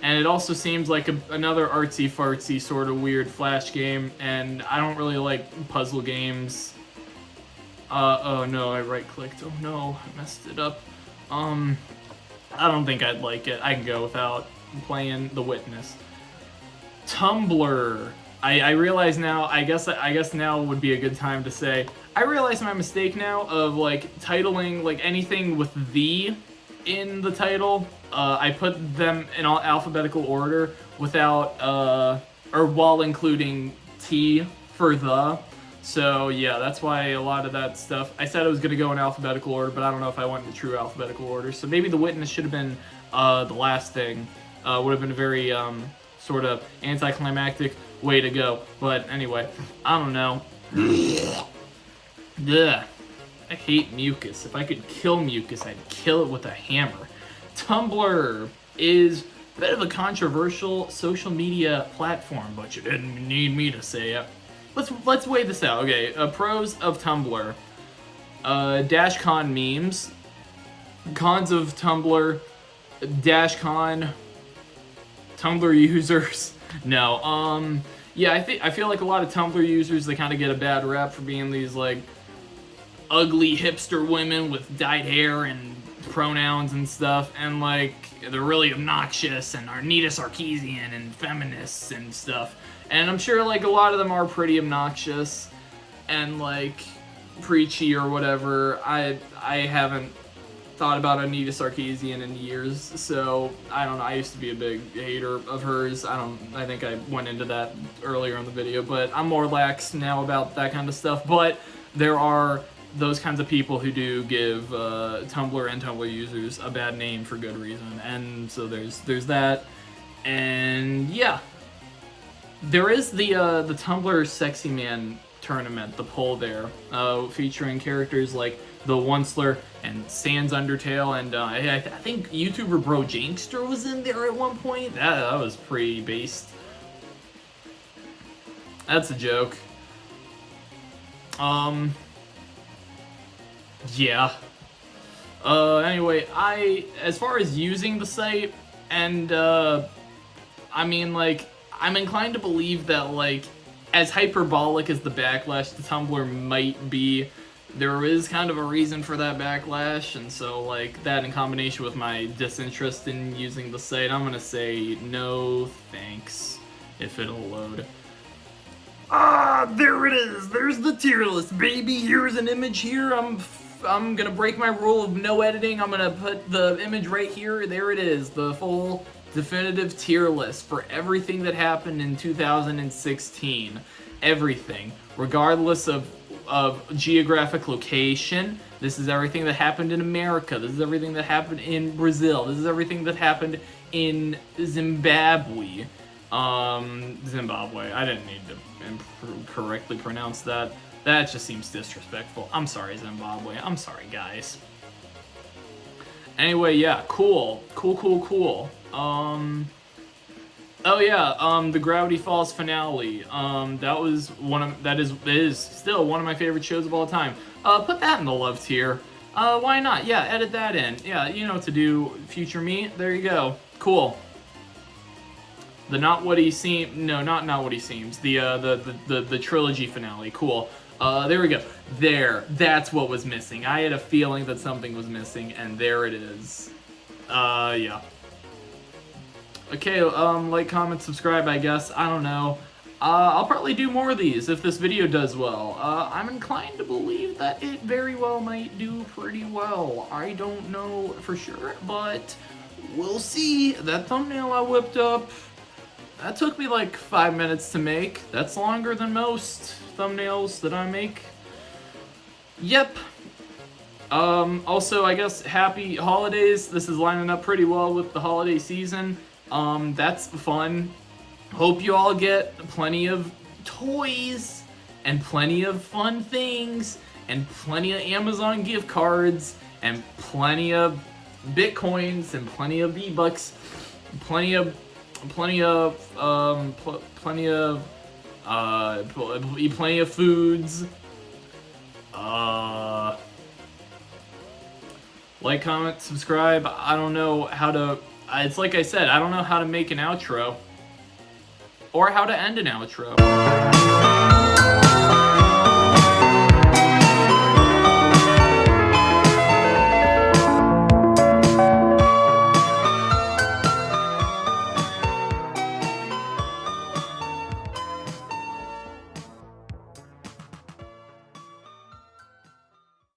and it also seems like another artsy-fartsy sort of weird Flash game, and I don't really like puzzle games. Oh no, I right-clicked. Oh no, I messed it up. I don't think I'd like it. I can go without playing The Witness. Tumblr. I realize now, I guess now would be a good time to say, I realize my mistake now of like titling like anything with the in the title. I put them in all alphabetical order without or while including T for the. So yeah, that's why a lot of that stuff, I said I was going to go in alphabetical order, but I don't know if I went in true alphabetical order. So maybe the witness should have been the last thing. Would have been a very sort of anticlimactic way to go. But anyway, I don't know. Ugh. I hate mucus. If I could kill mucus, I'd kill it with a hammer. Tumblr is a bit of a controversial social media platform, but you didn't need me to say it. Let's weigh this out. Okay, pros of Tumblr. Dash con memes. Cons of Tumblr. Dash con. Tumblr users. No. Yeah, I feel like a lot of Tumblr users, they kind of get a bad rap for being these like ugly hipster women with dyed hair and pronouns and stuff, and like they're really obnoxious and are Nita Sarkeesian and feminists and stuff. And I'm sure like a lot of them are pretty obnoxious and like preachy or whatever. I haven't thought about Anita Sarkeesian in years, so I don't know. I used to be a big hater of hers. I think I went into that earlier in the video, but I'm more lax now about that kind of stuff. But there are those kinds of people who do give Tumblr and Tumblr users a bad name for good reason, and so there's that. And yeah, there is the Tumblr Sexy Man tournament, the poll there, featuring characters like the Onceler and Sans Undertale, and I think YouTuber Bro Jankster was in there at one point. That was pretty based. That's a joke. Yeah. Anyway, as far as using the site, and I mean, like, I'm inclined to believe that, like, as hyperbolic as the backlash to Tumblr might be, there is kind of a reason for that backlash, and so, like, that in combination with my disinterest in using the site, I'm gonna say no thanks, if it'll load. Ah, there it is! There's the tier list, baby! Here's an image here, I'm gonna break my rule of no editing, I'm gonna put the image right here, there it is, the full definitive tier list for everything that happened in 2016. Everything, regardless of geographic location. This is everything that happened in America. This is everything that happened in Brazil. This is everything that happened in Zimbabwe. Zimbabwe. I didn't need to correctly pronounce that. That just seems disrespectful. I'm sorry, Zimbabwe. I'm sorry, guys. Anyway, yeah, cool. Oh yeah, the Gravity Falls finale. That is still one of my favorite shows of all time. Put that in the love tier. Why not? Yeah, edit that in. Yeah, you know what to do, future me. There you go. Cool. The Not What He Seems. No, not What He Seems. The trilogy finale. Cool. There we go. There. That's what was missing. I had a feeling that something was missing, and there it is. Yeah. Okay, like, comment, subscribe, I guess. I don't know. I'll probably do more of these if this video does well. I'm inclined to believe that it very well might do pretty well. I don't know for sure, but we'll see. That thumbnail I whipped up, that took me like 5 minutes to make. That's longer than most thumbnails that I make. Yep. Also, I guess, happy holidays. This is lining up pretty well with the holiday season. That's fun. Hope you all get plenty of toys and plenty of fun things and plenty of Amazon gift cards and plenty of Bitcoins and plenty of V-Bucks, plenty of foods. Like, comment, subscribe. I don't know how to. It's like I said, I don't know how to make an outro or how to end an outro.